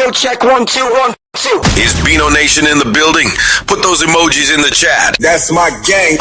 Audio check 1 2 1 2. Is BINO Nation in the building? Put those emojis in the chat. That's my gang.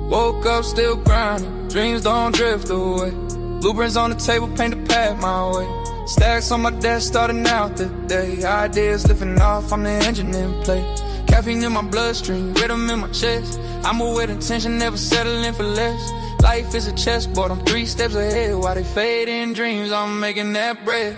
Woke up still grinding, dreams don't drift away. Blueprints on the table, paint the path my way. Stacks on my desk, starting out the day. Ideas lifting off, I'm the engine in play. Caffeine in my bloodstream, rhythm in my chest. I move with intention, never settling for less. Life is a chessboard, I'm 3 steps ahead. While they fade in dreams, I'm making that bread.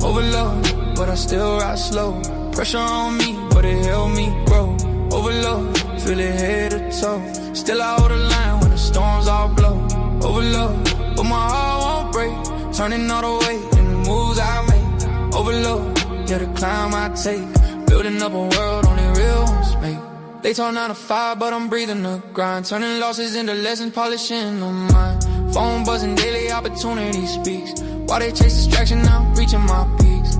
Overload, but I still ride slow. Pressure on me, but it helped me grow. Overload, feel it head to toe. Still I hold the line when the storms all blow. Overload, but my heart won't break. Turning all the weight in the moves I make. Overload, yeah, the climb I take. Building up a world only real ones make. They turn 9 to 5, but I'm breathing the grind. Turning losses into lessons, polishing the mind. Phone buzzing, daily opportunity speaks. While they chase distraction, now I'm reaching my peaks.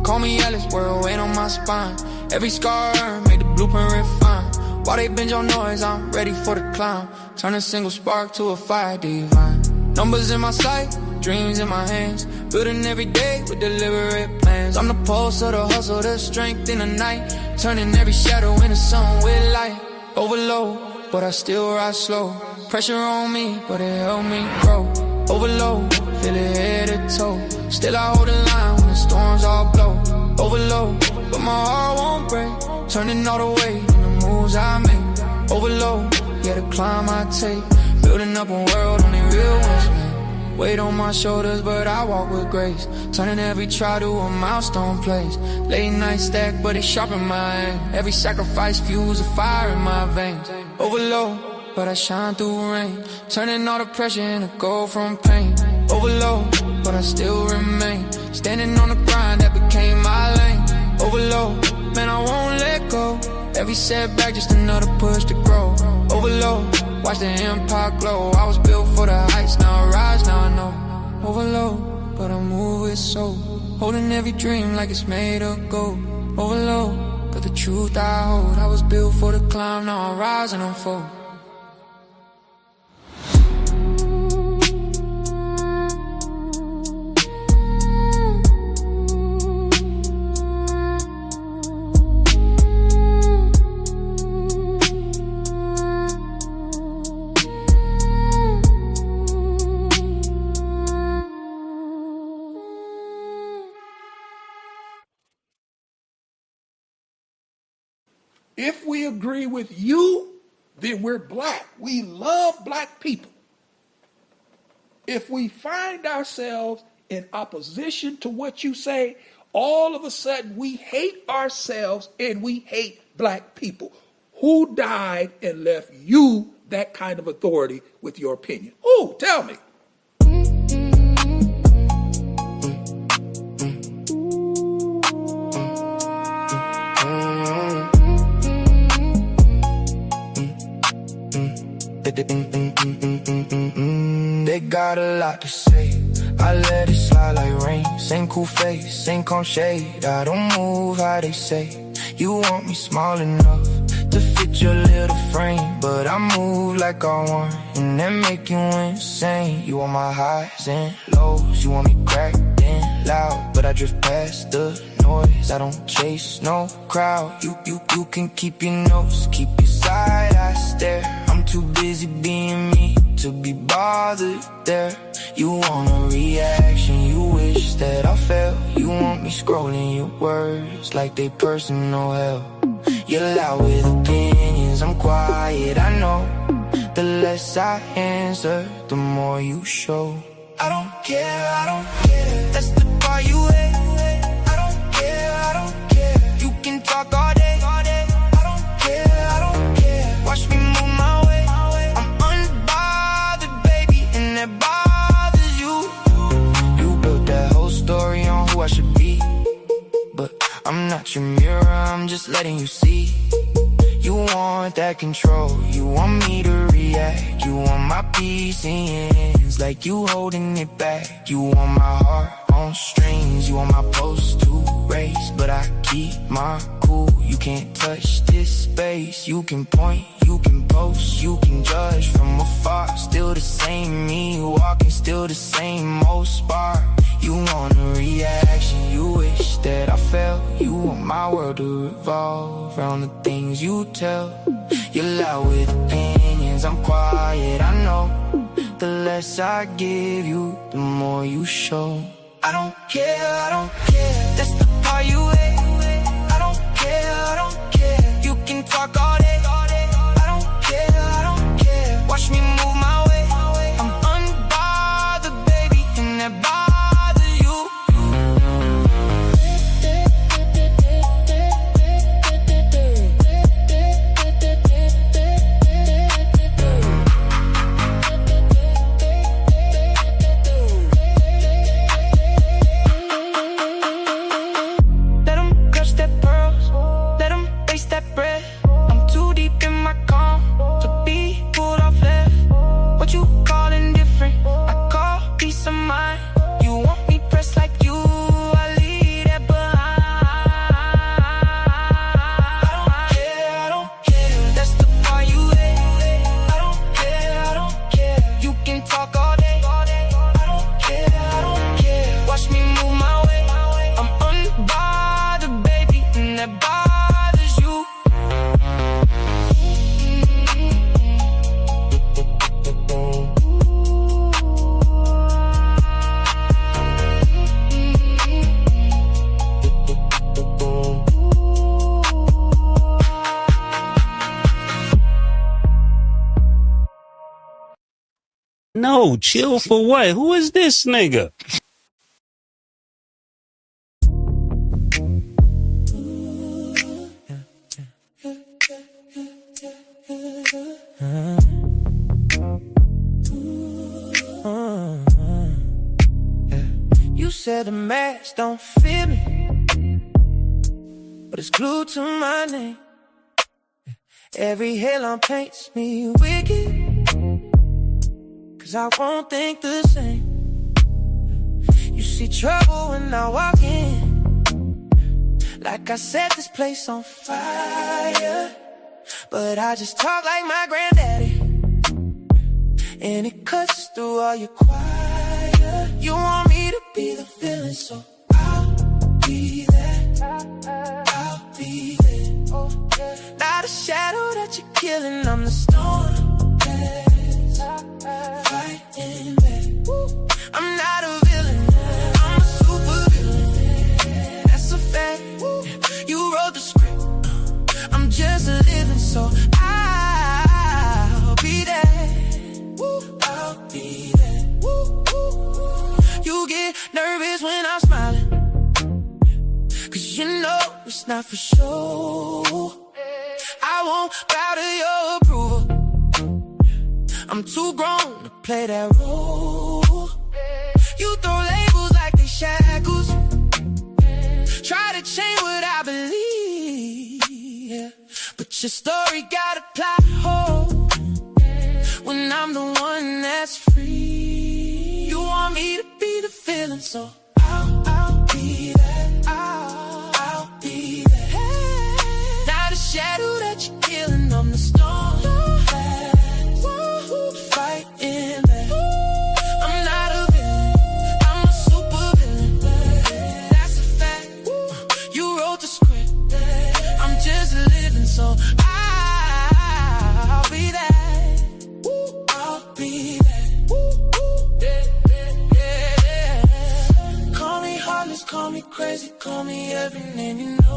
Call me Alice, world weight on my spine. Every scar earned, made the blueprint refine. While they binge on noise, I'm ready for the climb. Turn a single spark to a fire divine. Numbers in my sight, dreams in my hands. Building every day with deliberate plans. I'm the pulse of the hustle, the strength in the night. Turning every shadow into sun with light. Overload, but I still ride slow. Pressure on me, but it helped me grow. Overload, feel it head to toe. Still I hold the line when the storms all blow. Overload, but my heart won't break. Turning all the weight in the moves I make. Overload, yeah, the climb I take. Building up a world only real ones make. Weight on my shoulders, but I walk with grace. Turning every try to a milestone place. Late night stack, but it sharpen my aim. Every sacrifice fuels a fire in my veins. Overload, but I shine through rain. Turning all the pressure into gold from pain. Overload, but I still remain. Standing on the grind that became my lane. Overload, man, I won't let go. Every setback just another push to grow. Overload, watch the empire glow. I was built for the heights, now I rise, now I know. Overload, but I move with soul. Holding every dream like it's made of gold. Overload, but the truth I hold. I was built for the climb, now I rise and unfold. If we agree with you, then we're black. We love black people. If we find ourselves in opposition to what you say, all of a sudden we hate ourselves and we hate black people. Who died and left you that kind of authority with your opinion? Ooh, tell me. They got a lot to say. I let it slide like rain. Same cool face, same calm shade. I don't move how they say. You want me small enough to fit your little frame, but I move like I want, and that make you insane. You want my highs and lows. You want me cracked and loud, but I drift past the noise. I don't chase no crowd. You can keep your nose, keep your side eye stare. I'm too busy being me to be bothered there. You want a reaction, you wish that I felt. You want me scrolling your words like they personal hell. You're loud with opinions, I'm quiet, I know. The less I answer, the more you show. I don't care, I don't care. That's the part you hate. I don't care, I don't care. You can talk all day. I don't care, I don't care. Watch me move my way. I'm unbothered, baby, and that bothers you. You built that whole story on who I should be, but I'm not your mirror, I'm just letting you see. You You want that control, you want me to react. You want my peace in your hands, like you holding it back. You want my heart on strings, you want my pulse to race, but I keep my cool. You can't touch this space. You can point, you can post, you can judge from afar. Still the same me, walking still the same old spark. You want a reaction, you wish that I felt. You want my world to revolve around the things you tell. You're loud with opinions, I'm quiet, I know. The less I give you, the more you show. I don't care, that's the part you hate. I don't care, you can talk all day. I don't care, watch me move my way. I'm unbothered, baby, and that bothers you. Let them crush that pearls, let them taste that bread. I'm too deep in my calm to be pulled off left. What you call indifferent, I call peace of mind. You want me pressed like you, I leave that behind. I don't care, that's the part you hate. I don't care, you can talk all day. I don't care, watch me move my way. I'm unbothered, baby, and that bothers you. No, chill for what? Who is this nigga? You said the mask don't fit me, but it's glued to my name. Every headline paints me wicked, 'cause I won't think the same. You see trouble when I walk in, like I set this place on fire. But I just talk like my granddaddy, and it cuts through all your choir. You want me to be the villain, so I'll be that. I'll be that. Not a shadow that you're killing, I'm the storm that's fighting back. I'm not a villain, I'm a super villain. That's a fact. You wrote the script, I'm just living, so I'll be that. I'll be that. You get nervous when I'm smiling, 'cause you know it's not for show. I won't bow to your approval, I'm too grown to play that role. You throw labels like they shackles, try to change what I believe, but your story got a plot hole when I'm the one that's free. You want me to be the villain, so I'll be that. I'll be that. Not a shadow that you're killing, I'm the storm that's fighting back. I'm not a villain, I'm a super villain. That's a fact. You wrote the script, I'm just living, so I'll be that. I'll be that. Call me heartless, call me crazy, call me every name you know.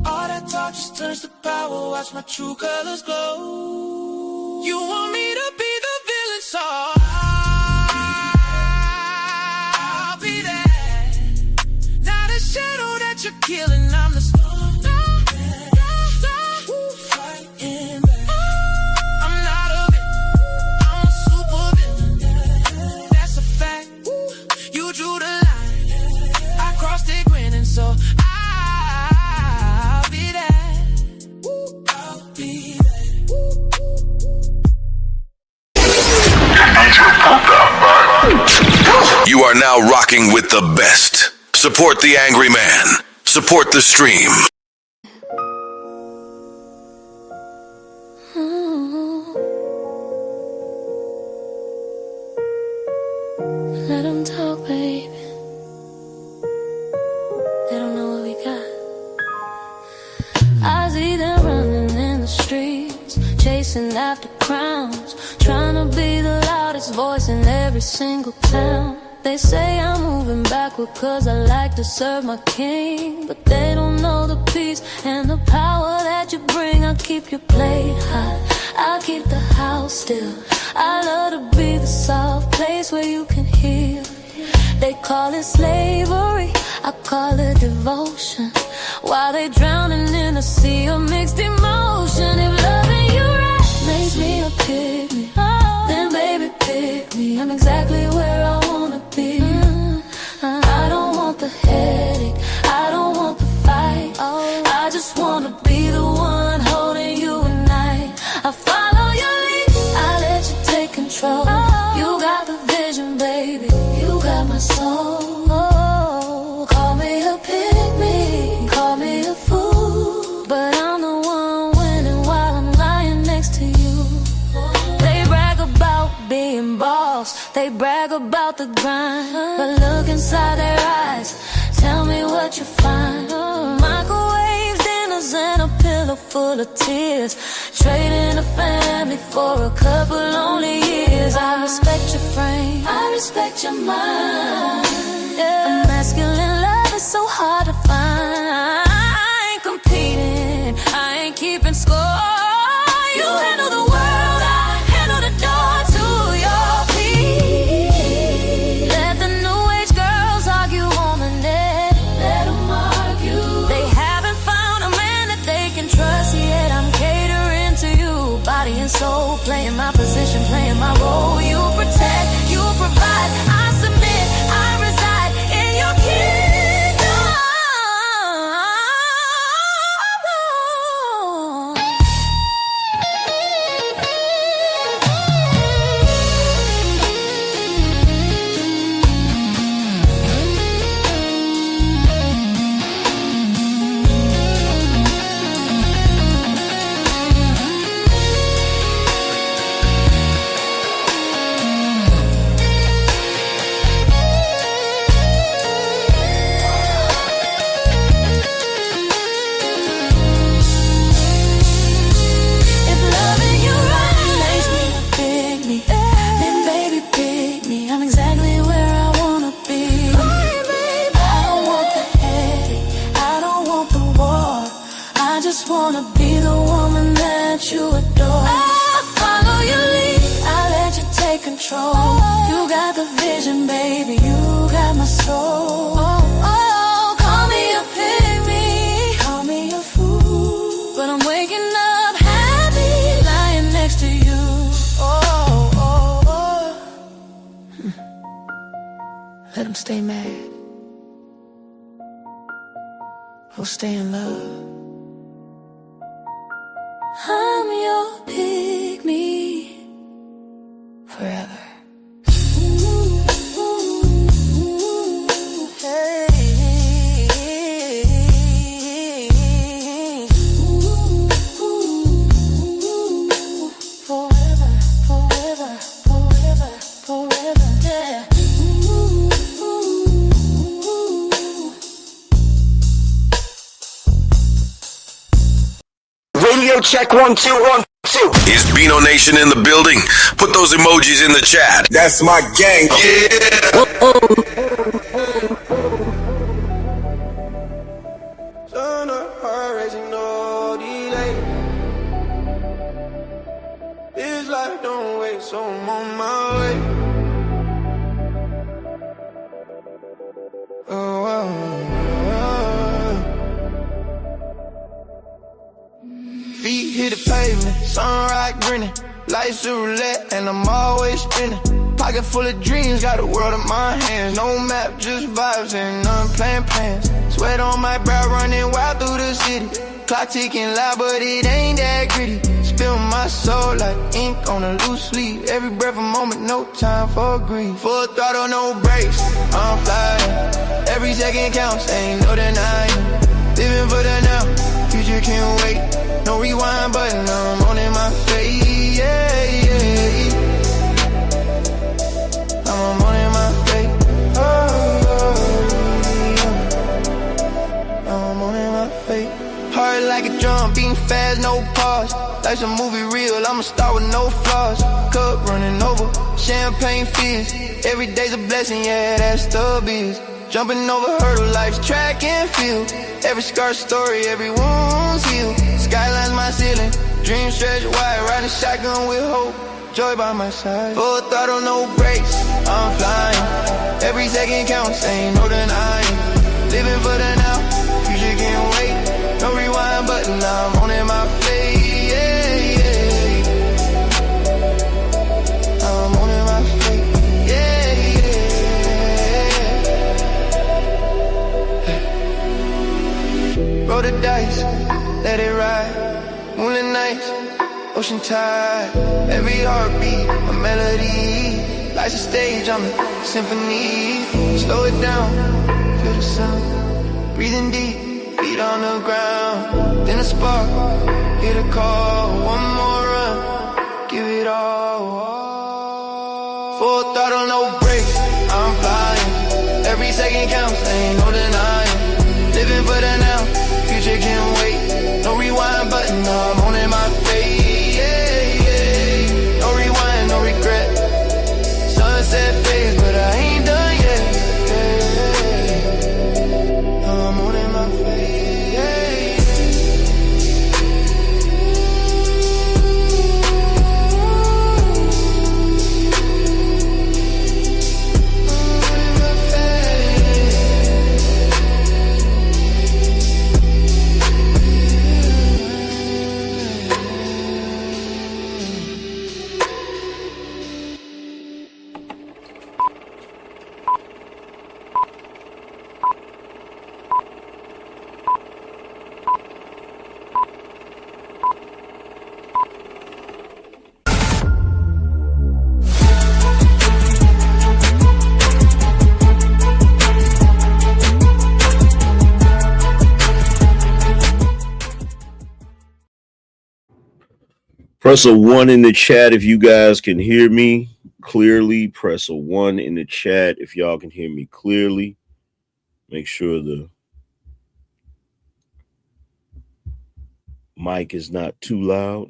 All that talk just turns to power, watch my true colors glow. You want me to be the villain, so I'll be that. Not a shadow that you're killing, I'm the storm. Fighting back. I'm not a villain, I'm a super villain. That's a fact. You drew the line, I crossed it grinning, so are now rocking with the best. Support the Angry Man. Support the stream. Let them talk, baby. They don't know what we got. I see them running in the streets, chasing after crowns, trying to be the loudest voice in every single town. They say I'm moving backward cause I like to serve my king, but they don't know the peace and the power that you bring. I keep your plate hot, I keep the house still. I love to be the soft place where you can heal. They call it slavery, I call it devotion, while they drowning in a sea of mixed emotion. If loving you right makes me a pygmy, then baby pick me. I'm exactly where I wanna be. I don't want the headache, I don't want the fight. I just wanna be the one holding you at night. I follow your lead, I let you take control. You got the vision, baby, you got my soul. Call me a pygmy, call me a fool, but I'm the one winning while I'm lying next to you. They brag about being boss, they brag about the grind, but look inside their eyes, tell me what you find. Microwaves, dinners, and a pillow full of tears, trading a family for a couple lonely years. I respect your frame, I respect your mind. A masculine love is so hard to find. I ain't competing, I ain't keeping score. You handle the world, I handle the door to your peace. Let the new age girls argue on the net, let them argue. They haven't found a man that they can trust yet. I'm catering to you, body and soul, playing my position, playing my role. You protect, you provide, I submit, I reside in your kingdom. You got the vision, baby, you got my soul. Call me a pygmy, call me a fool, but I'm waking up happy, lying next to you. Let them stay mad, or stay in love. I'm your pygmy forever. Radio check 1 2 1 2. Is BINO Nation in the building? Put those emojis in the chat. That's my gang. Yeah. Turn up, heart racing, no delay. This life don't wait, so I'm on my way. Feet hit the pavement, sunrise grinning. Life's a roulette and I'm always spinning. Pocket full of dreams, got the world in my hands. No map, just vibes and unplanned plans. Sweat on my brow, running wild through the city. Clock ticking loud, but it ain't that gritty. spill my soul like ink on a loose leaf. Every breath a moment, no time for grief. Full throttle, no brakes, I'm flying. Every second counts, ain't no denying. Living for the now, future can't wait. No rewind button, I'm on in my face, yeah, yeah. I'm on in my face, I'm on in my face. Heart like a drum, beating fast, no pause. Life's a movie real, I'ma start with no flaws. Cup running over, champagne fizz. Every day's a blessing, yeah, that's the biz. Jumping over hurdle, life's track and field. Every scar story, every wound's healed. Skyline's my ceiling, dreams stretch wide. Riding shotgun with hope, joy by my side. Full throttle, no brakes, I'm flying. Every second counts, ain't no denying. Living for the now, future can't wait. No rewind button, I'm on in my face, yeah, yeah. I'm on in my face, yeah, yeah. Roll the dice, let it ride. Moonlit nights, ocean tide. Every heartbeat, a melody. Life's a stage, I'm a symphony. Slow it down, feel the sound. Breathing deep, feet on the ground. Then a spark, hit a call. One more run, give it all. Full throttle, no brakes, I'm flying. Every second counts, ain't no denying. Living for the now, future can't wait. No rewind button, I'm on in my face, yeah, yeah. No rewind, no regret. Sunset phase, but I ain't done yet, yeah. I'm on in my face, yeah, Press a 1 in the chat if you guys can hear me clearly. Press a 1 in the chat if y'all can hear me clearly. Make sure the mic is not too loud.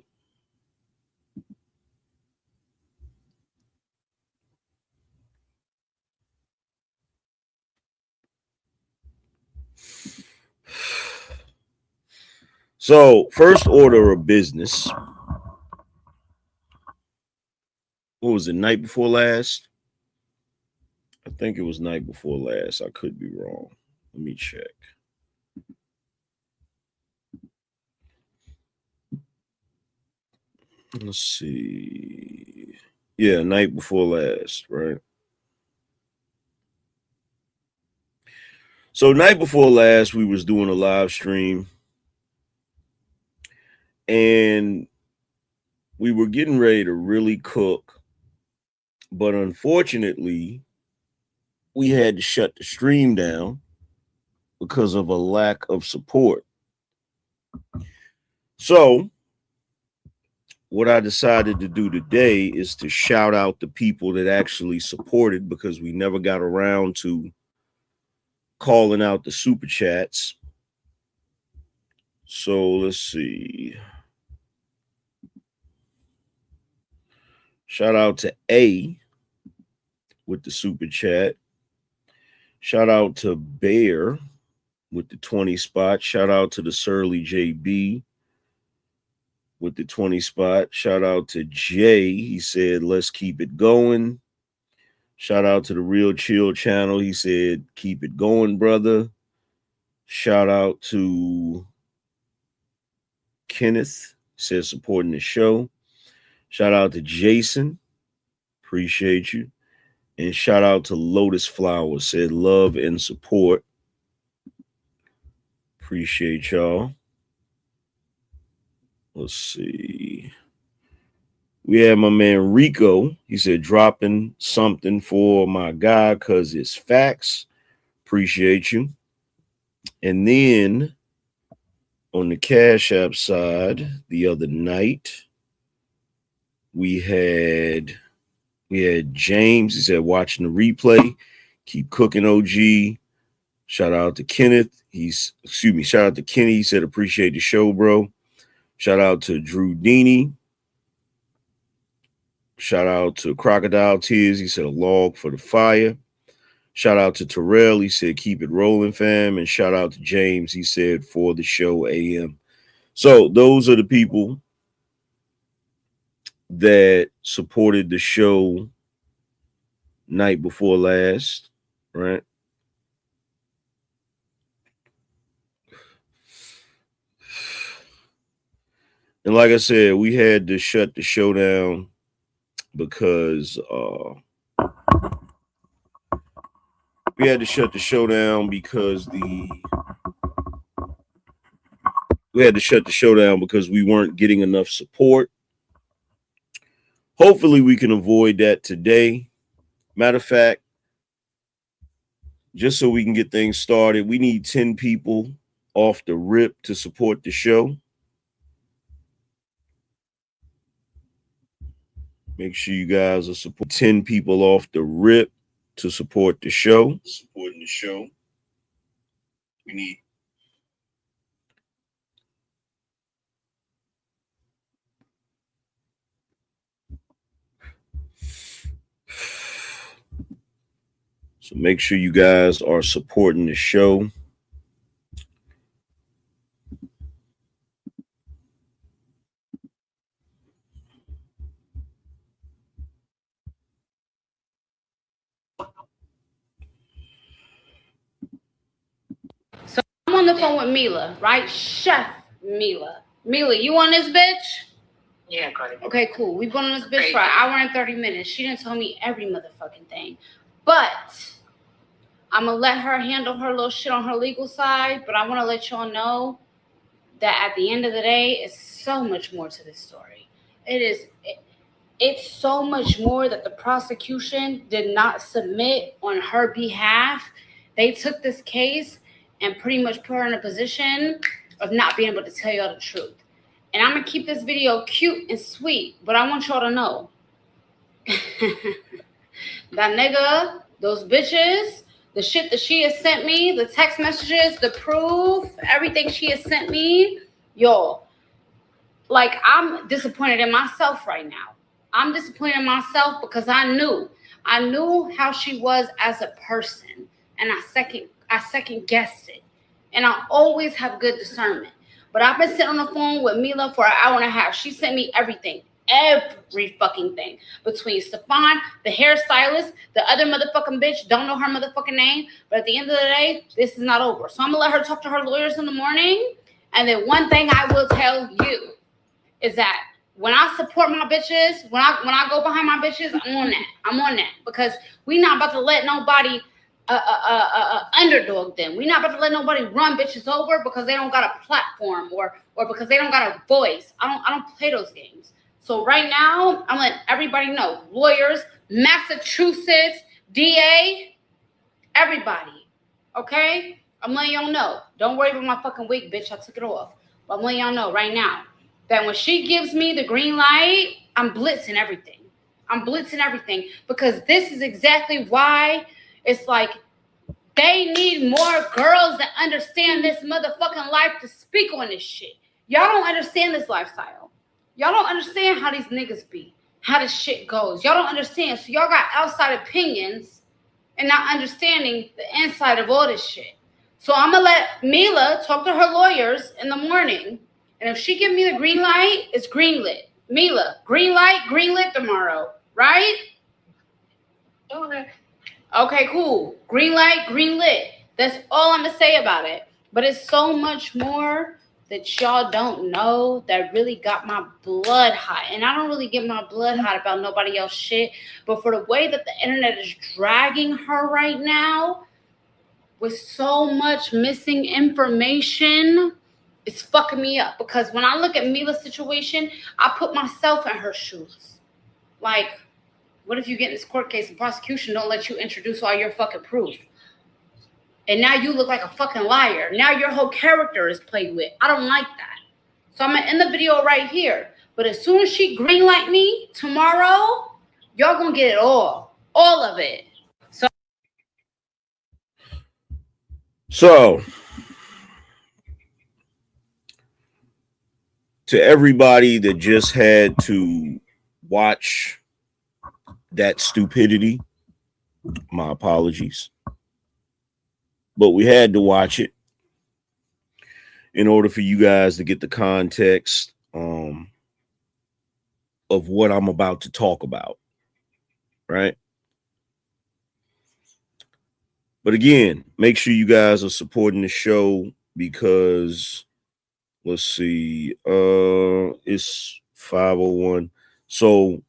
So, first order of business. What was it, night before last? I think it was night before last. I could be wrong. Let me check. Let's see. Yeah, night before last, right? So night before last, we was doing a live stream. And we were getting ready to really cook. But unfortunately, we had to shut the stream down because of a lack of support. So what I decided to do today is to shout out the people that actually supported, because we never got around to calling out the super chats. So let's see. Shout out to A with the super chat. Shout out to Bear with the 20 spot. Shout out to the Surly JB with the 20 spot. Shout out to Jay. He said, let's keep it going. Shout out to the Real Chill channel. He said, keep it going, brother. Shout out to Kenneth. Said, supporting the show. Shout out to Jason. Appreciate you. And shout out to Lotus Flower. Said, love and support. Appreciate y'all. Let's see. We had my man Rico. He said, dropping something for my guy because it's facts. Appreciate you. And then on the Cash App side, the other night, we had James. He said, watching the replay. Keep cooking, OG. Shout out to Kenneth. Shout out to Kenny. He said, appreciate the show, bro. Shout out to Drew Deeney. Shout out to Crocodile Tears. He said, a log for the fire. Shout out to Terrell. He said, keep it rolling, fam. And shout out to James. He said, for the show AM. So those are the people that supported the show night before last, right? And like I said, we had to shut the show down because we weren't getting enough support. Hopefully we can avoid that today. Matter of fact, just so we can get things started, we need 10 people off the rip to support the show. Make sure you guys are supporting 10 people off the rip to support the show. Supporting the show. We need. So make sure you guys are supporting the show. So I'm on the phone with Mila, right? Chef Mila. Mila, you on this bitch? Yeah, Cardi. Okay, cool. We've been on this bitch for an hour and 30 minutes. She didn't tell me every motherfucking thing. But I'm going to let her handle her little shit on her legal side. But I want to let y'all know that at the end of the day, it's so much more to this story. It's so much more that the prosecution did not submit on her behalf. They took this case and pretty much put her in a position of not being able to tell y'all the truth. And I'm going to keep this video cute and sweet, but I want y'all to know that nigga, those bitches, the shit that she has sent me, the text messages, the proof, everything she has sent me, y'all, like, I'm disappointed in myself right now. I'm disappointed in myself because I knew how she was as a person, and I second guessed it. And I always have good discernment. But I've been sitting on the phone with Mila for an hour and a half. She sent me everything. Every fucking thing. Between Stefan, the hairstylist, the other motherfucking bitch, don't know her motherfucking name. But at the end of the day, this is not over. So I'm going to let her talk to her lawyers in the morning. And then one thing I will tell you is that when I support my bitches, when I go behind my bitches, I'm on that. Because we not about to let nobody underdog them. We're not about to let nobody run bitches over because they don't got a platform or because they don't got a voice. I don't play those games. So right now, I'm letting everybody know. Lawyers, Massachusetts, DA, everybody. Okay? I'm letting y'all know. Don't worry about my fucking wig, bitch. I took it off. But I'm letting y'all know right now that when she gives me the green light, I'm blitzing everything. Because this is exactly why it's like they need more girls that understand this motherfucking life to speak on this shit. Y'all don't understand this lifestyle. Y'all don't understand how these niggas be, how this shit goes. Y'all don't understand. So y'all got outside opinions and not understanding the inside of all this shit. So I'm going to let Mila talk to her lawyers in the morning. And if she give me the green light, it's green lit. Mila, green light, green lit tomorrow. Right? Okay, cool. Green light, green lit. That's all I'm going to say about it. But it's so much more that y'all don't know that really got my blood hot. And I don't really get my blood hot about nobody else shit. But for the way that the internet is dragging her right now with so much missing information, it's fucking me up. Because when I look at Mila's situation, I put myself in her shoes. Like, what if you get in this court case and prosecution don't let you introduce all your fucking proof? And now you look like a fucking liar. Now your whole character is played with. I don't like that. So I'm going to end the video right here. But as soon as she greenlight me tomorrow, y'all going to get it all. All of it. So, to everybody that just had to watch that stupidity, my apologies. But we had to watch it in order for you guys to get the context of what I'm about to talk about, right? But again, make sure you guys are supporting the show because, let's see, it's 5:01. So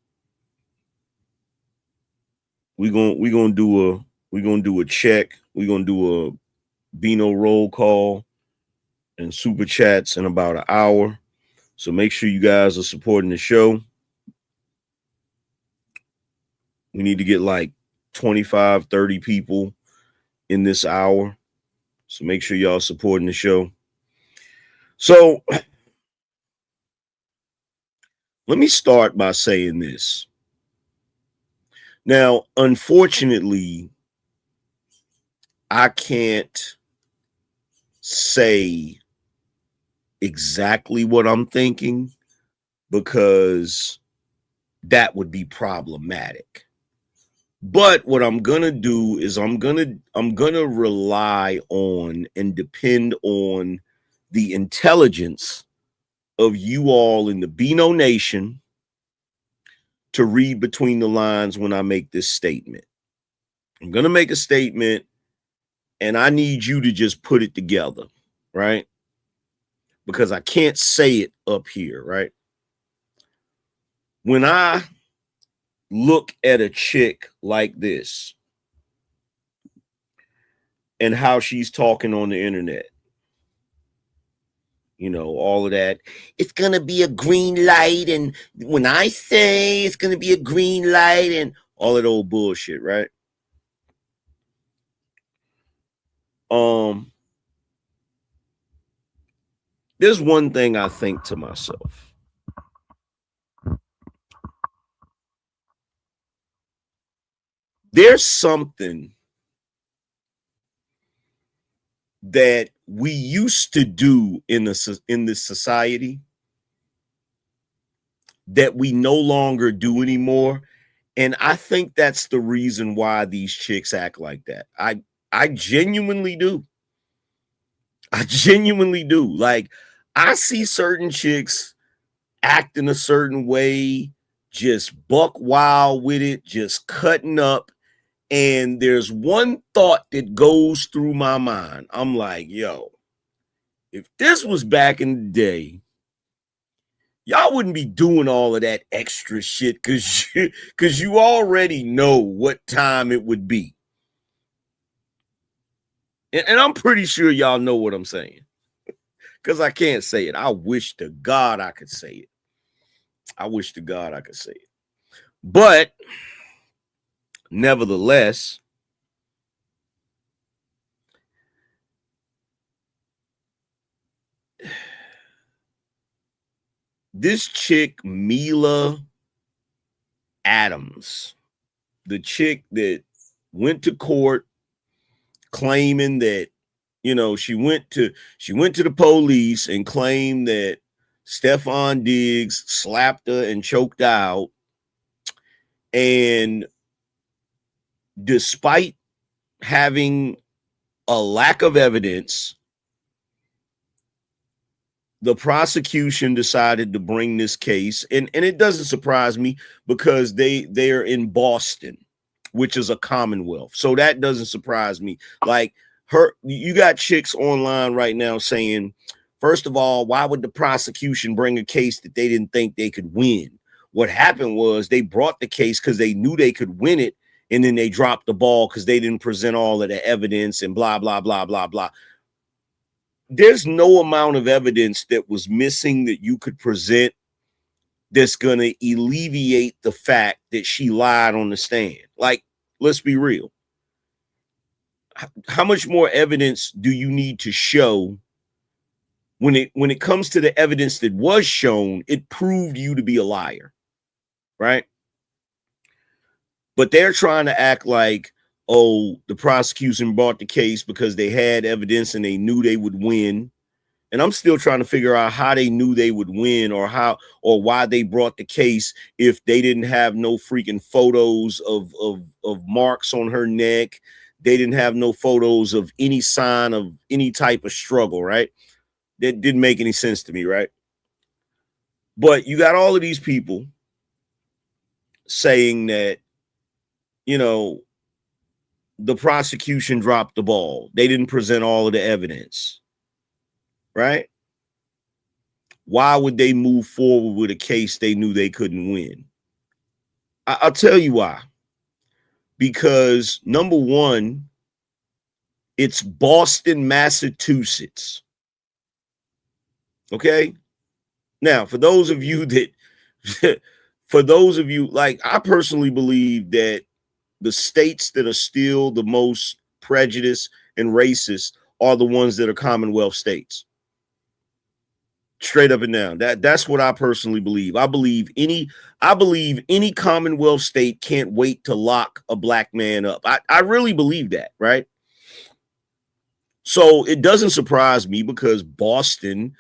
we're gonna do a check. We're gonna do a BINO roll call and super chats in about an hour. So make sure you guys are supporting the show. We need to get like 25, 30 people in this hour. So make sure y'all supporting the show. So let me start by saying this. Now, unfortunately, I can't say exactly what I'm thinking because that would be problematic. But what I'm gonna do is I'm gonna rely on and depend on the intelligence of you all in the BINO Nation to read between the lines when I make this statement. I'm gonna make a statement and I need you to just put it together, right? Because I can't say it up here, right? When I look at a chick like this and how she's talking on the internet, you know, all of that, it's going to be a green light. And when I say it's going to be a green light and all that old bullshit, right? There's one thing I think to myself. There's something that we used to do in this society that we no longer do anymore. And I think that's the reason why these chicks act like that. I genuinely do. I genuinely do. Like, I see certain chicks act in a certain way, just buck wild with it, just cutting up. And there's one thought that goes through my mind. I'm like, yo, if this was back in the day, y'all wouldn't be doing all of that extra shit because you already know what time it would be. And I'm pretty sure y'all know what I'm saying because I can't say it. I wish to God I could say it. I wish to God I could say it. But nevertheless, this chick, Mila Adams, the chick that went to court claiming that, you know, she went to the police and claimed that Stephon Diggs slapped her and choked her out. And despite having a lack of evidence, the prosecution decided to bring this case, and it doesn't surprise me because they're in Boston, which is a commonwealth. So that doesn't surprise me. Like, you got chicks online right now saying, first of all, why would the prosecution bring a case that they didn't think they could win? What happened was they brought the case because they knew they could win it, and then they dropped the ball because they didn't present all of the evidence and blah, blah, blah, blah, blah. There's no amount of evidence that was missing that you could present that's going to alleviate the fact that she lied on the stand. Like, let's be real. How much more evidence do you need to show when it comes to the evidence that was shown? It proved you to be a liar, right? But they're trying to act like, oh, the prosecution brought the case because they had evidence and they knew they would win. And I'm still trying to figure out how they knew they would win, or why they brought the case if they didn't have no freaking photos of marks on her neck. They didn't have no photos of any sign of any type of struggle, right? That didn't make any sense to me, right? But you got all of these people saying that, you know, the prosecution dropped the ball. They didn't present all of the evidence, right? Why would they move forward with a case they knew they couldn't win? I'll tell you why. Because number one, it's Boston, Massachusetts. Okay. Now, for those of you that, like, I personally believe that the states that are still the most prejudiced and racist are the ones that are Commonwealth states. Straight up and down. That's what I personally believe. I believe any Commonwealth state can't wait to lock a black man up. I really believe that, right? So it doesn't surprise me, because Boston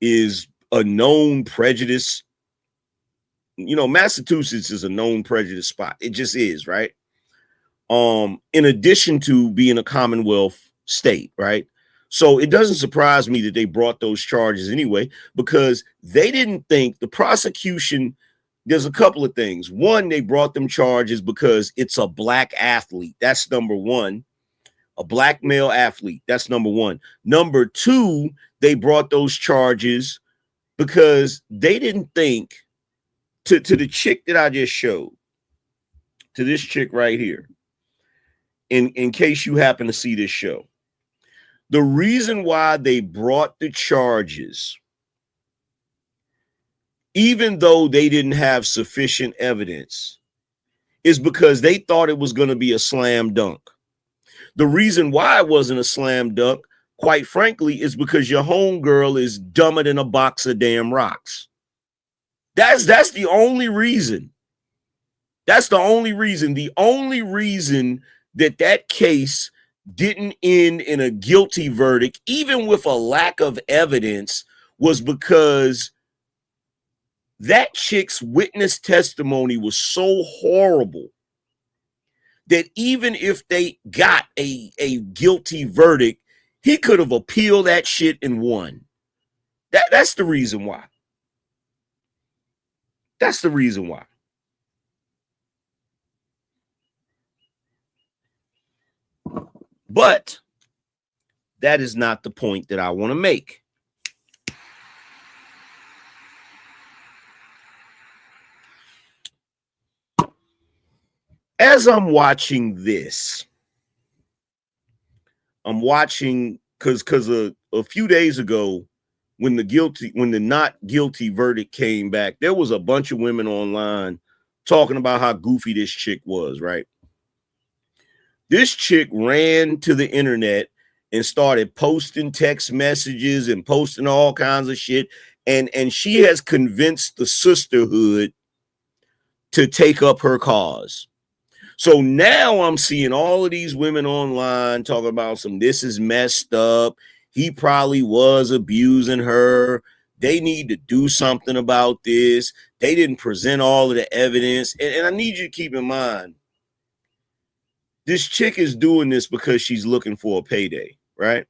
is a known prejudice. You know, Massachusetts is a known prejudice spot. It just is, right? In addition to being a Commonwealth state, right? So it doesn't surprise me that they brought those charges anyway, because they didn't think the prosecution. There's a couple of things. One, they brought them charges because it's a black athlete. That's number one. A black male athlete. That's number one. Number two, they brought those charges because they didn't think, to the chick that I just showed, to this chick right here, in case you happen to see this show. The reason why they brought the charges, even though they didn't have sufficient evidence, is because they thought it was going to be a slam dunk. The reason why it wasn't a slam dunk, quite frankly, is because your homegirl is dumber than a box of damn rocks. That's the only reason. That's the only reason. The only reason that case didn't end in a guilty verdict, even with a lack of evidence, was because that chick's witness testimony was so horrible that even if they got a guilty verdict, he could have appealed that shit and won. That's the reason why. That's the reason why. But that is not the point that I want to make. As I'm watching this, I'm watching because a few days ago, when the not guilty verdict came back, there was a bunch of women online talking about how goofy this chick was, right? This chick ran to the internet and started posting text messages and posting all kinds of shit. And she has convinced the sisterhood to take up her cause. So now I'm seeing all of these women online talking about this is messed up. He probably was abusing her. They need to do something about this. They didn't present all of the evidence. And I need you to keep in mind, this chick is doing this because she's looking for a payday, right?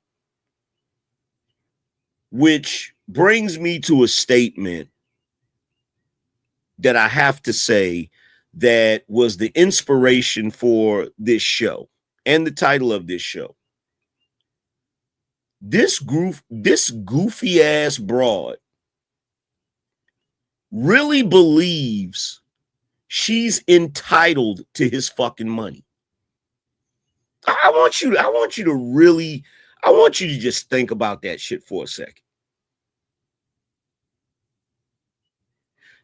Which brings me to a statement that I have to say that was the inspiration for this show and the title of this show. This goofy ass broad really believes she's entitled to his fucking money. I want you to just think about that shit for a second.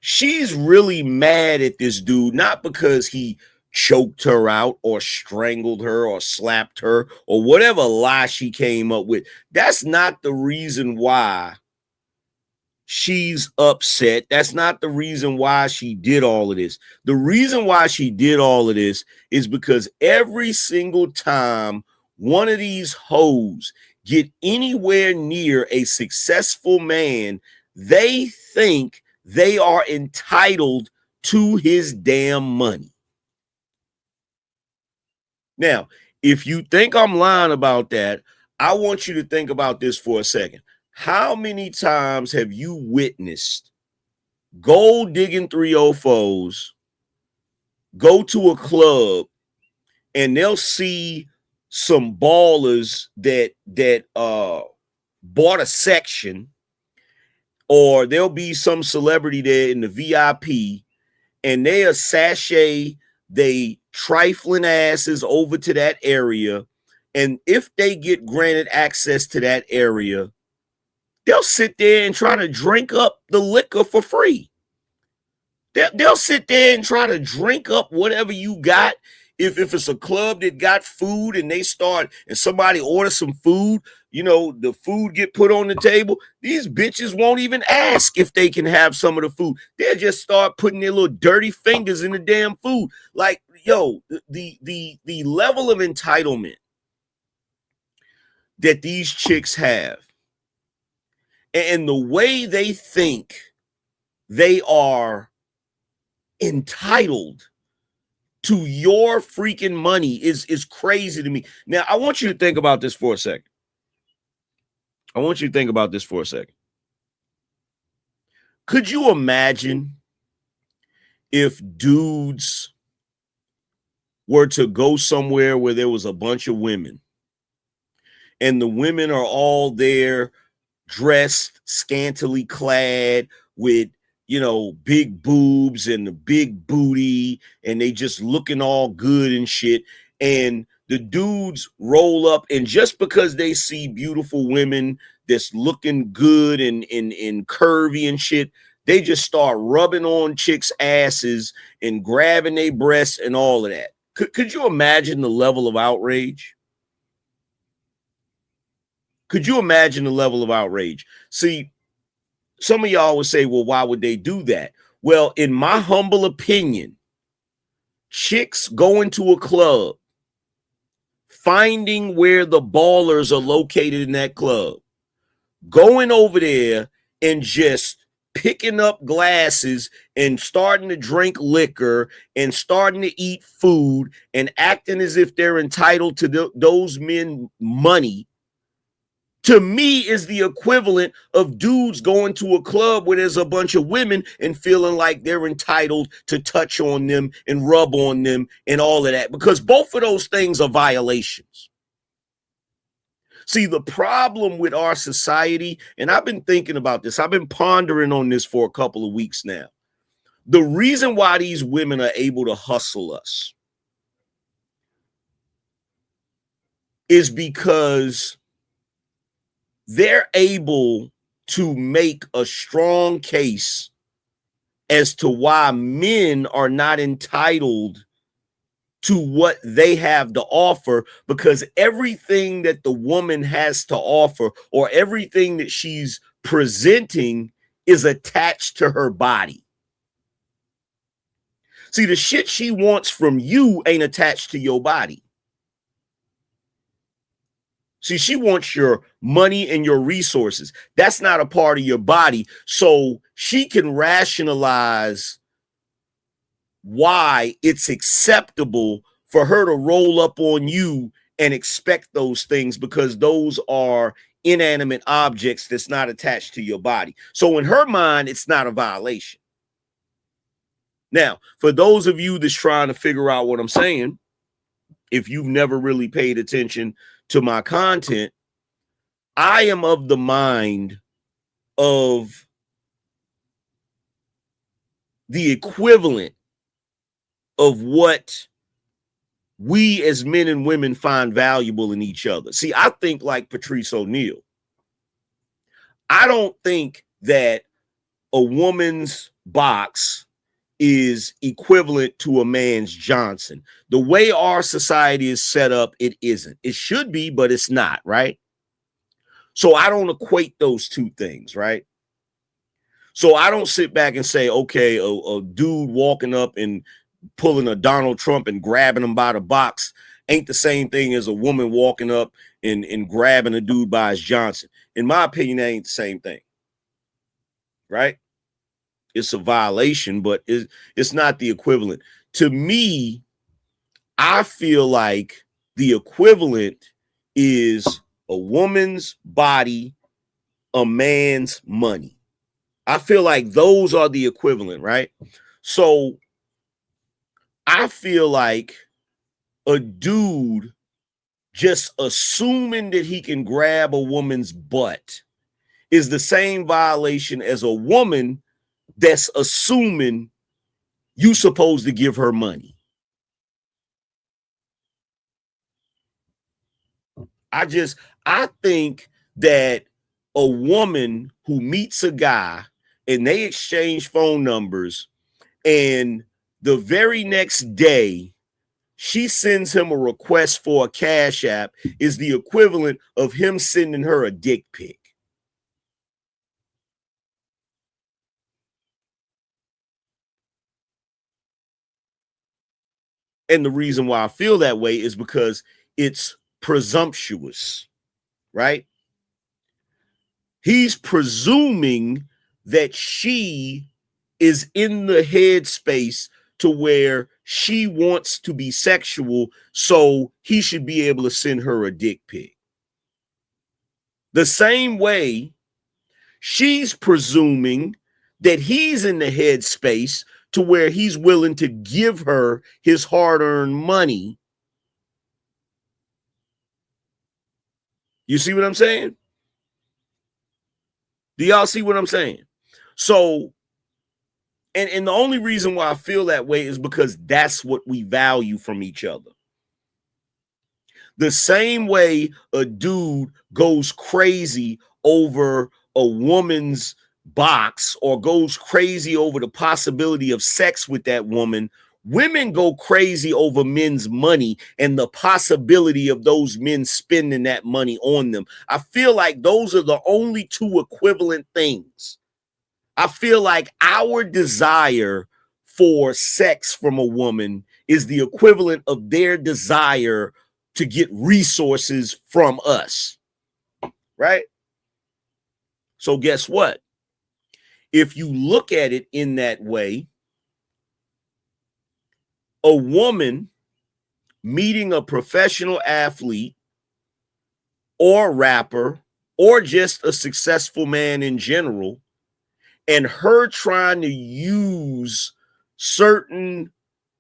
she's really mad at this dude, not because he choked her out or strangled her or slapped her or whatever lie she came up with. That's not the reason why she's upset. That's not the reason why she did all of this. The reason why she did all of this is because every single time one of these hoes get anywhere near a successful man, they think they are entitled to his damn money. Now, if you think I'm lying about that, I want you to think about this for a second. How many times have you witnessed gold digging 304s go to a club and they'll see some ballers that bought a section, or there'll be some celebrity there in the VIP, and they'll sashay they trifling asses over to that area, and if they get granted access to that area, they'll sit there and try to drink up the liquor for free. They'll sit there and try to drink up whatever you got. If it's a club that got food and they start and somebody orders some food, you know, the food get put on the table, these bitches won't even ask if they can have some of the food. They'll just start putting their little dirty fingers in the damn food. Like, yo, the level of entitlement that these chicks have, and the way they think they are entitled to your freaking money is crazy to me. Now, I want you to think about this for a second. Could you imagine if dudes were to go somewhere where there was a bunch of women, and the women are all there dressed, scantily clad, with, you know, big boobs and the big booty, and they just looking all good and shit, and the dudes roll up, and just because they see beautiful women that's looking good and curvy and shit, they just start rubbing on chicks' asses and grabbing their breasts and all of that. Could you imagine the level of outrage? Could you imagine the level of outrage? See, some of y'all would say, well, why would they do that? Well, in my humble opinion, chicks going to a club, finding where the ballers are located in that club, going over there and just picking up glasses and starting to drink liquor and starting to eat food and acting as if they're entitled to those men money, to me is the equivalent of dudes going to a club where there's a bunch of women and feeling like they're entitled to touch on them and rub on them and all of that, because both of those things are violations. See, the problem with our society, and I've been thinking about this, I've been pondering on this for a couple of weeks now. The reason why these women are able to hustle us is because they're able to make a strong case as to why men are not entitled to what they have to offer, because everything that the woman has to offer, or everything that she's presenting, is attached to her body. See, the shit she wants from you ain't attached to your body. See, she wants your money and your resources. That's not a part of your body. So she can rationalize why it's acceptable for her to roll up on you and expect those things, because those are inanimate objects that's not attached to your body. So in her mind, it's not a violation. Now, for those of you that's trying to figure out what I'm saying, if you've never really paid attention to my content, I am of the mind of the equivalent of what we as men and women find valuable in each other. See, I think like Patrice O'Neal. I don't think that a woman's box is equivalent to a man's Johnson. The way our society is set up, it isn't. It should be, but it's not, right? So I don't equate those two things, right? So I don't sit back and say, okay, a dude walking up and pulling a Donald Trump and grabbing him by the box ain't the same thing as a woman walking up and grabbing a dude by his Johnson. In my opinion, that ain't the same thing, right? It's a violation, but it's not the equivalent. To me, I feel like the equivalent is a woman's body, a man's money. I feel like those are the equivalent, right? So I feel like a dude just assuming that he can grab a woman's butt is the same violation as a woman that's assuming you supposed to give her money. I think that a woman who meets a guy and they exchange phone numbers and the very next day she sends him a request for a Cash App is the equivalent of him sending her a dick pic. And the reason why I feel that way is because it's presumptuous, right? He's presuming that she is in the headspace to where she wants to be sexual, so he should be able to send her a dick pic. The same way she's presuming that he's in the headspace to where he's willing to give her his hard-earned money. You see what I'm saying? Do y'all see what I'm saying? So, and the only reason why I feel that way is because that's what we value from each other. The same way a dude goes crazy over a woman's box or goes crazy over the possibility of sex with that woman, women go crazy over men's money and the possibility of those men spending that money on them. I feel like those are the only two equivalent things. I feel like our desire for sex from a woman is the equivalent of their desire to get resources from us, right? So guess what? If you look at it in that way, a woman meeting a professional athlete or rapper or just a successful man in general, and her trying to use certain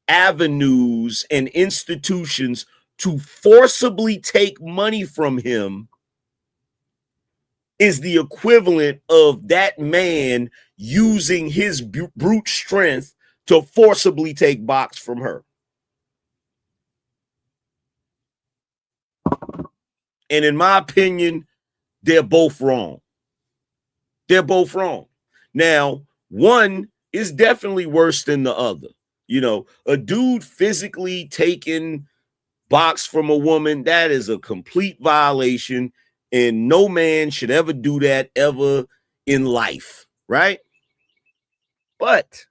avenues and institutions to forcibly take money from him is the equivalent of that man using his brute strength to forcibly take box from her. And in my opinion, they're both wrong. They're both wrong. Now, one is definitely worse than the other. You know, a dude physically taking box from a woman, that is a complete violation. And no man should ever do that ever in life, right? But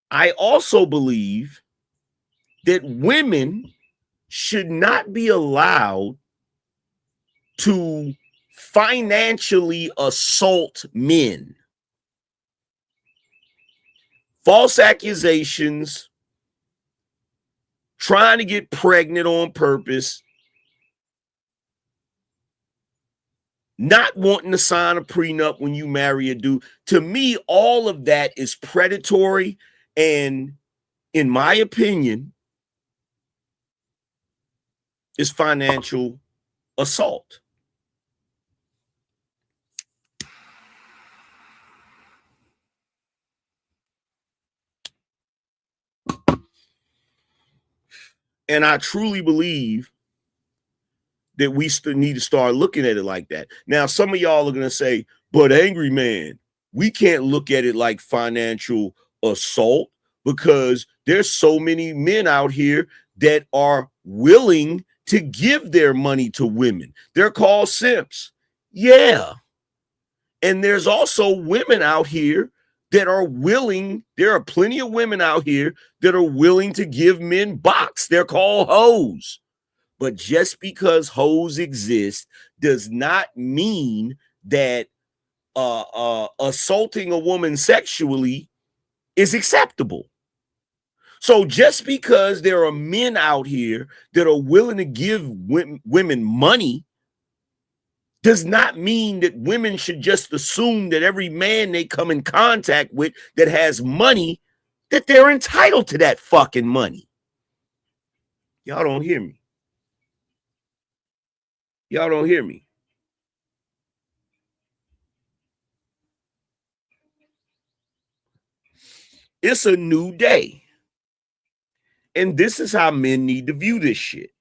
I also believe that women should not be allowed to financially assault men. False accusations, trying to get pregnant on purpose, not wanting to sign a prenup when you marry a dude. To me, all of that is predatory and, in my opinion, is financial assault. And I truly believe that we still need to start looking at it like that. Now, some of y'all are going to say, but Angry Man, we can't look at it like financial assault because there's so many men out here that are willing to give their money to women. They're called simps. Yeah. And there's also women out here that are willing. There are plenty of women out here that are willing to give men box. They're called hoes. But just because hoes exist does not mean that assaulting a woman sexually is acceptable. So just because there are men out here that are willing to give women money does not mean that women should just assume that every man they come in contact with that has money, that they're entitled to that fucking money. Y'all don't hear me. Y'all don't hear me. It's a new day. And this is how men need to view this shit.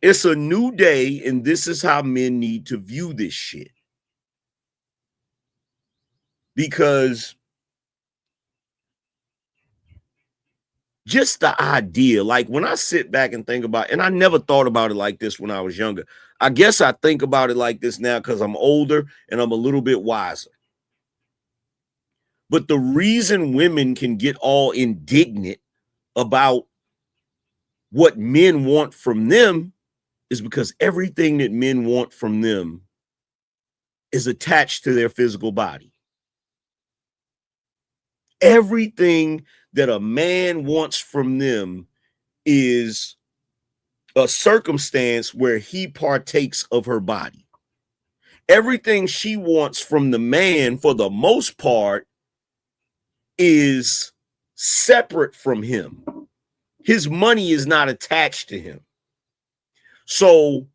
It's a new day, and this is how men need to view this shit. Because just the idea, like when I sit back and think about, and I never thought about it like this when I was younger. I guess I think about it like this now because I'm older and I'm a little bit wiser. But the reason women can get all indignant about what men want from them is because everything that men want from them is attached to their physical body. Everything that a man wants from them is a circumstance where he partakes of her body. Everything she wants from the man, for the most part, is separate from him. His money is not attached to him. So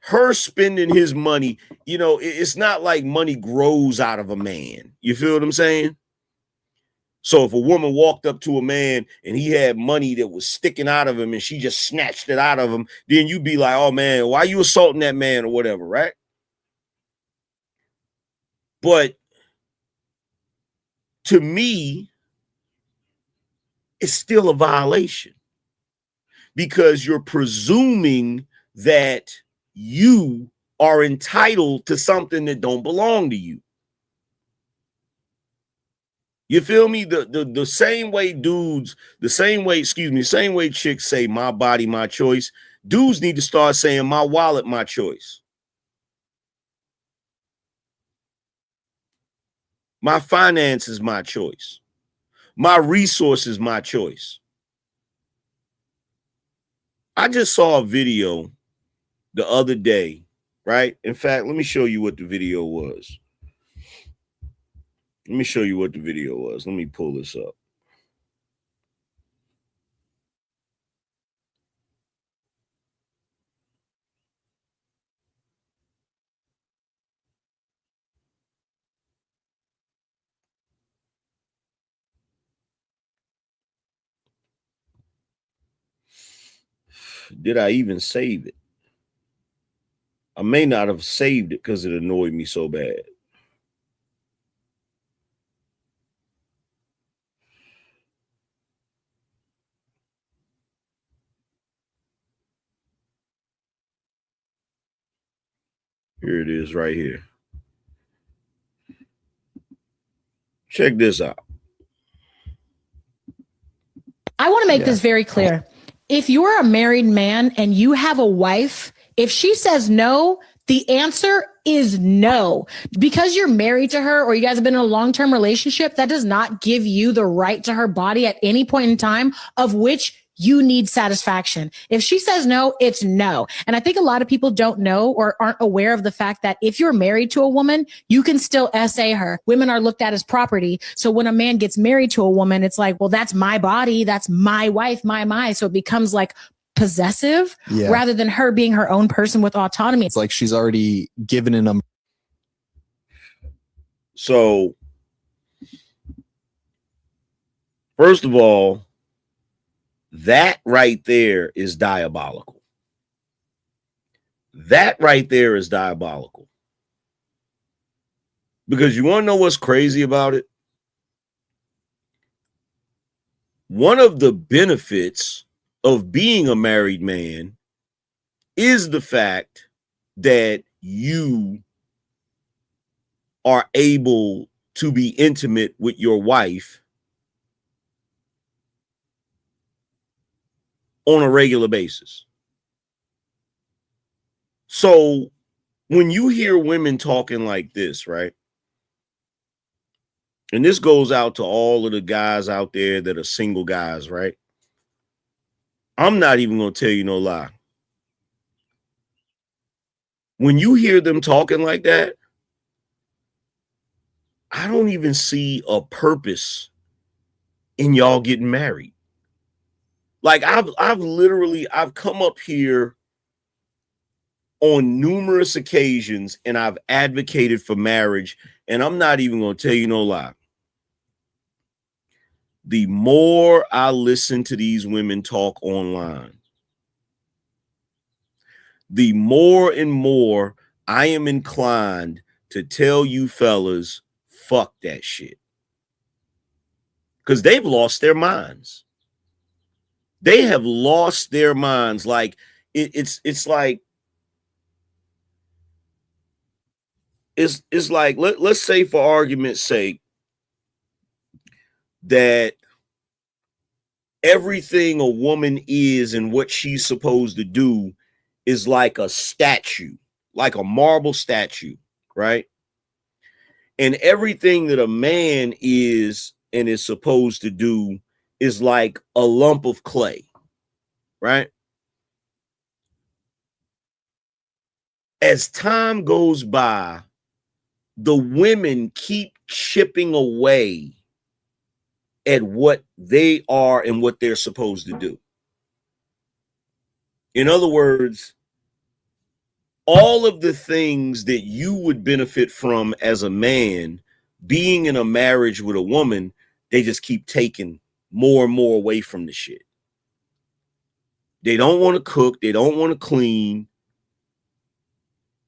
her spending his money, you know, it's not like money grows out of a man. You feel what I'm saying? So if a woman walked up to a man and he had money that was sticking out of him and she just snatched it out of him, then you'd be like, oh man, why are you assaulting that man or whatever, right? But to me, it's still a violation because you're presuming that you are entitled to something that don't belong to you. You feel me? The same way dudes, the same way chicks say my body, my choice. Dudes need to start saying my wallet, my choice. My finances, my choice. My resources, my choice. I just saw a video the other day, right? In fact, let me show you what the video was. Let me show you what the video was. Let me pull this up. Did I even save it? I may not have saved it because it annoyed me so bad. Here it is right here. Check this out. I want to make this very clear. If you're a married man and you have a wife, if she says no, the answer is no. Because you're married to her or you guys have been in a long-term relationship, that does not give you the right to her body at any point in time of which you need satisfaction. If she says no, it's no. And I think a lot of people don't know or aren't aware of the fact that if you're married to a woman, you can still SA her. Women are looked at as property. So when a man gets married to a woman, it's like, well, that's my body. That's my wife, my. So it becomes like possessive rather than her being her own person with autonomy. It's like she's already given a number. So, first of all, that right there is diabolical. That right there is diabolical. Because you want to know what's crazy about it? One of the benefits of being a married man is the fact that you are able to be intimate with your wife on a regular basis. So when you hear women talking like this, right? And this goes out to all of the guys out there that are single guys, right? I'm not even going to tell you no lie. When you hear them talking like that, I don't even see a purpose in y'all getting married. Like I've come up here on numerous occasions and I've advocated for marriage, and I'm not even going to tell you no lie. The more I listen to these women talk online, the more and more I am inclined to tell you fellas, fuck that shit. Because they've lost their minds. They have lost their minds. Like it's like it's like let's say for argument's sake that everything a woman is and what she's supposed to do is like a statue, like a marble statue, right? And everything that a man is and is supposed to do is like a lump of clay, right? As time goes by, the women keep chipping away at what they are and what they're supposed to do. In other words, all of the things that you would benefit from as a man being in a marriage with a woman, they just keep taking more and more away from the shit. They don't want to cook. They don't want to clean.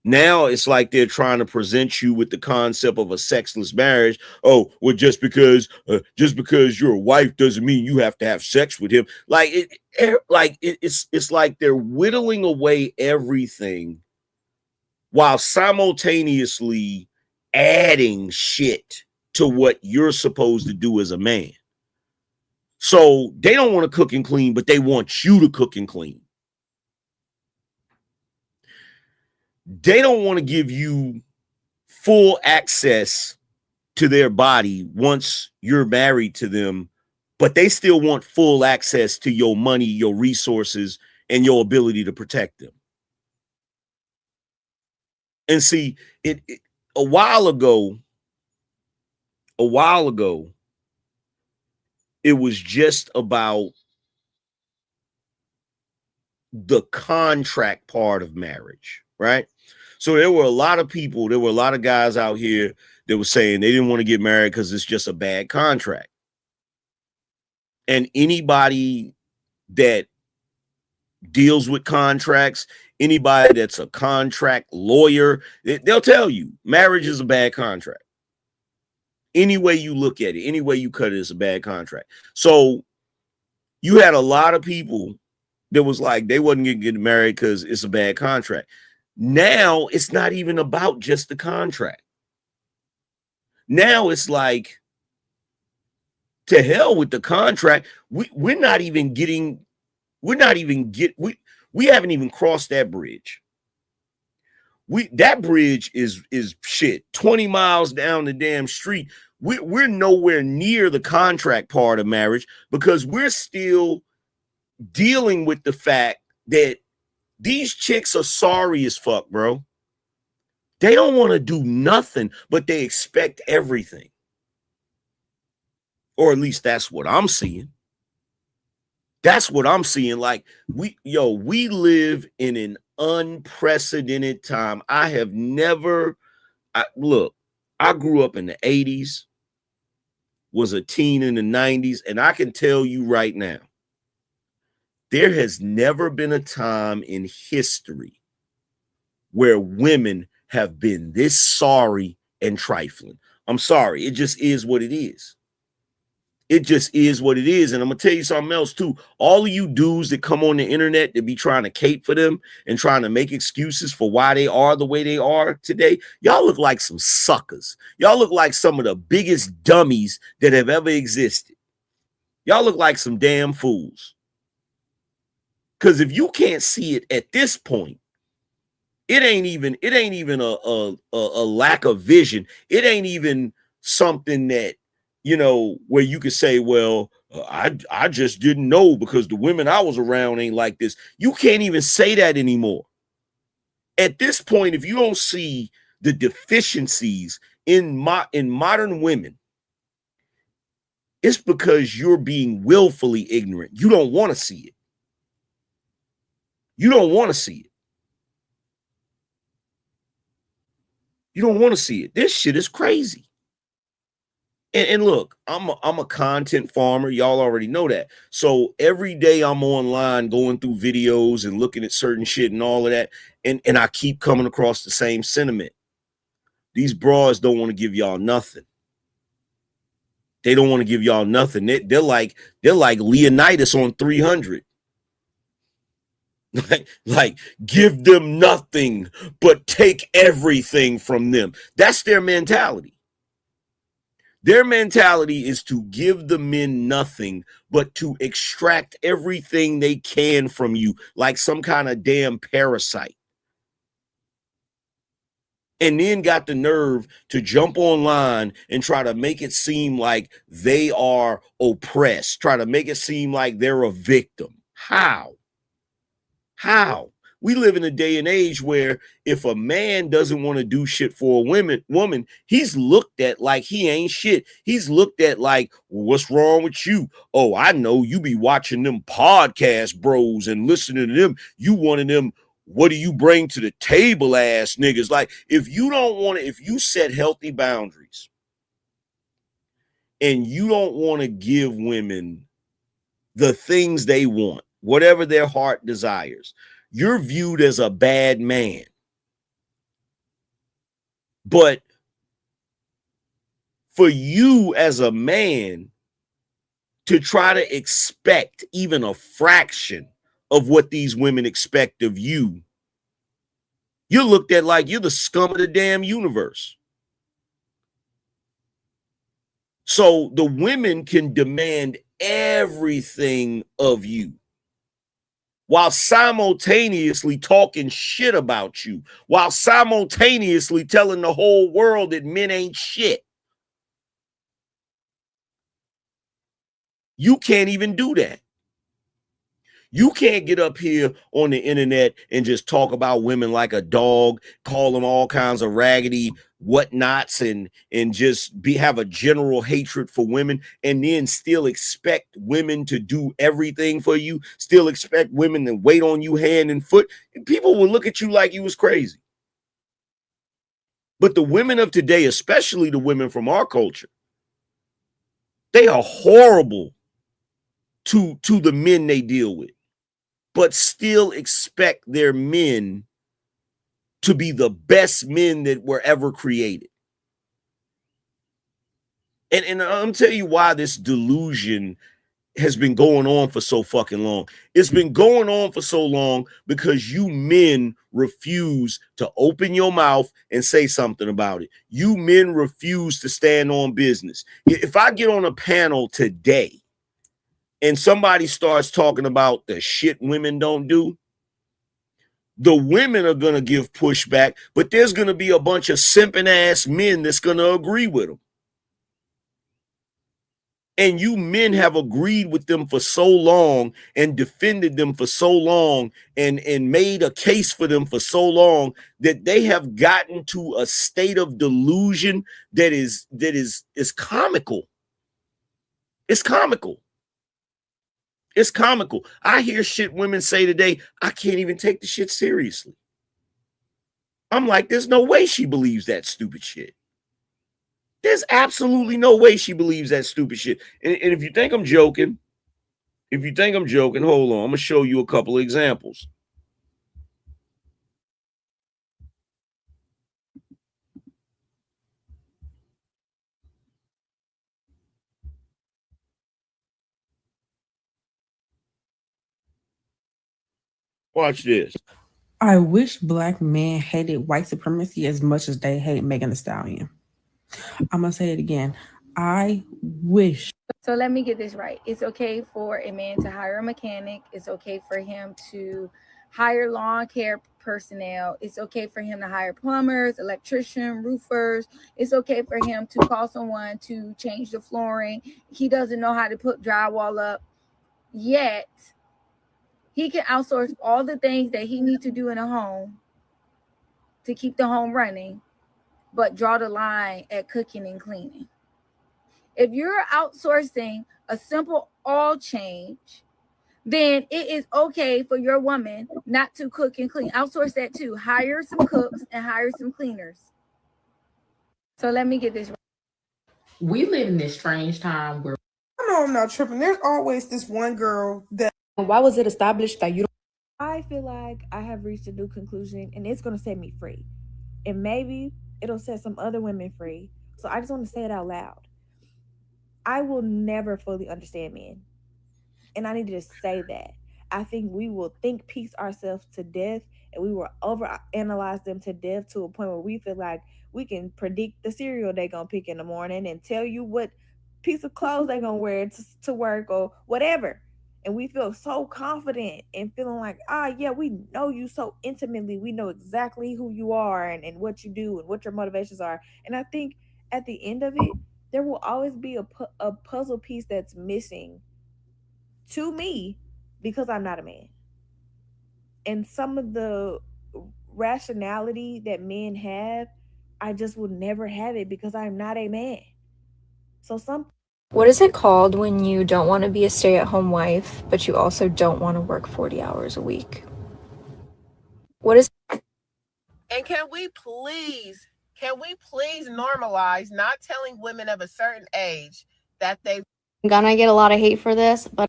Now it's like they're trying to present you with the concept of a sexless marriage. Oh, well, just because you're a wife doesn't mean you have to have sex with him. It's like they're whittling away everything while simultaneously adding shit to what you're supposed to do as a man. So they don't want to cook and clean, but they want you to cook and clean. They don't want to give you full access to their body once you're married to them, but they still want full access to your money, your resources, and your ability to protect them. And see, a while ago, it was just about the contract part of marriage, right? So there were a lot of people, there were a lot of guys out here that were saying they didn't want to get married because it's just a bad contract. And anybody that deals with contracts, anybody that's a contract lawyer, they'll tell you marriage is a bad contract. Any way you look at it, any way you cut it, it's a bad contract. So you had a lot of people that was like they wasn't gonna get married because it's a bad contract. Now it's not even about just the contract. Now it's like, to hell with the contract. We haven't even crossed that bridge. That bridge is shit 20 miles down the damn street. We're nowhere near the contract part of marriage because we're still dealing with the fact that these chicks are sorry as fuck, bro. They don't want to do nothing, but they expect everything. Or at least that's what I'm seeing. That's what I'm seeing. Like, we live in an unprecedented time. I grew up in the 80s, was a teen in the 90s, and I can tell you right now, there has never been a time in history where women have been this sorry and trifling. I'm sorry. It just is what it is. It just is what it is. And I'm going to tell you something else too. All of you dudes that come on the internet to be trying to cape for them and trying to make excuses for why they are the way they are today, y'all look like some suckers. Y'all look like some of the biggest dummies that have ever existed. Y'all look like some damn fools. Because if you can't see it at this point, it ain't even a lack of vision. It ain't even something that, you know, where you could say, well, I just didn't know because the women I was around ain't like this. You can't even say that anymore. At this point, if you don't see the deficiencies in modern women, it's because you're being willfully ignorant. You don't want to see it. You don't want to see it. You don't want to see it. This shit is crazy. And look, I'm a content farmer. Y'all already know that. So every day I'm online going through videos and looking at certain shit and all of that. And I keep coming across the same sentiment. These bras don't want to give y'all nothing. They don't want to give y'all nothing. They're like Leonidas on 300. Like give them nothing, but take everything from them. That's their mentality. Their mentality is to give the men nothing, but to extract everything they can from you, like some kind of damn parasite. And then got the nerve to jump online and try to make it seem like they are oppressed, try to make it seem like they're a victim. How? We live in a day and age where if a man doesn't want to do shit for a woman, he's looked at like he ain't shit. He's looked at like, well, what's wrong with you? Oh, I know you be watching them podcast bros and listening to them. You one of them, what do you bring to the table ass niggas? Like, if you don't want to, if you set healthy boundaries and you don't want to give women the things they want, whatever their heart desires, you're viewed as a bad man. But for you as a man to try to expect even a fraction of what these women expect of you, you're looked at like you're the scum of the damn universe. So the women can demand everything of you, while simultaneously talking shit about you, while simultaneously telling the whole world that men ain't shit. You can't even do that. You can't get up here on the internet and just talk about women like a dog, call them all kinds of raggedy whatnots, and just have a general hatred for women, and then still expect women to do everything for you, still expect women to wait on you hand and foot. People will look at you like you was crazy. But the women of today, especially the women from our culture, they are horrible to the men they deal with, but still expect their men to be the best men that were ever created. And I'm telling you why this delusion has been going on for so fucking long. It's been going on for so long because you men refuse to open your mouth and say something about it. You men refuse to stand on business. If I get on a panel today and somebody starts talking about the shit women don't do, the women are going to give pushback, but there's going to be a bunch of simping ass men that's going to agree with them. And you men have agreed with them for so long and defended them for so long and made a case for them for so long that they have gotten to a state of delusion that is comical. It's comical. It's comical. I hear shit women say today, I can't even take the shit seriously. I'm like, there's no way she believes that stupid shit. There's absolutely no way she believes that stupid shit. And if you think I'm joking, hold on. I'm going to show you a couple of examples. Watch this. I wish black men hated white supremacy as much as they hate Megan Thee Stallion. I'm going to say it again. I wish. So let me get this right. It's okay for a man to hire a mechanic. It's okay for him to hire lawn care personnel. It's okay for him to hire plumbers, electricians, roofers. It's okay for him to call someone to change the flooring. He doesn't know how to put drywall up, yet he can outsource all the things that he needs to do in a home to keep the home running, but draw the line at cooking and cleaning. If you're outsourcing a simple oil change, then it is okay for your woman not to cook and clean. Outsource that too. Hire some cooks and hire some cleaners. So let me get this right. We live in this strange time where I know I'm not tripping. There's always this one girl that. Why was it established that you don't? I feel like I have reached a new conclusion and it's going to set me free. And maybe it'll set some other women free. So I just want to say it out loud. I will never fully understand men. And I need to just say that. I think we will think piece ourselves to death and we will overanalyze them to death to a point where we feel like we can predict the cereal they're going to pick in the morning and tell you what piece of clothes they're going to wear to work or whatever. And we feel so confident and feeling like, yeah, we know you so intimately. We know exactly who you are and what you do and what your motivations are. And I think at the end of it, there will always be a puzzle piece that's missing to me because I'm not a man. And some of the rationality that men have, I just will never have it because I'm not a man. So What is it called when you don't want to be a stay-at-home wife, but you also don't want to work 40 hours a week? What is... And can we please normalize not telling women of a certain age that they... I'm gonna get a lot of hate for this, but...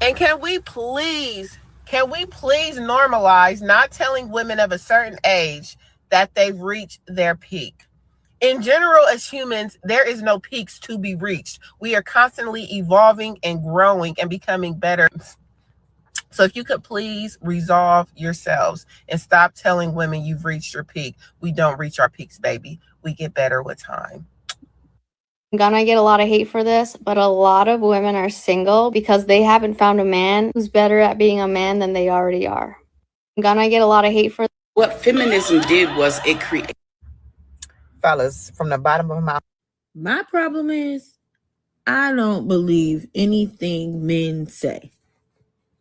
And can we please normalize not telling women of a certain age that they've reached their peak? In general, as humans, there is no peaks to be reached. We are constantly evolving and growing and becoming better. So if you could please resolve yourselves and stop telling women you've reached your peak. We don't reach our peaks, baby. We get better with time. I'm gonna get a lot of hate for this, but a lot of women are single because they haven't found a man who's better at being a man than they already are. I'm gonna get a lot of hate for... What feminism did was it created... Fellas, from the bottom of my problem is I don't believe anything men say.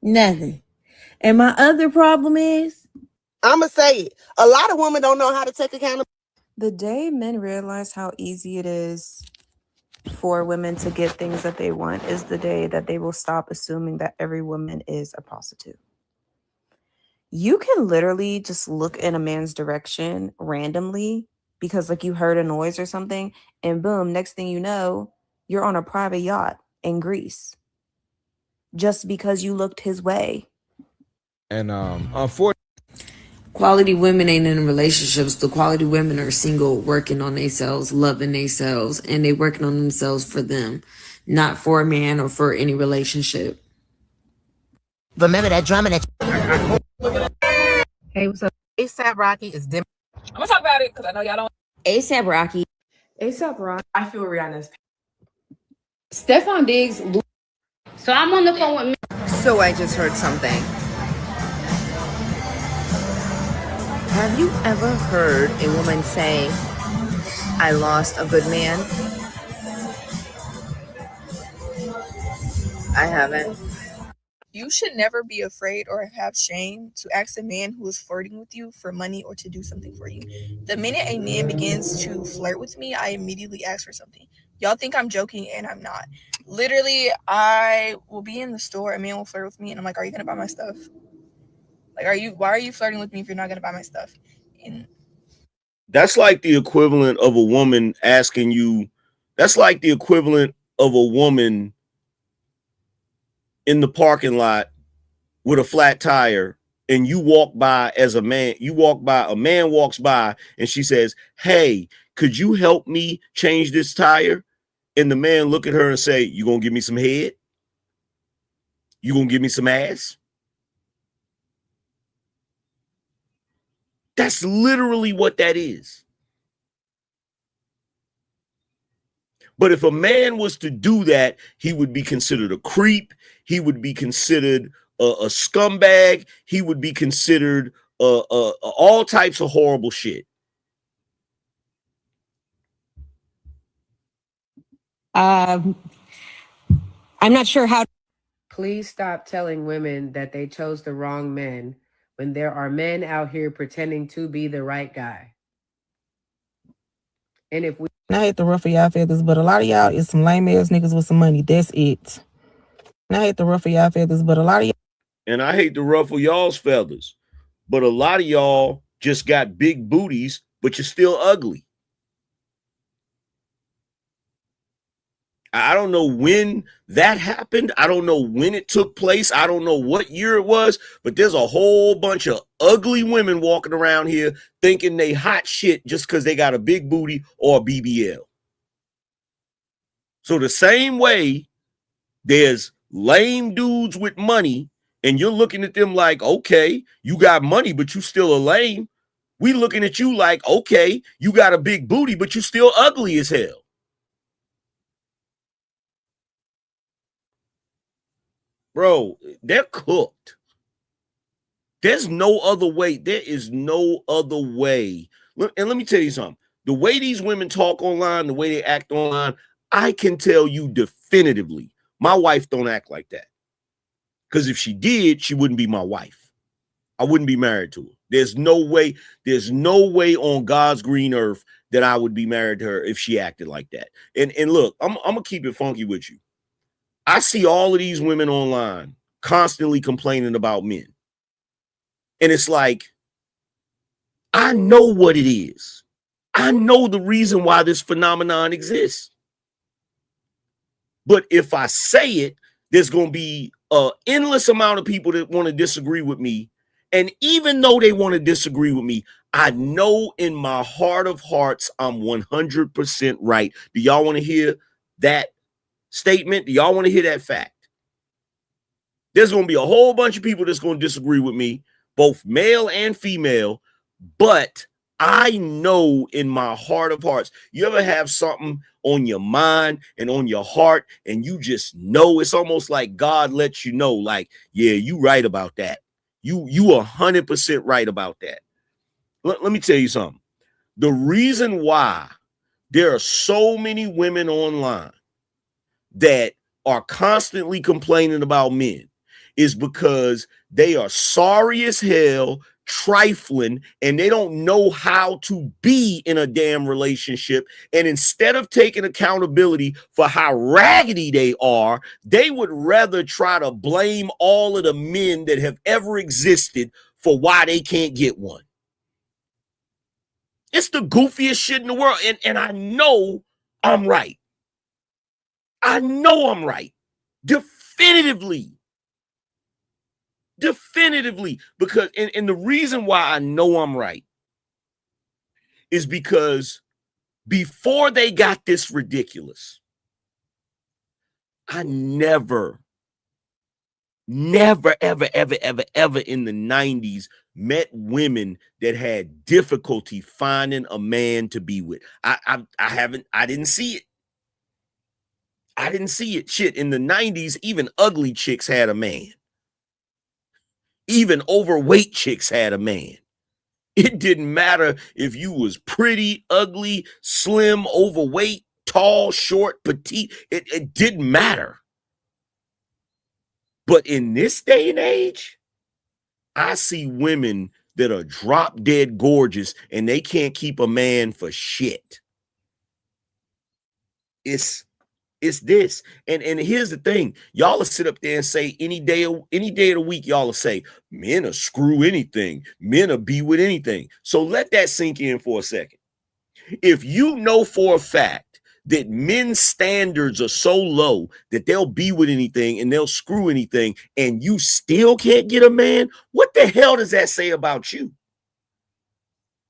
Nothing. And my other problem is I'ma say it. A lot of women don't know how to take accountability. The day men realize how easy it is for women to get things that they want is the day that they will stop assuming that every woman is a prostitute. You can literally just look in a man's direction randomly because like you heard a noise or something, and boom, next thing you know, you're on a private yacht in Greece just because you looked his way. And unfortunately, quality women ain't in relationships. The quality women are single, working on themselves, loving themselves, and they working on themselves for them, not for a man or for any relationship. Remember that drum and that. Hey, what's up? ASAP Rocky is dim. I'm gonna talk about it because I know y'all don't. ASAP Rocky. ASAP Rocky. I feel Rihanna's. Stefan Diggs. So I'm on the phone with me. So I just heard something. Have you ever heard a woman say, I lost a good man? I haven't. You should never be afraid or have shame to ask a man who is flirting with you for money or to do something for you. The minute a man begins to flirt with me, I immediately ask for something. Y'all think I'm joking, and I'm not. Literally, I will be in the store, a man will flirt with me, and I'm like, are you going to buy my stuff? Like, why are you flirting with me if you're not going to buy my stuff? And that's like the equivalent of a woman asking you, that's like the equivalent of a woman in the parking lot with a flat tire, and you walk by as a man, a man walks by and she says, hey, could you help me change this tire? And the man look at her and say, you gonna give me some head? You gonna give me some ass? That's literally what that is. But if a man was to do that, he would be considered a creep. He would be considered a scumbag. He would be considered all types of horrible shit. I'm not sure how. Please stop telling women that they chose the wrong men when there are men out here pretending to be the right guy. And if we. I hate to ruffle y'all feathers, but a lot of y'all is some lame ass niggas with some money. That's it. And I hate to ruffle y'all feathers, but a lot of y'all. And I hate to ruffle y'all's feathers, but a lot of y'all just got big booties, but you're still ugly. I don't know when that happened. I don't know when it took place. I don't know what year it was, but there's a whole bunch of ugly women walking around here thinking they hot shit just because they got a big booty or a BBL. So the same way there's lame dudes with money and you're looking at them like, okay, you got money, but you still a lame. We looking at you like, okay, you got a big booty, but you still ugly as hell. Bro, they're cooked. There's no other way. There is no other way. And let me tell you something. The way these women talk online, the way they act online, I can tell you definitively, my wife don't act like that. Because if she did, she wouldn't be my wife. I wouldn't be married to her. There's no way on God's green earth that I would be married to her if she acted like that. And look, I'm going to keep it funky with you. I see all of these women online constantly complaining about men. And it's like, I know what it is. I know the reason why this phenomenon exists. But if I say it, there's going to be an endless amount of people that want to disagree with me. And even though they want to disagree with me, I know in my heart of hearts, I'm 100% right. Do y'all want to hear that statement? Do y'all want to hear that fact? There's going to be a whole bunch of people that's going to disagree with me, both male and female, but I know in my heart of hearts. You ever have something on your mind and on your heart and you just know? It's almost like God lets you know, like, yeah, you right about that. You 100% right about that. Let me tell you something. The reason why there are so many women online that are constantly complaining about men is because they are sorry as hell, trifling, and they don't know how to be in a damn relationship. And instead of taking accountability for how raggedy they are, they would rather try to blame all of the men that have ever existed for why they can't get one. It's the goofiest shit in the world. And I know I'm right. I know I'm right. Definitively. Because, and the reason why I know I'm right is because before they got this ridiculous, I never, ever in the 90s met women that had difficulty finding a man to be with. I didn't see it. I didn't see it. Shit, in the 90s, even ugly chicks had a man. Even overweight chicks had a man. It didn't matter if you was pretty, ugly, slim, overweight, tall, short, petite. It didn't matter. But in this day and age, I see women that are drop dead gorgeous and they can't keep a man for shit. It's this. And here's the thing. Y'all will sit up there and say any day of the week, y'all will say, men will screw anything. Men will be with anything. So let that sink in for a second. If you know for a fact that men's standards are so low that they'll be with anything and they'll screw anything and you still can't get a man, what the hell does that say about you?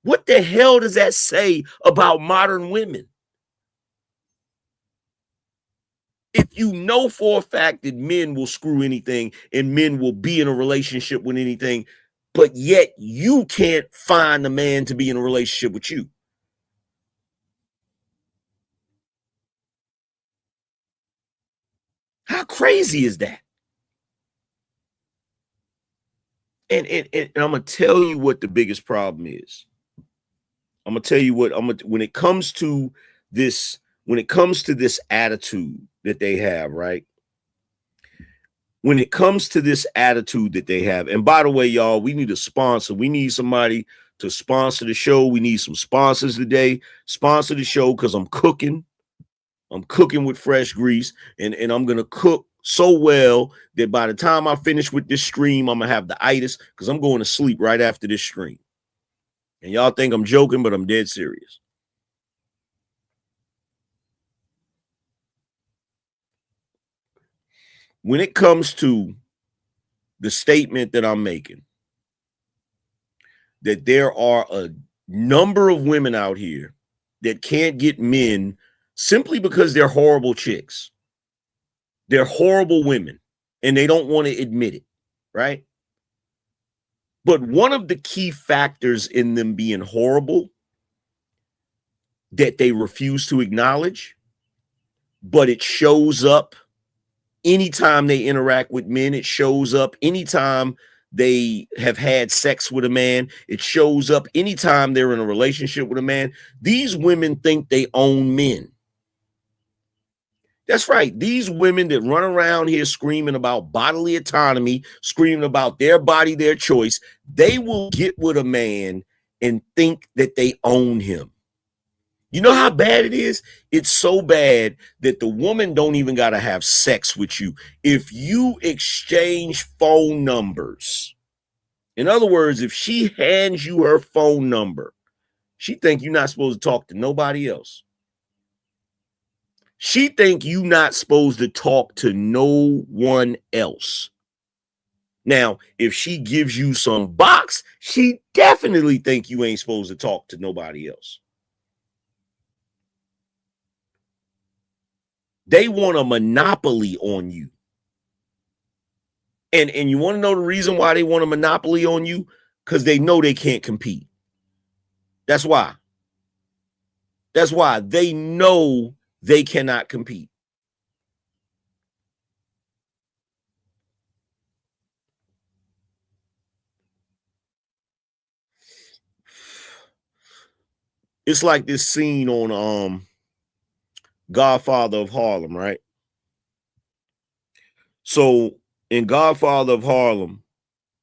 What the hell does that say about modern women? If you know for a fact that men will screw anything and men will be in a relationship with anything, but yet you can't find a man to be in a relationship with you. How crazy is that? And I'm gonna tell you what the biggest problem is. I'm gonna tell you what when it comes to this attitude that they have, right? When it comes to this attitude that they have, and by the way, y'all, we need a sponsor. We need somebody to sponsor the show. We need some sponsors today. Sponsor the show because I'm cooking. I'm cooking with fresh grease, and I'm gonna cook so well that by the time I finish with this stream, I'm gonna have the itis because I'm going to sleep right after this stream. And y'all think I'm joking, but I'm dead serious. When it comes to the statement that I'm making, that there are a number of women out here that can't get men simply because they're horrible chicks. They're horrible women, and they don't want to admit it, right? But one of the key factors in them being horrible that they refuse to acknowledge, but it shows up anytime they interact with men. It shows up anytime they have had sex with a man. It shows up anytime they're in a relationship with a man. These women think they own men. That's right. These women that run around here screaming about bodily autonomy, screaming about their body, their choice, they will get with a man and think that they own him. You know how bad it is? It's so bad that the woman don't even got to have sex with you. If you exchange phone numbers, in other words, if she hands you her phone number, she think you're not supposed to talk to nobody else. She think you not supposed to talk to no one else. Now, if she gives you some box, she definitely think you ain't supposed to talk to nobody else. They want a monopoly on you. And you want to know the reason why they want a monopoly on you? Because they know they can't compete. That's why. That's why they know they cannot compete. It's like this scene on Godfather of Harlem, right? So in Godfather of Harlem,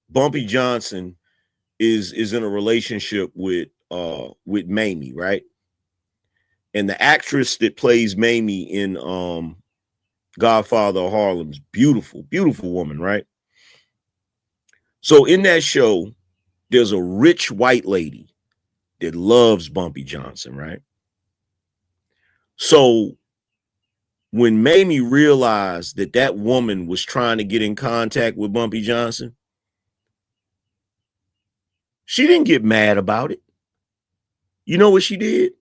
Bumpy Johnson is in a relationship with Mamie, right? And the actress that plays Mamie in Godfather of Harlem's beautiful, beautiful woman, right? So in that show, there's a rich white lady that loves Bumpy Johnson, right? So when Mamie realized that that woman was trying to get in contact with Bumpy Johnson, she didn't get mad about it. You know what she did?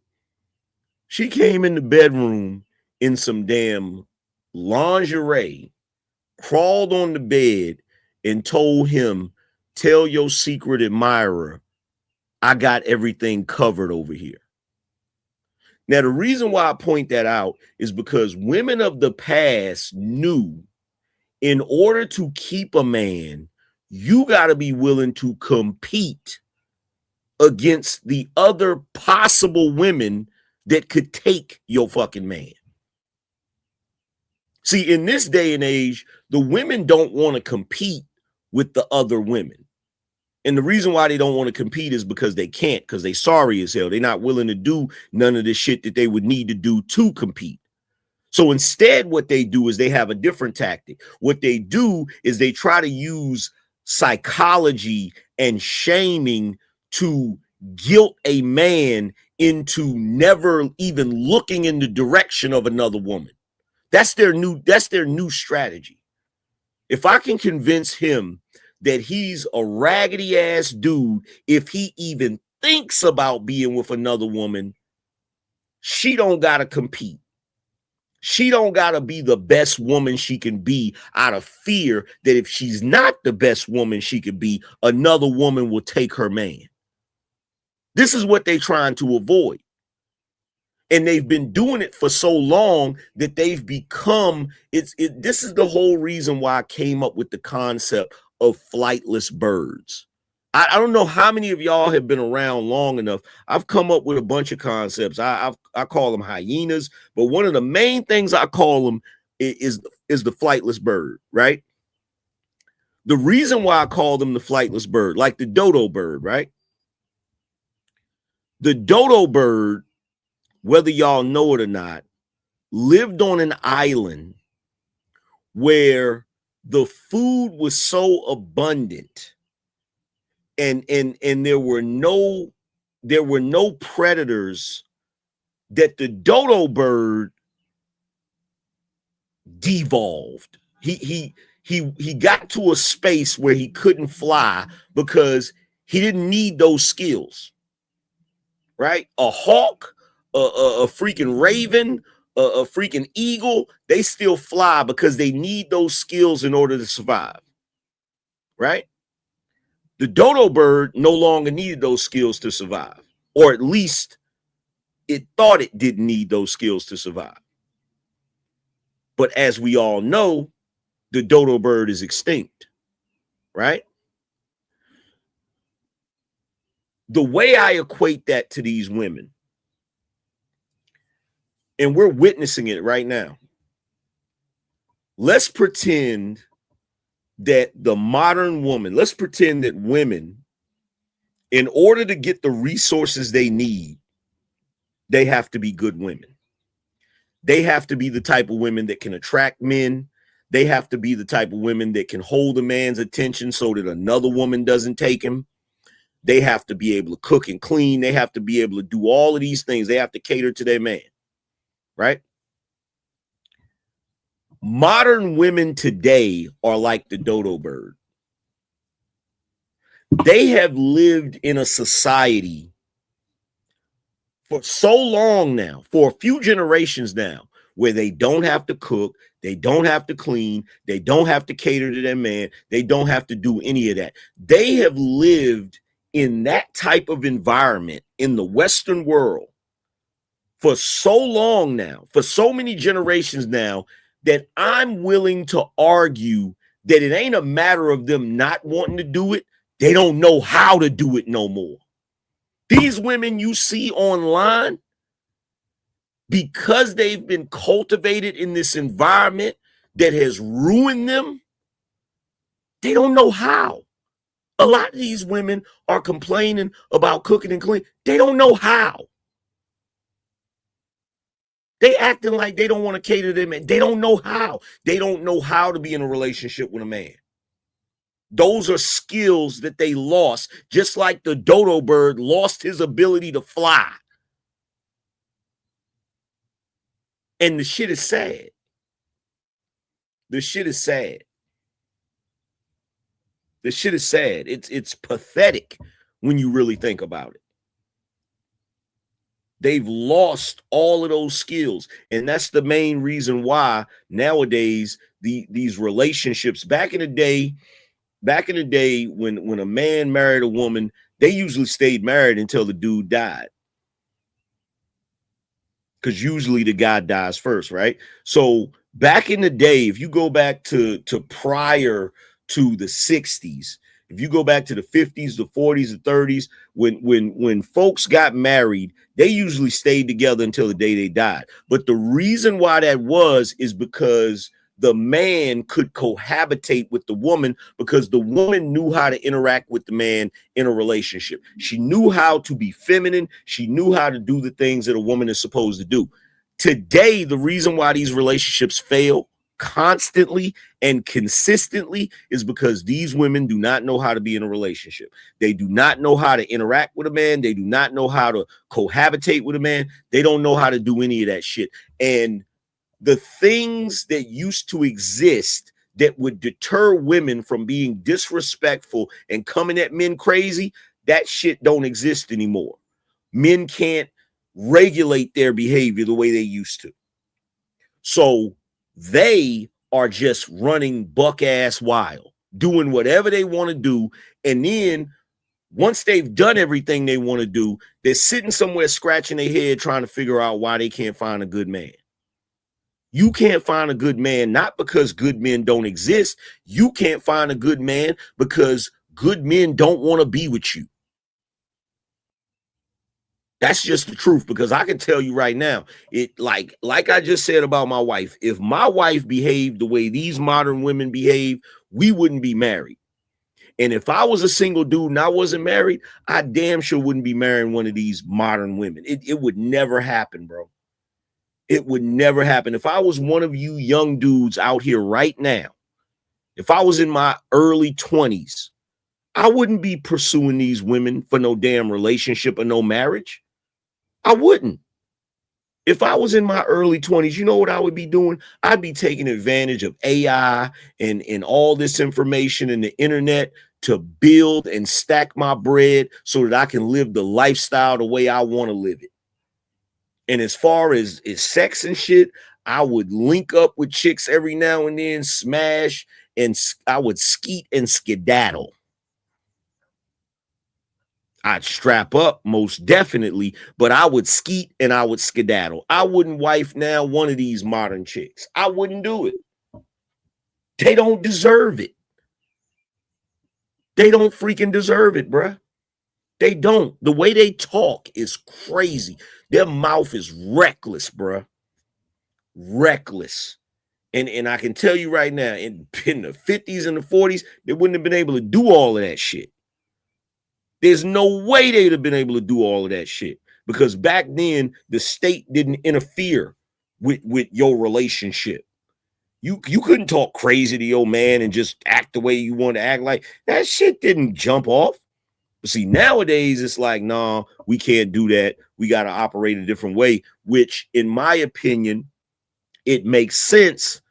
She came in the bedroom in some damn lingerie, crawled on the bed, and told him, "Tell your secret admirer, I got everything covered over here." Now, the reason why I point that out is because women of the past knew in order to keep a man, you got to be willing to compete against the other possible women that could take your fucking man. See, in this day and age, the women don't want to compete with the other women. And the reason why they don't want to compete is because they can't, because they sorry as hell. They're not willing to do none of the shit that they would need to do to compete. So instead, what they do is they have a different tactic. What they do is they try to use psychology and shaming to guilt a man into never even looking in the direction of another woman. That's their new strategy. If I can convince him that he's a raggedy ass dude, if he even thinks about being with another woman, she don't gotta compete. She don't got to be the best woman she can be out of fear that if she's not the best woman she could be, another woman will take her man. This is what they're trying to avoid. And they've been doing it for so long that they've become, this is the whole reason why I came up with the concept of flightless birds. I don't know how many of y'all have been around long enough. I've come up with a bunch of concepts. I call them hyenas, but one of the main things I call them is the flightless bird, right? The reason why I call them the flightless bird, like the dodo bird, right? The dodo bird, whether y'all know it or not, lived on an island where the food was so abundant and there were no predators that the dodo bird devolved. He got to a space where he couldn't fly because he didn't need those skills. Right? A hawk, a freaking raven, a freaking eagle, they still fly because they need those skills in order to survive. Right? The dodo bird no longer needed those skills to survive, or at least it thought it didn't need those skills to survive. But as we all know, the dodo bird is extinct, right? The way I equate that to these women, and we're witnessing it right now. Let's pretend that the modern woman, let's pretend that women, in order to get the resources they need, they have to be good women. They have to be the type of women that can attract men. They have to be the type of women that can hold a man's attention so that another woman doesn't take him. They have to be able to cook and clean. They have to be able to do all of these things. They have to cater to their man, right? Modern women today are like the dodo bird. They have lived in a society for so long now, for a few generations now, where they don't have to cook, they don't have to clean, they don't have to cater to their man, they don't have to do any of that. They have lived in that type of environment in the Western world for so long now, for so many generations now, that I'm willing to argue that it ain't a matter of them not wanting to do it. They don't know how to do it no more. These women you see online, because they've been cultivated in this environment that has ruined them, they don't know how. A lot of these women are complaining about cooking and cleaning. They don't know how. They acting like they don't want to cater to them. They don't know how. They don't know how to be in a relationship with a man. Those are skills that they lost, just like the dodo bird lost his ability to fly. And the shit is sad. The shit is sad. The shit is sad. It's pathetic when you really think about it. They've lost all of those skills. And that's the main reason why nowadays these relationships, back in the day, when a man married a woman, they usually stayed married until the dude died. Because usually the guy dies first, right? So back in the day, if you go back to prior to the 60s, if you go back to the 50s, the 40s, the 30s, when folks got married, they usually stayed together until the day they died. But the reason why that was is because the man could cohabitate with the woman, because the woman knew how to interact with the man in a relationship. She knew how to be feminine. She knew how to do the things that a woman is supposed to do. Today, the reason why these relationships fail constantly and consistently is because these women do not know how to be in a relationship. They do not know how to interact with a man. They do not know how to cohabitate with a man. They don't know how to do any of that shit. And the things that used to exist that would deter women from being disrespectful and coming at men crazy, that shit don't exist anymore. Men can't regulate their behavior the way they used to. So they are just running buck ass wild, doing whatever they want to do. And then once they've done everything they want to do, they're sitting somewhere scratching their head trying to figure out why they can't find a good man. You can't find a good man, not because good men don't exist. You can't find a good man because good men don't want to be with you. That's just the truth, because I can tell you right now, it like I just said about my wife, if my wife behaved the way these modern women behave, we wouldn't be married. And if I was a single dude and I wasn't married, I damn sure wouldn't be marrying one of these modern women. It would never happen, bro. It would never happen. If I was one of you young dudes out here right now, if I was in my early 20s, I wouldn't be pursuing these women for no damn relationship or no marriage. I wouldn't. If I was in my early 20s, you know what I would be doing? I'd be taking advantage of AI and all this information and the internet to build and stack my bread so that I can live the lifestyle the way I want to live it. And as far as sex and shit, I would link up with chicks every now and then, smash, and I would skeet and skedaddle. I'd strap up, most definitely, but I would skeet and I would skedaddle. I wouldn't wife now one of these modern chicks. I wouldn't do it. They don't deserve it. They don't freaking deserve it, bruh. They don't. The way they talk is crazy. Their mouth is reckless, bruh. Reckless. And I can tell you right now, in the 50s and the 40s, they wouldn't have been able to do all of that shit. There's no way they'd have been able to do all of that shit, because back then the state didn't interfere with your relationship. You couldn't talk crazy to your man and just act the way you want to act. Like that shit didn't jump off. But see, nowadays it's like, nah, we can't do that. We got to operate a different way, which in my opinion, it makes sense,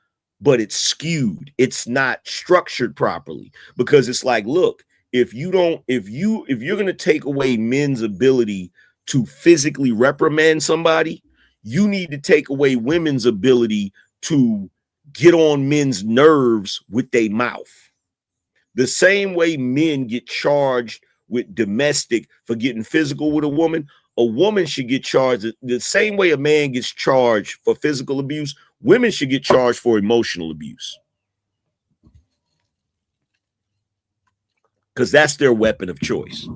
but it's skewed. It's not structured properly, because it's like, look, if you're going to take away men's ability to physically reprimand somebody, you need to take away women's ability to get on men's nerves with their mouth. The same way men get charged with domestic for getting physical with a woman should get charged the same way a man gets charged for physical abuse. Women should get charged for emotional abuse, because that's their weapon of choice.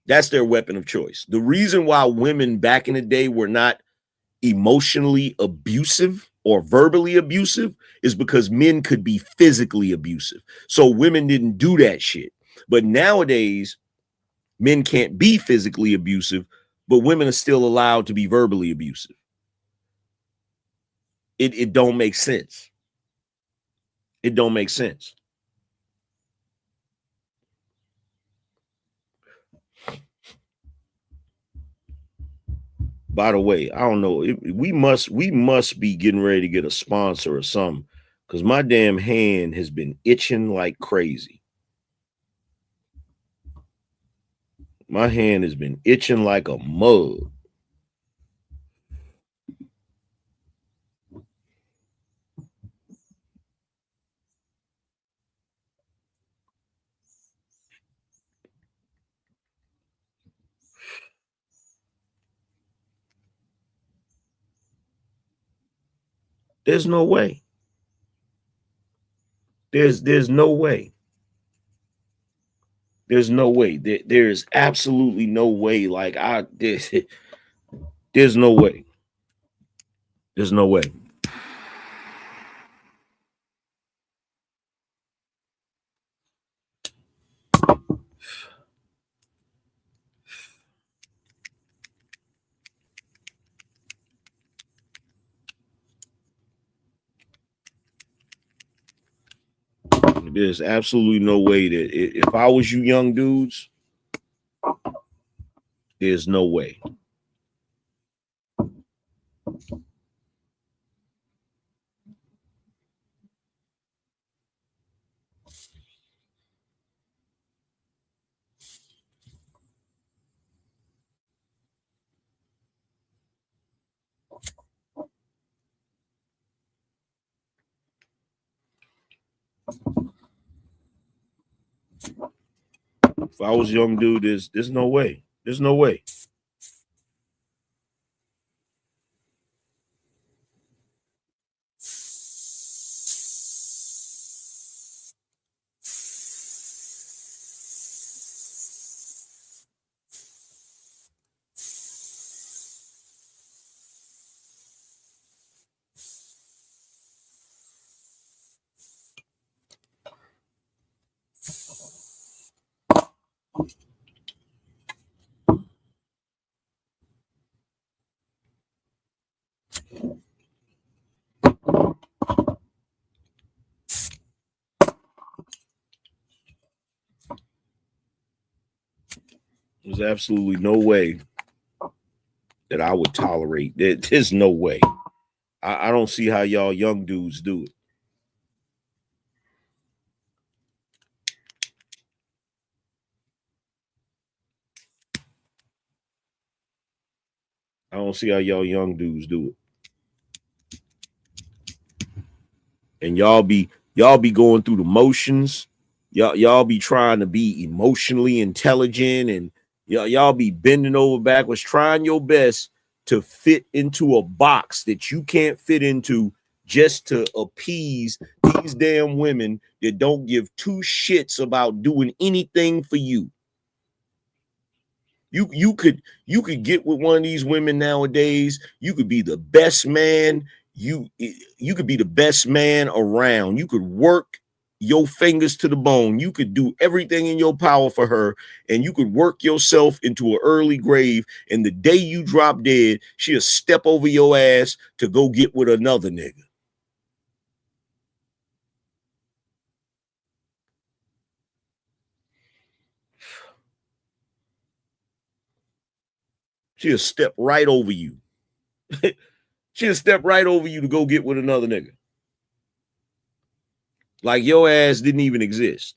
That's their weapon of choice. The reason why women back in the day were not emotionally abusive or verbally abusive is because men could be physically abusive. So women didn't do that shit. But nowadays, men can't be physically abusive, but women are still allowed to be verbally abusive. It don't make sense. It don't make sense. By the way, I don't know. We must be getting ready to get a sponsor or something, because my damn hand has been itching like crazy. My hand has been itching like a mug. There's no way. There's no way. There's no way. There's absolutely no way. Like there's no way. There's no way. There's absolutely no way that if I was you young dudes, there's no way. If I was a young dude, there's no way. There's no way. There's absolutely no way that I would tolerate that. There's no way. I don't see how y'all young dudes do it. I don't see how y'all young dudes do it. And y'all be going through the motions. Y'all be trying to be emotionally intelligent, and y'all be bending over backwards, trying your best to fit into a box that you can't fit into just to appease these damn women that don't give two shits about doing anything for you. You could get with one of these women nowadays. You could be the best man. You could be the best man around. You could work your fingers to the bone. You could do everything in your power for her, and you could work yourself into an early grave. And the day you drop dead, she'll step over your ass to go get with another nigga. She'll step right over you. She'll step right over you to go get with another nigga. Like your ass didn't even exist.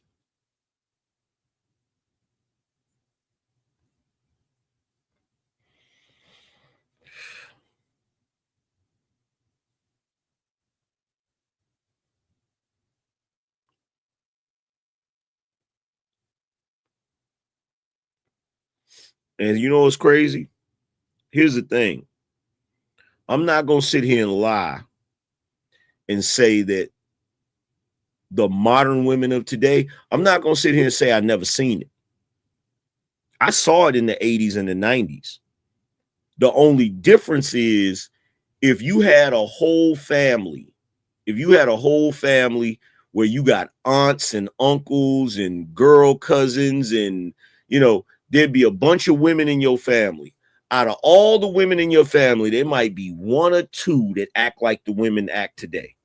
And you know what's crazy? Here's the thing. I'm not going to sit here and lie and say that the modern women of today, I'm not going to sit here and say I never seen it. I saw it in the 80s and the 90s. The only difference is if you had a whole family, where you got aunts and uncles and girl cousins, and, you know, there'd be a bunch of women in your family. Out of all the women in your family, there might be one or two that act like the women act today.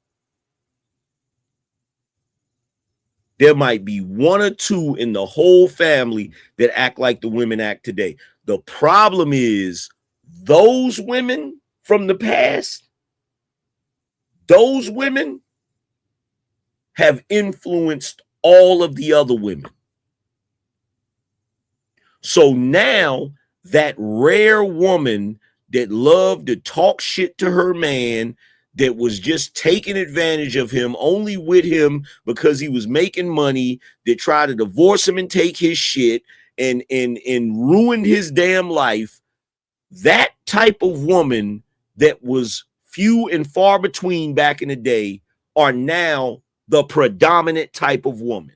There might be one or two in the whole family that act like the women act today. The problem is those women from the past, those women have influenced all of the other women. So now that rare woman that loved to talk shit to her man, that was just taking advantage of him, only with him because he was making money, that tried to divorce him and take his shit and ruined his damn life, that type of woman that was few and far between back in the day are now the predominant type of woman.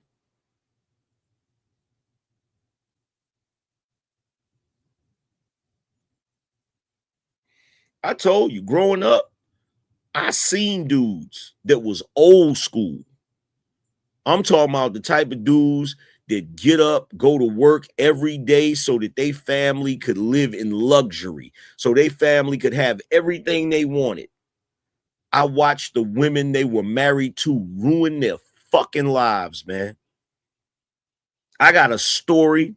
I told you, growing up, I seen dudes that was old school. I'm talking about the type of dudes that get up, go to work every day so that they family could live in luxury, so they family could have everything they wanted. I watched the women they were married to ruin their fucking lives, man. I got a story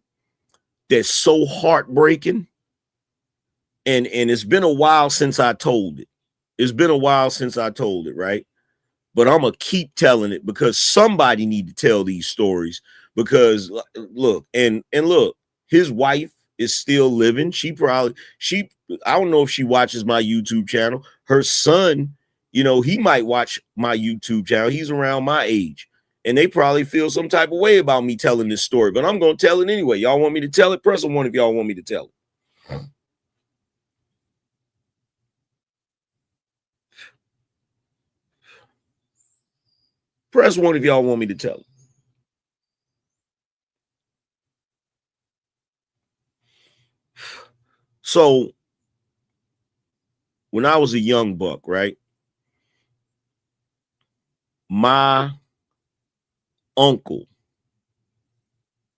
that's so heartbreaking, and it's been a while since I told it. It's been a while since I told it, right? But I'm gonna keep telling it because somebody need to tell these stories. Because look, and look, his wife is still living. I don't know if she watches my YouTube channel. Her son, you know, he might watch my YouTube channel. He's around my age, And they probably feel some type of way about me telling this story, but I'm going to tell it anyway. Y'all want me to tell it? Press on one if y'all want me to tell it. Press one if y'all want me to tell it. So when I was a young buck, right? My uncle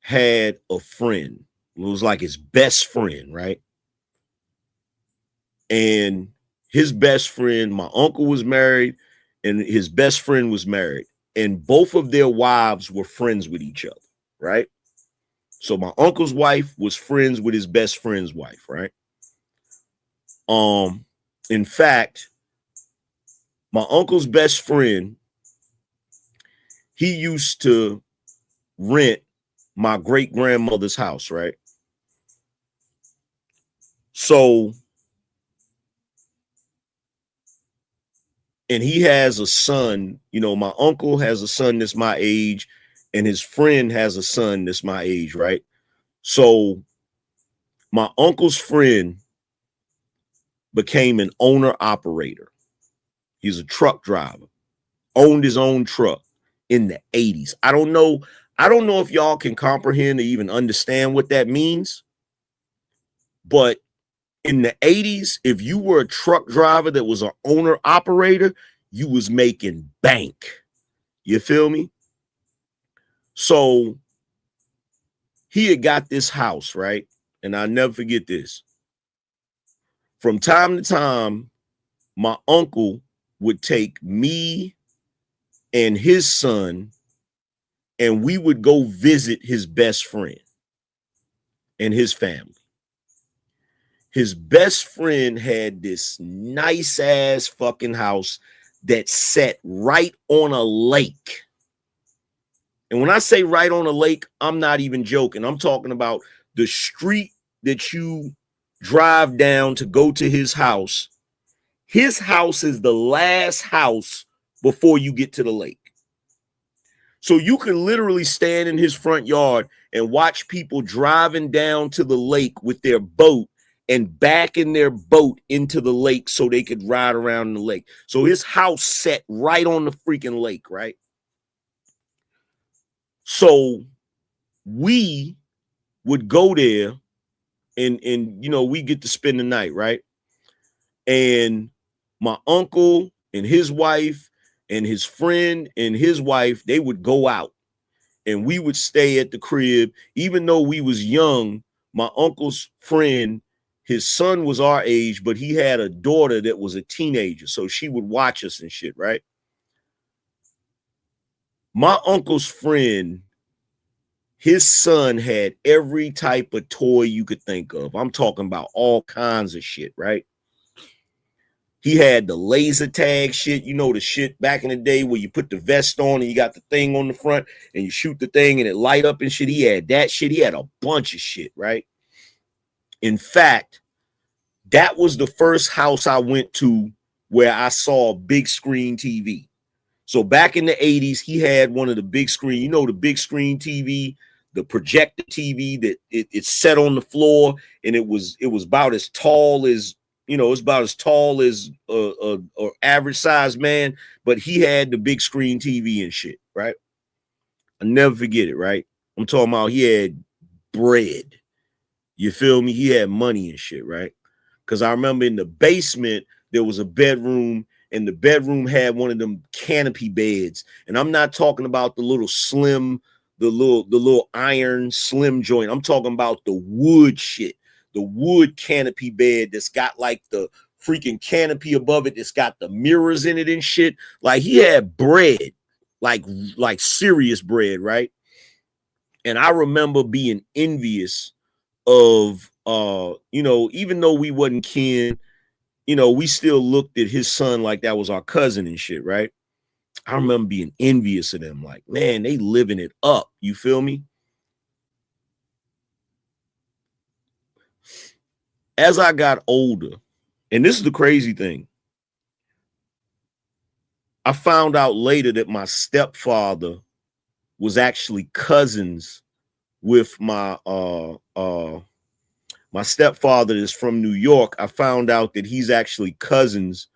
had a friend. It was like his best friend, right? And his best friend, my uncle was married, and his best friend was married. And both of their wives were friends with each other, right? So my uncle's wife was friends with his best friend's wife, right? In fact, my uncle's best friend, he used to rent my great grandmother's house, right? So, and he has a son, you know, my uncle has a son that's my age, and his friend has a son that's my age, right? So my uncle's friend became an owner operator. He's a truck driver, owned his own truck in the 80s. I don't know if y'all can comprehend or even understand what that means, but in the 80s, if you were a truck driver that was an owner operator, you was making bank. You feel me? So he had got this house, right? And I'll never forget this. From time to time, my uncle would take me and his son, and we would go visit his best friend and his family. His best friend had this nice ass fucking house that sat right on a lake. And when I say right on a lake, I'm not even joking. I'm talking about the street that you drive down to go to his house. His house is the last house before you get to the lake. So you can literally stand in his front yard and watch people driving down to the lake with their boat and backing their boat into the lake so they could ride around the lake. So his house sat right on the freaking lake, right? So we would go there and you know, we get to spend the night, right? And my uncle and his wife and his friend and his wife, they would go out and we would stay at the crib. Even though we was young, my uncle's friend, his son was our age, but he had a daughter that was a teenager. So she would watch us and shit, right? My uncle's friend, his son had every type of toy you could think of. I'm talking about all kinds of shit, right? He had the laser tag shit, you know, the shit back in the day where you put the vest on and you got the thing on the front and you shoot the thing and it light up and shit. He had that shit. He had a bunch of shit, right? In fact, that was the first house I went to where I saw a big screen TV. So back in the 80s, he had one of the big screen, you know, the big screen TV, the projector TV that it's set on the floor, and it was about as tall as, you know, it's about as tall as a average size man, but he had the big screen TV and shit, right? I'll never forget it, right? I'm talking about he had bread. You feel me? He had money and shit, right? Because I remember in the basement, there was a bedroom, and the bedroom had one of them canopy beds. And I'm not talking about the little slim, the little iron slim joint. I'm talking about the wood shit, the wood canopy bed that's got like the freaking canopy above it. That's got the mirrors in it and shit. Like he had bread, like serious bread, right? And I remember being envious of, you know, even though we wasn't kin, you know, we still looked at his son like that was our cousin and shit, right? I remember being envious of them, like, man, they living it up. You feel me? As I got older, and this is the crazy thing, I found out later that my stepfather was actually cousins with my my stepfather is from New York. I found out that he's actually cousins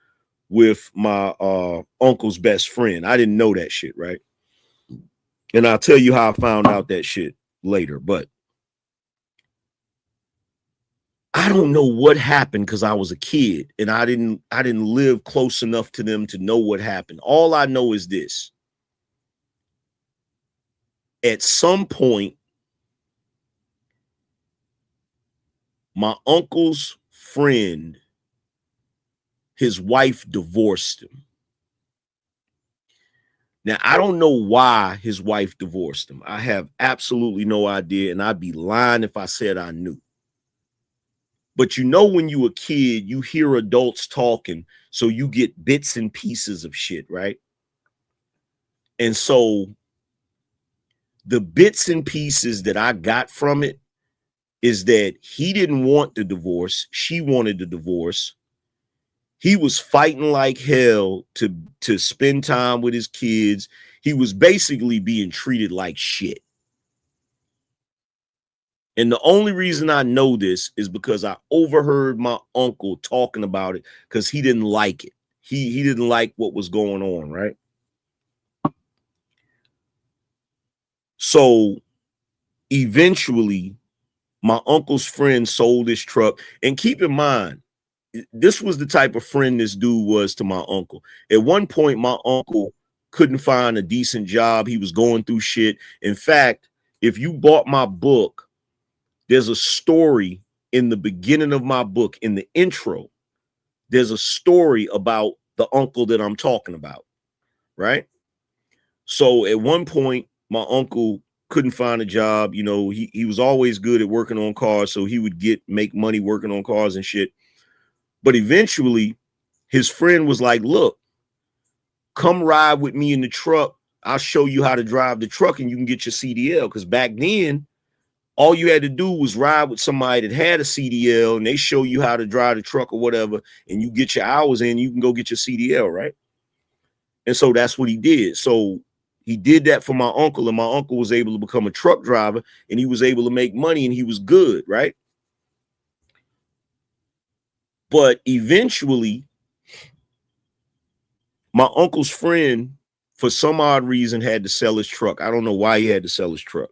with my uncle's best friend. I didn't know that shit, right? And I'll tell you how I found out that shit later, but I don't know what happened because I was a kid and I didn't live close enough to them to know what happened. All I know is this. At some point, my uncle's friend, his wife divorced him. Now, I don't know why his wife divorced him. I have absolutely no idea, and I'd be lying if I said I knew. But you know, when you a kid, you hear adults talking, so you get bits and pieces of shit, right? And so the bits and pieces that I got from it is that he didn't want the divorce. She wanted the divorce. He was fighting like hell to spend time with his kids. He was basically being treated like shit. And the only reason I know this is because I overheard my uncle talking about it because he didn't like it. He didn't like what was going on, right? So eventually, my uncle's friend sold his truck. And keep in mind, this was the type of friend this dude was to my uncle. At one point, my uncle couldn't find a decent job. He was going through shit. In fact, if you bought my book, there's a story in the beginning of my book, in the intro. There's a story about the uncle that I'm talking about, right? So at one point, my uncle couldn't find a job. You know, he was always good at working on cars, so he would make money working on cars and shit. But eventually, his friend was like, look, come ride with me in the truck. I'll show you how to drive the truck and you can get your CDL. Because back then, all you had to do was ride with somebody that had a CDL and they show you how to drive the truck or whatever, and you get your hours in, you can go get your CDL, right? And so that's what he did. So he did that for my uncle, and my uncle was able to become a truck driver, and he was able to make money, and he was good, right? But eventually, my uncle's friend, for some odd reason, had to sell his truck. I don't know why he had to sell his truck.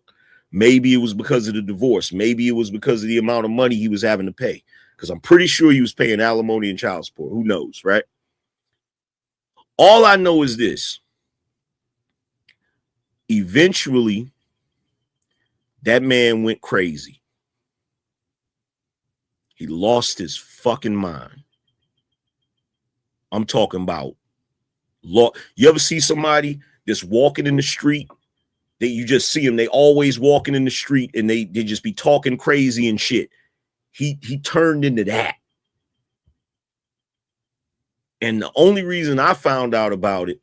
Maybe it was because of the divorce. Maybe it was because of the amount of money he was having to pay. Because I'm pretty sure he was paying alimony and child support. Who knows, right? All I know is this. Eventually, that man went crazy. He lost his fucking mind. I'm talking about, you ever see somebody that's walking in the street, that you just see them, they always walking in the street and they just be talking crazy and shit. He turned into that. And the only reason I found out about it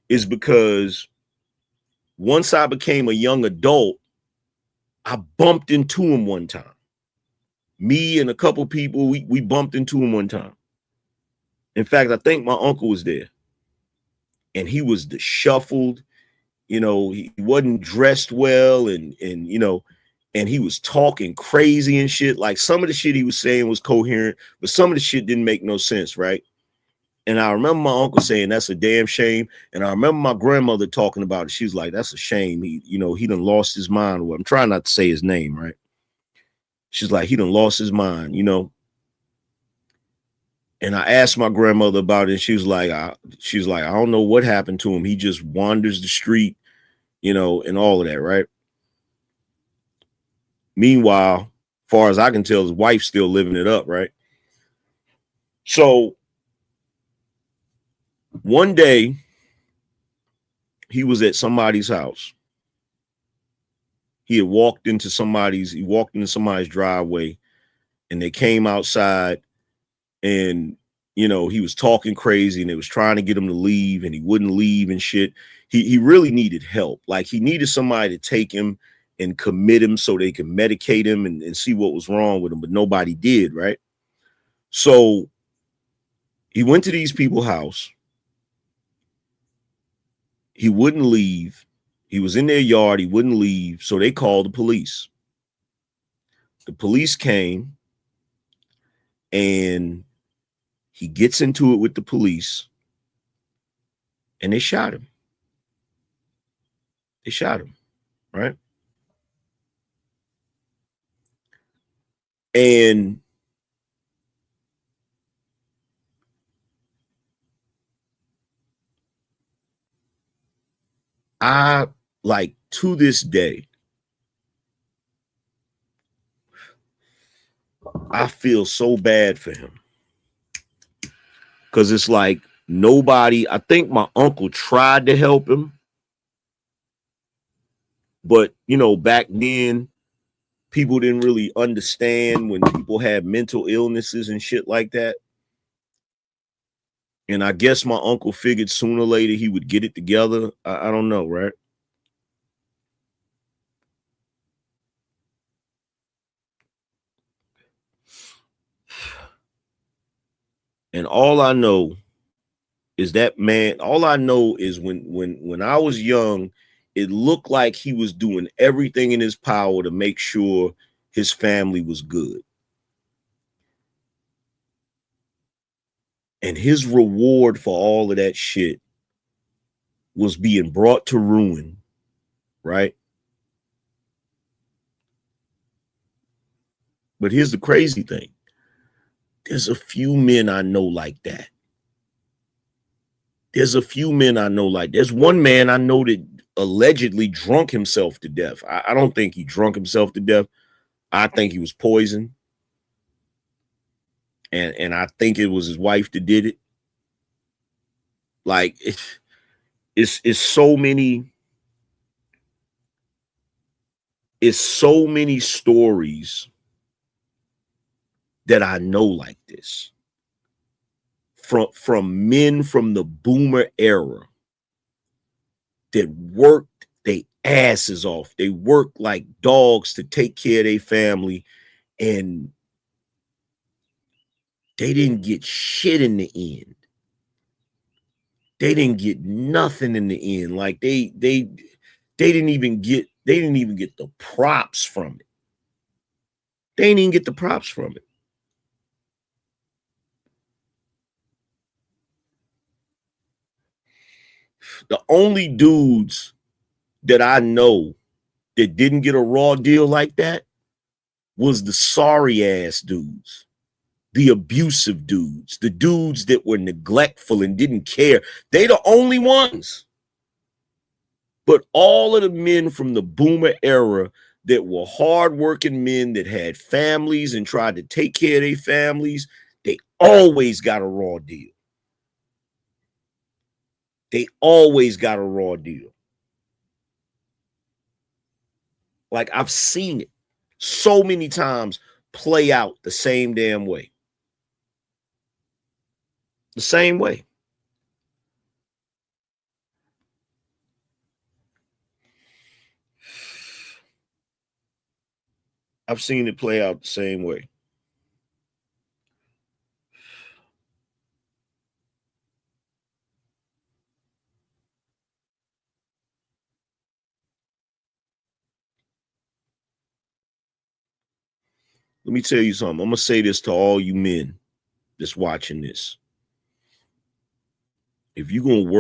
is because once I became a young adult, I bumped into him one time. Me and a couple people, we bumped into him one time. In fact, I think my uncle was there. And he was disheveled. You know, he wasn't dressed well, and you know, and he was talking crazy and shit. Like, some of the shit he was saying was coherent, but some of the shit didn't make no sense, right? And I remember my uncle saying, that's a damn shame. And I remember my grandmother talking about it. She was like, that's a shame. He, you know, he done lost his mind. Well, I'm trying not to say his name, right? She's like, he done lost his mind, you know? And I asked my grandmother about it. And she was like, I don't know what happened to him. He just wanders the street, you know, and all of that, right? Meanwhile, far as I can tell, his wife's still living it up, right? So one day, he was at somebody's house. He had walked into somebody's driveway, and they came outside, and, you know, he was talking crazy, and they was trying to get him to leave, and he wouldn't leave and shit. He really needed help. Like, he needed somebody to take him and commit him so they could medicate him and see what was wrong with him, but nobody did, right? So he went to these people's house. He wouldn't leave. He was in their yard. He wouldn't leave. So they called the police. The police came and he gets into it with the police and they shot him. They shot him, right? And I, like, to this day, I feel so bad for him. Because it's like nobody, I think my uncle tried to help him. But, you know, back then, people didn't really understand when people had mental illnesses and shit like that. And I guess my uncle figured sooner or later he would get it together. I don't know, right? And all I know is that man, all I know is when I was young, it looked like he was doing everything in his power to make sure his family was good. And his reward for all of that shit was being brought to ruin, right? But here's the crazy thing. There's a few men I know like that. There's a few men I know like, there's one man I know that allegedly drunk himself to death. I don't think he drunk himself to death. I think he was poisoned. And I think it was his wife that did it. Like, it's so many stories that I know like this. From men from the boomer era that worked their asses off. They worked like dogs to take care of their family, and they didn't get shit in the end. They didn't get nothing in the end. Like they didn't even get the props from it. They didn't even get the props from it. The only dudes that I know that didn't get a raw deal like that was the sorry ass dudes, the abusive dudes, the dudes that were neglectful and didn't care. They the only ones. But all of the men from the boomer era that were hardworking men that had families and tried to take care of their families, they always got a raw deal. They always got a raw deal. Like, I've seen it so many times play out the same damn way. The same way. I've seen it play out the same way. Let me tell you something. I'm going to say this to all you men that's watching this. If you're going to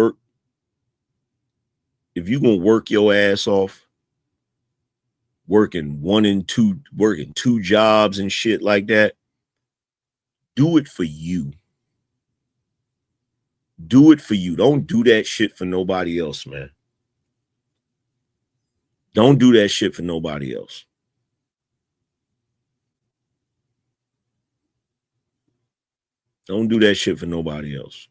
work your ass off, working two jobs and shit like that, do it for you. Do it for you. Don't do that shit for nobody else, man. Don't do that shit for nobody else. Don't do that shit for nobody else.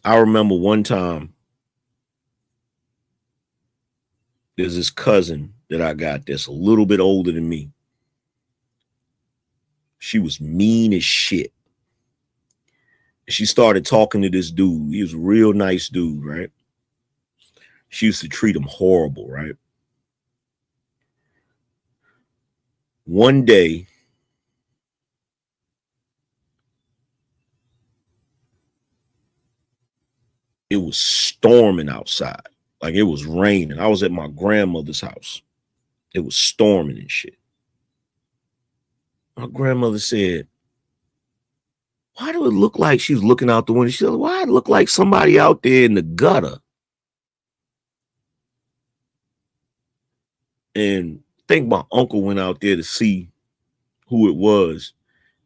I remember one time, there's this cousin that I got that's a little bit older than me. She was mean as shit. She started talking to this dude. He was a real nice dude, right? She used to treat him horrible, right? One day, it was storming outside. Like it was raining. I was at my grandmother's house. It was storming and shit. My grandmother said, why do it look like she's looking out the window? She said, why it look like somebody out there in the gutter? And I think my uncle went out there to see who it was.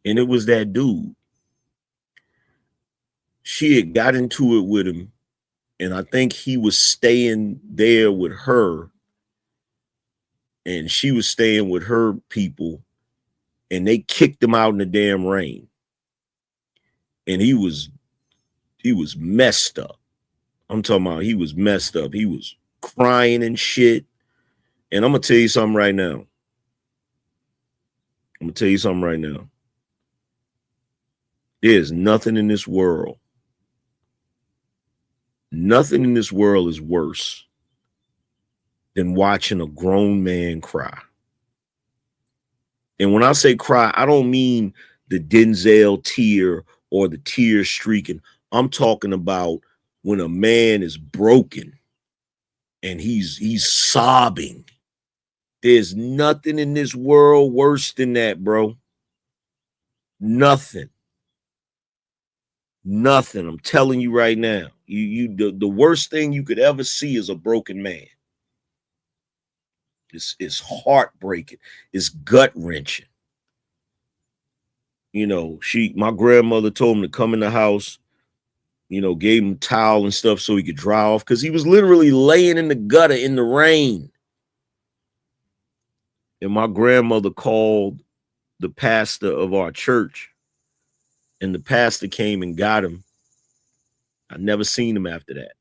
And it was that dude. She had got into it with him. And I think he was staying there with her. And she was staying with her people. And they kicked him out in the damn rain. And he was messed up. I'm talking about he was messed up. He was crying and shit. And I'm going to tell you something right now. There's nothing in this world. Nothing in this world is worse than watching a grown man cry. And when I say cry, I don't mean the Denzel tear or the tear streaking. I'm talking about when a man is broken and he's sobbing. There's nothing in this world worse than that, bro. Nothing. I'm telling you right now. The worst thing you could ever see is a broken man. It's heartbreaking. It's gut-wrenching. You know, my grandmother told him to come in the house, you know, gave him a towel and stuff so he could dry off because he was literally laying in the gutter in the rain. And my grandmother called the pastor of our church, and the pastor came and got him. I never seen him after that.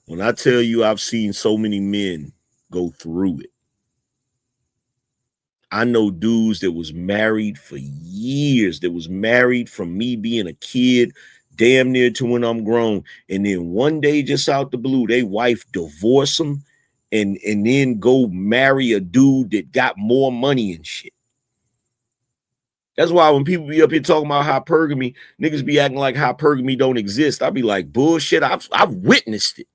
When I tell you I've seen so many men go through it. I know dudes that was married for years, that was married from me being a kid, damn near to when I'm grown. And then one day, just out the blue, they wife divorce them and then go marry a dude that got more money and shit. That's why when people be up here talking about hypergamy, niggas be acting like hypergamy don't exist. I be like, bullshit, I've witnessed it.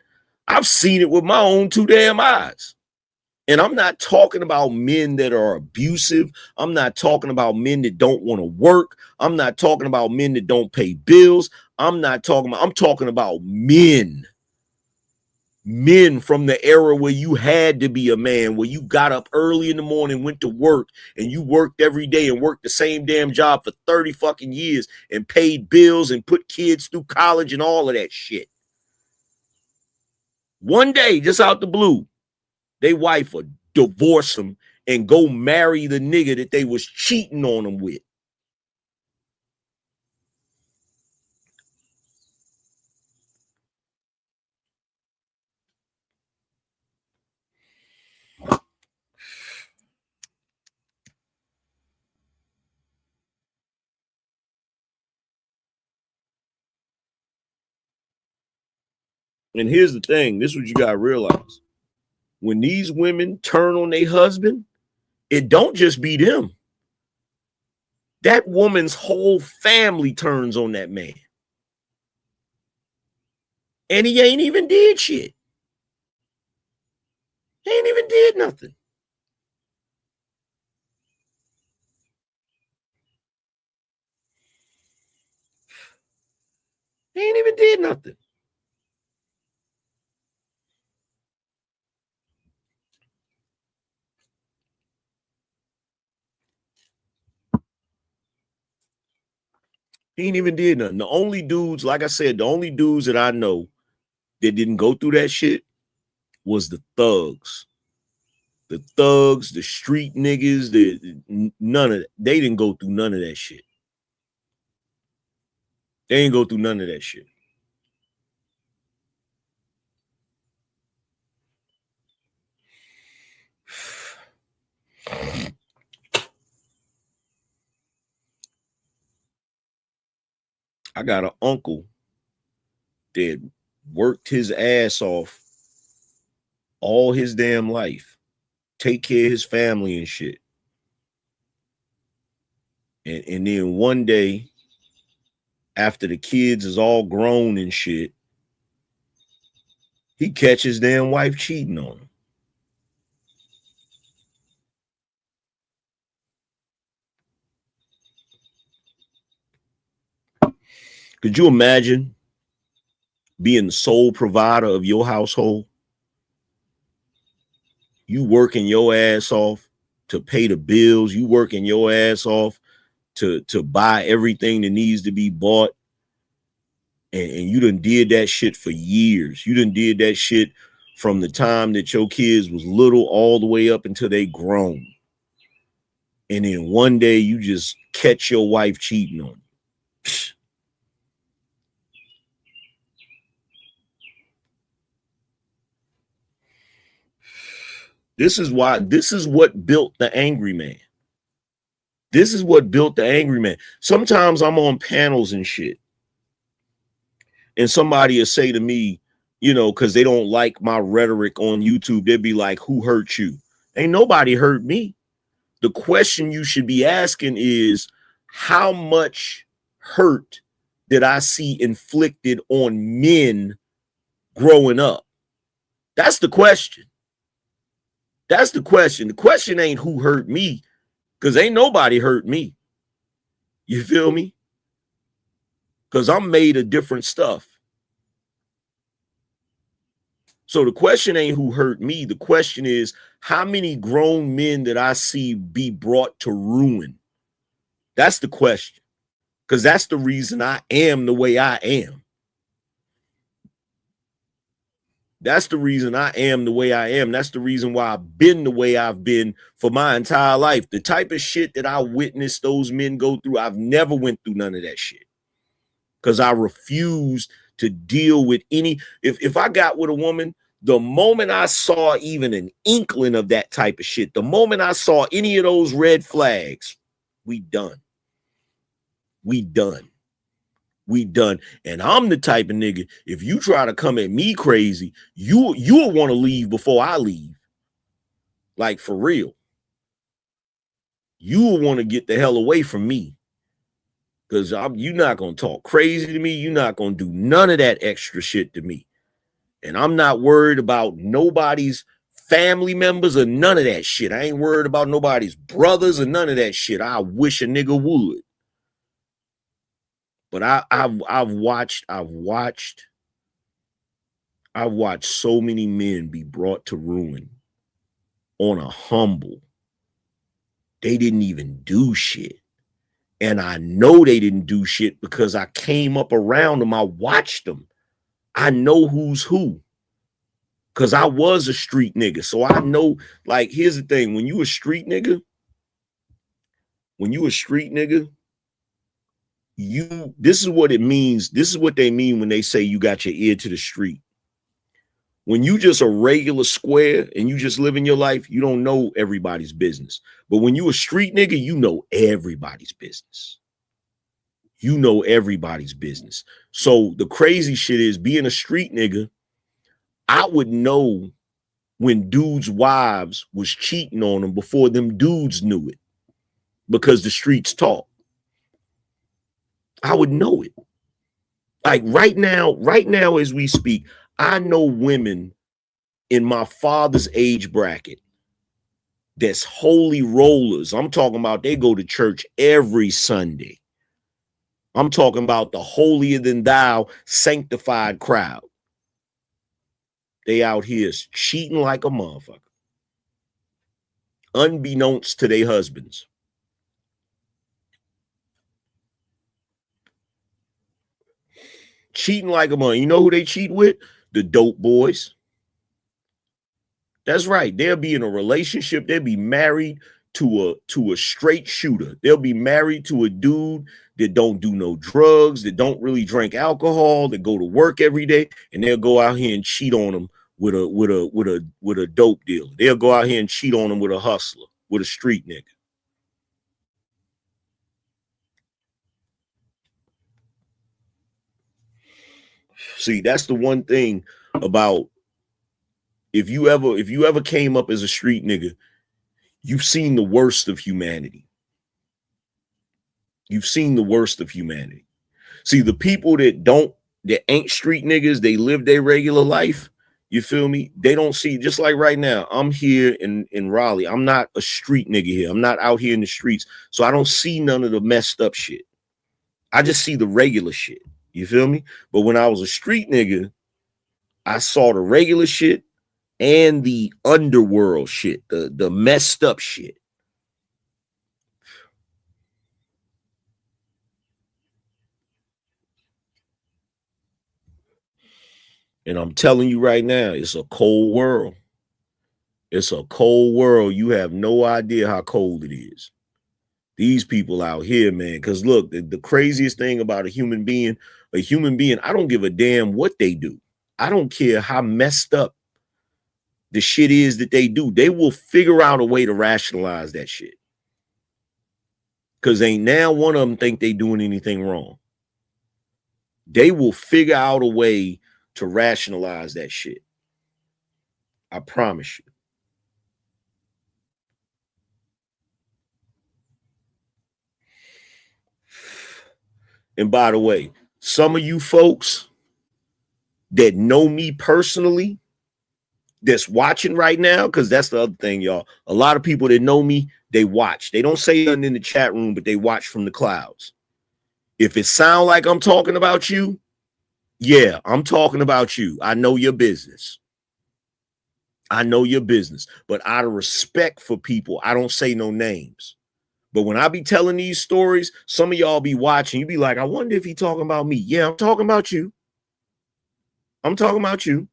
I've seen it with my own two damn eyes. And I'm not talking about men that are abusive. I'm not talking about men that don't want to work. I'm not talking about men that don't pay bills. I'm talking about men. Men from the era where you had to be a man, where you got up early in the morning, went to work, and you worked every day and worked the same damn job for 30 fucking years and paid bills and put kids through college and all of that shit. One day, just out the blue, they wife would divorce him and go marry the nigga that they was cheating on him with. And here's the thing. This is what you got to realize. When these women turn on their husband, it don't just be them. That woman's whole family turns on that man. And he ain't even did shit. He ain't even did nothing. He ain't even did nothing. He ain't even did nothing. The only dudes, like I said, the only dudes that I know that didn't go through that shit was the thugs. The thugs, the street niggas, none of that. They didn't go through none of that shit. They ain't go through none of that shit. I got an uncle that worked his ass off all his damn life, take care of his family and shit. And then one day, after the kids is all grown and shit, he catches damn wife cheating on him. Could you imagine being the sole provider of your household? You working your ass off to pay the bills. You working your ass off to buy everything that needs to be bought. And you done did that shit for years. You done did that shit from the time that your kids was little all the way up until they grown. And then one day you just catch your wife cheating on you. This is what built the Angryman. This is what built the Angryman. Sometimes I'm on panels and shit, and somebody will say to me, you know, because they don't like my rhetoric on YouTube, they'll be like, who hurt you? Ain't nobody hurt me. The question you should be asking is, how much hurt did I see inflicted on men growing up? That's the question. That's the question. The question ain't who hurt me, because ain't nobody hurt me. You feel me? Because I'm made of different stuff. So the question ain't who hurt me. The question is, how many grown men did I see be brought to ruin? That's the question. Because that's the reason I am the way I am. That's the reason I am the way I am. That's the reason why I've been the way I've been for my entire life. The type of shit that I witnessed those men go through, I've never went through none of that shit. Because I refused to deal with any. If I got with a woman, the moment I saw even an inkling of that type of shit, the moment I saw any of those red flags, we done. We done. We done. And I'm the type of nigga, if you try to come at me crazy, you'll want to leave before I leave. Like, for real. You'll want to get the hell away from me. Because you're not going to talk crazy to me. You're not going to do none of that extra shit to me. And I'm not worried about nobody's family members or none of that shit. I ain't worried about nobody's brothers or none of that shit. I wish a nigga would. But I've watched so many men be brought to ruin on a humble. They didn't even do shit. And I know they didn't do shit because I came up around them. I watched them. I know who's who. Because I was a street nigga. So I know, like, here's the thing. When you a street nigga, this is what it means. This is what they mean when they say you got your ear to the street. When you just a regular square and you just living your life, you don't know everybody's business. But when you a street nigga, you know everybody's business. You know everybody's business. So the crazy shit is, being a street nigga, I would know when dudes' wives was cheating on them before them dudes knew it, because the streets talk. I would know it. Like right now as we speak, I know women in my father's age bracket that's holy rollers. I'm talking about they go to church every Sunday. I'm talking about the holier than thou sanctified crowd. They out here cheating like a motherfucker, unbeknownst to their husbands. Cheating like a mother. You know who they cheat with? The dope boys. That's right. They'll be in a relationship. They'll be married to a straight shooter. They'll be married to a dude that don't do no drugs, that don't really drink alcohol, that go to work every day, and they'll go out here and cheat on them with a dope dealer. They'll go out here and cheat on them with a hustler, with a street nigga. See, that's the one thing about, if you ever came up as a street nigga, you've seen the worst of humanity. You've seen the worst of humanity. See, the people that ain't street niggas, they live their regular life. You feel me? They don't see, just like right now, I'm here in Raleigh. I'm not a street nigga here. I'm not out here in the streets. So I don't see none of the messed up shit. I just see the regular shit. You feel me? But when I was a street nigga, I saw the regular shit and the underworld shit, the messed up shit. And I'm telling you right now, it's a cold world. It's a cold world. You have no idea how cold it is. These people out here, man, because look, the craziest thing about a human being, I don't give a damn what they do. I don't care how messed up the shit is that they do. They will figure out a way to rationalize that shit. Because ain't now one of them think they doing anything wrong. They will figure out a way to rationalize that shit. I promise you. And by the way, some of you folks that know me personally, that's watching right now, because that's the other thing, y'all. A lot of people that know me, they watch. They don't say nothing in the chat room, but they watch from the clouds. If it sounds like I'm talking about you, yeah, I'm talking about you. I know your business. I know your business. But out of respect for people, I don't say no names. But when I be telling these stories, some of y'all be watching. You be like, I wonder if he talking about me. Yeah, I'm talking about you. I'm talking about you.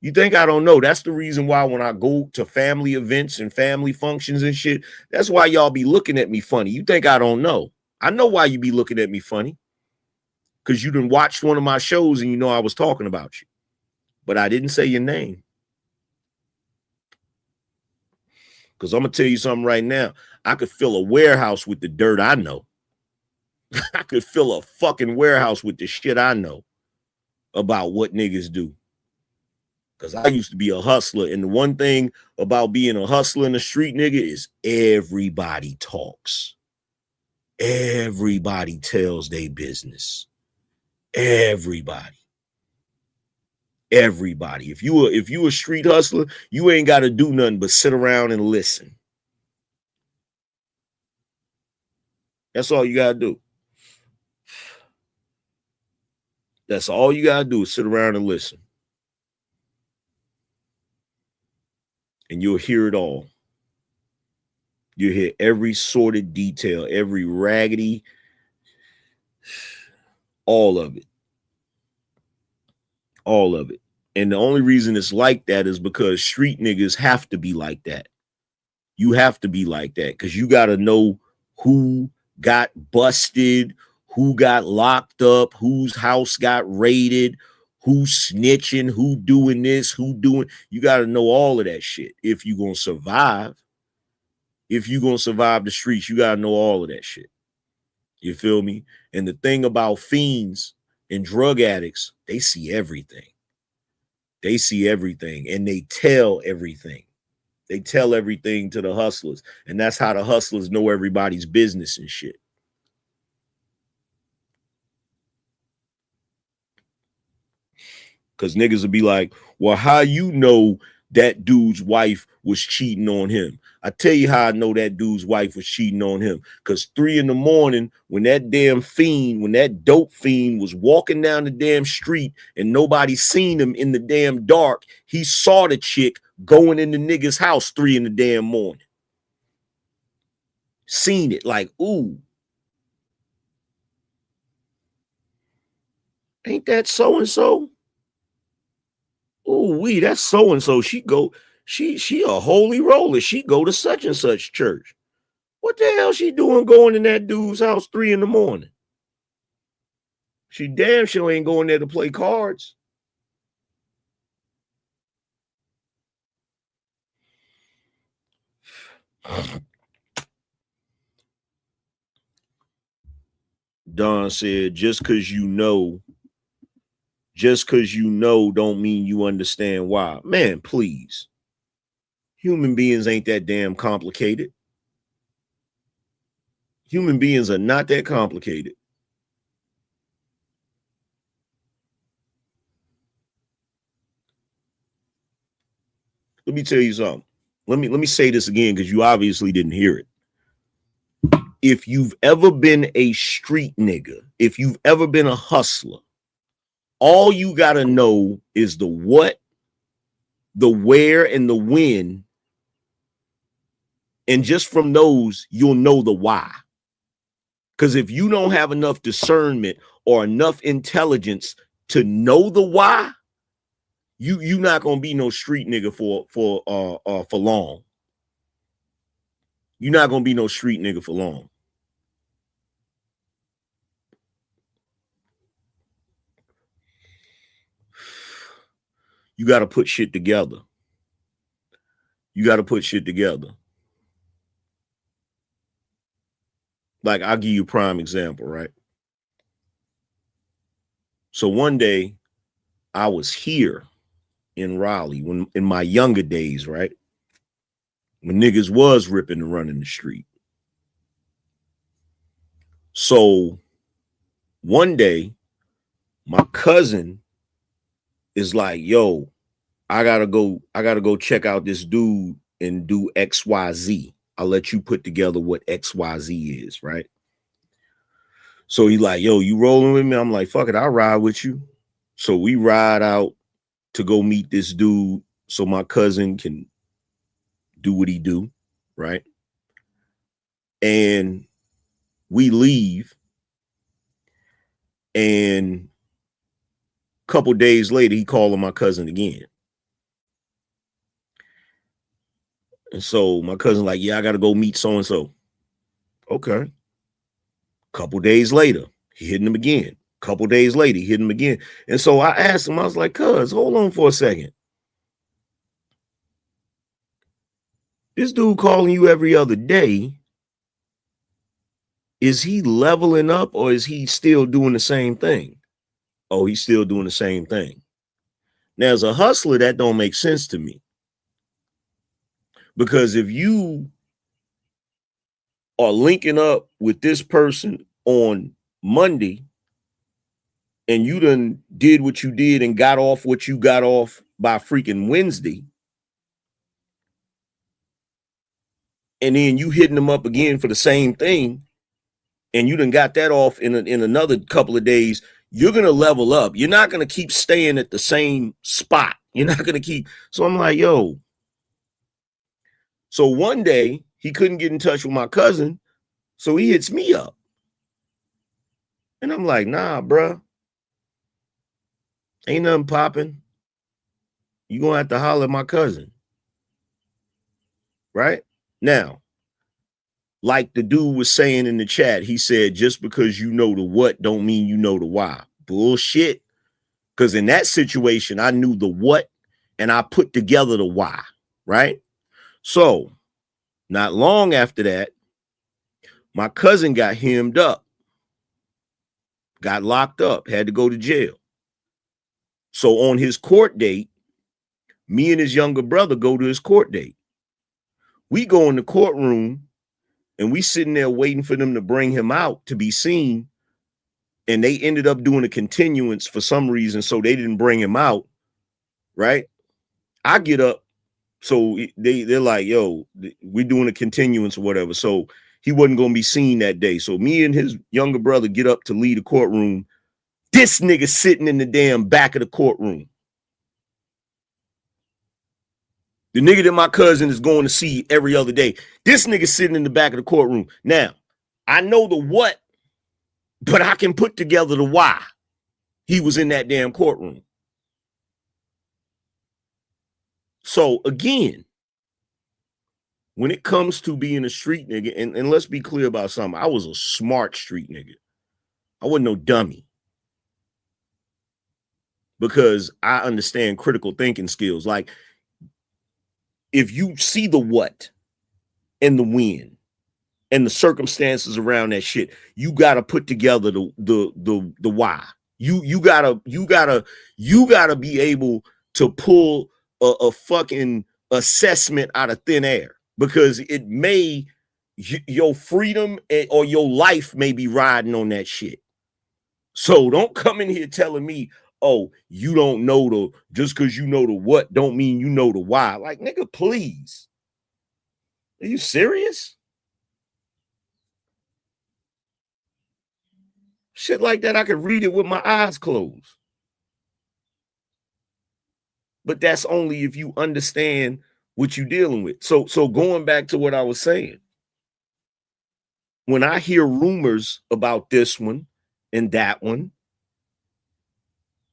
You think I don't know? That's the reason why when I go to family events and family functions and shit, that's why y'all be looking at me funny. You think I don't know? I know why you be looking at me funny. Because you done watched one of my shows and you know I was talking about you. But I didn't say your name. Because I'm going to tell you something right now. I could fill a warehouse with the dirt I know. I could fill a fucking warehouse with the shit I know about what niggas do. Because I used to be a hustler. And the one thing about being a hustler in the street, nigga, is everybody talks. Everybody tells their business. Everybody. Everybody. If you a street hustler, you ain't got to do nothing but sit around and listen. That's all you got to do. That's all you got to do is sit around and listen. And you'll hear it all. You'll hear every sordid detail, every raggedy, all of it. All of it. And the only reason it's like that is because street niggas have to be like that. You have to be like that because you got to know who got busted, who got locked up, whose house got raided, who's snitching, who doing this, who doing. You got to know all of that shit if you're going to survive. If you're going to survive the streets, you got to know all of that shit. You feel me? And the thing about fiends and drug addicts, they see everything. They see everything and they tell everything. They tell everything to the hustlers. And that's how the hustlers know everybody's business and shit. Because niggas will be like, well, how you know that dude's wife was cheating on him? I tell you how I know that dude's wife was cheating on him. Because 3 a.m, when that damn fiend, when that dope fiend was walking down the damn street and nobody seen him in the damn dark, he saw the chick going in the nigga's house 3 a.m. Seen it like, ooh. Ain't that so-and-so? Oh, that's so-and-so. She a holy roller. She go to such and such church. What the hell she doing going in that dude's house 3 a.m? She damn sure ain't going there to play cards. Don said, just because you know don't mean you understand why. Man, please. Human beings ain't that damn complicated. Human beings are not that complicated. Let me tell you something. Let me say this again because you obviously didn't hear it. If you've ever been a street nigga, if you've ever been a hustler, all you got to know is the what, the where, and the when. And just from those, you'll know the why. Because if you don't have enough discernment or enough intelligence to know the why, you're not gonna be no street nigga for long. You're not gonna be no street nigga for long. You got to put shit together. You got to put shit together. Like, I'll give you a prime example, right? So one day I was here in Raleigh when in my younger days, right? When niggas was ripping and running the street. So one day my cousin is like, yo, I gotta go check out this dude and do XYZ. I'll let you put together what XYZ is, right? So he like, yo, you rolling with me? I'm like, fuck it, I'll ride with you. So we ride out to go meet this dude so my cousin can do what he do, right? And we leave, and a couple days later, he calling my cousin again. And so my cousin like, yeah, I got to go meet so-and-so. Okay. Couple days later, he hitting him again. Couple days later, he hit him again. And so I asked him, I was like, cuz, hold on for a second. This dude calling you every other day, is he leveling up or is he still doing the same thing? Oh, he's still doing the same thing. Now, as a hustler, that don't make sense to me. Because if you are linking up with this person on Monday and you done did what you did and got off what you got off by freaking Wednesday, and then you hitting them up again for the same thing, and you done got that off in another couple of days, you're going to level up. You're not going to keep staying at the same spot. You're not going to keep. So I'm like, yo. So one day he couldn't get in touch with my cousin. So he hits me up. And I'm like, nah, bruh. Ain't nothing popping. You're going to have to holler at my cousin. Right? Now, like the dude was saying in the chat, he said, just because you know the what don't mean you know the why. Bullshit. Because in that situation, I knew the what and I put together the why. Right? So, not long after that, my cousin got hemmed up, got locked up, had to go to jail. So on his court date, me and his younger brother go to his court date. We go in the courtroom and we sitting there waiting for them to bring him out to be seen. And they ended up doing a continuance for some reason, so they didn't bring him out, right? I get up. So they're like, yo, we're doing a continuance or whatever. So he wasn't going to be seen that day. So me and his younger brother get up to leave the courtroom. This nigga sitting in the damn back of the courtroom. The nigga that my cousin is going to see every other day. This nigga sitting in the back of the courtroom. Now, I know the what, but I can put together the why he was in that damn courtroom. So again, when it comes to being a street nigga, and let's be clear about something, I was a smart street nigga. I wasn't no dummy. Because I understand critical thinking skills. Like, if you see the what and the when and the circumstances around that shit, you gotta put together the why. You gotta be able to pull a fucking assessment out of thin air, because it may your freedom or your life may be riding on that shit. So don't come in here telling me, oh, you don't know the, just because you know the what don't mean you know the why. Like, nigga, please. Are you serious? Shit like that, I could read it with my eyes closed. But that's only if you understand what you're dealing with. So going back to what I was saying, when I hear rumors about this one and that one,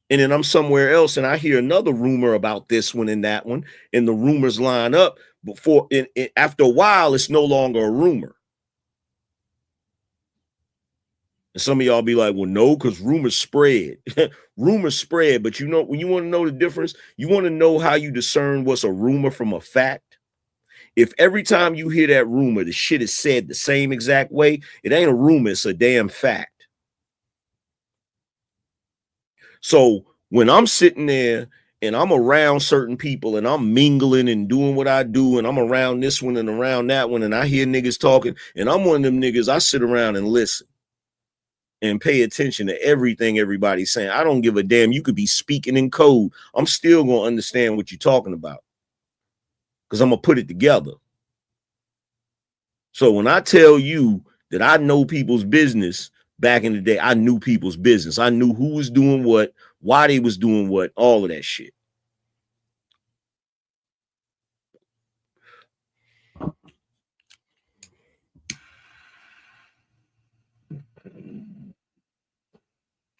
and then I'm somewhere else and I hear another rumor about this one and that one, and the rumors line up before, after a while, it's no longer a rumor. And some of y'all be like, well, no, because rumors spread. Rumors spread, but you know, when you want to know the difference, you want to know how you discern what's a rumor from a fact. If every time you hear that rumor, the shit is said the same exact way, it ain't a rumor, it's a damn fact. So when I'm sitting there and I'm around certain people and I'm mingling and doing what I do, and I'm around this one and around that one, and I hear niggas talking, and I'm one of them niggas, I sit around and listen and pay attention to everything everybody's saying. I don't give a damn. You could be speaking in code. I'm still going to understand what you're talking about because I'm going to put it together. So when I tell you that I know people's business, back in the day, I knew people's business. I knew who was doing what, why they was doing what, all of that shit.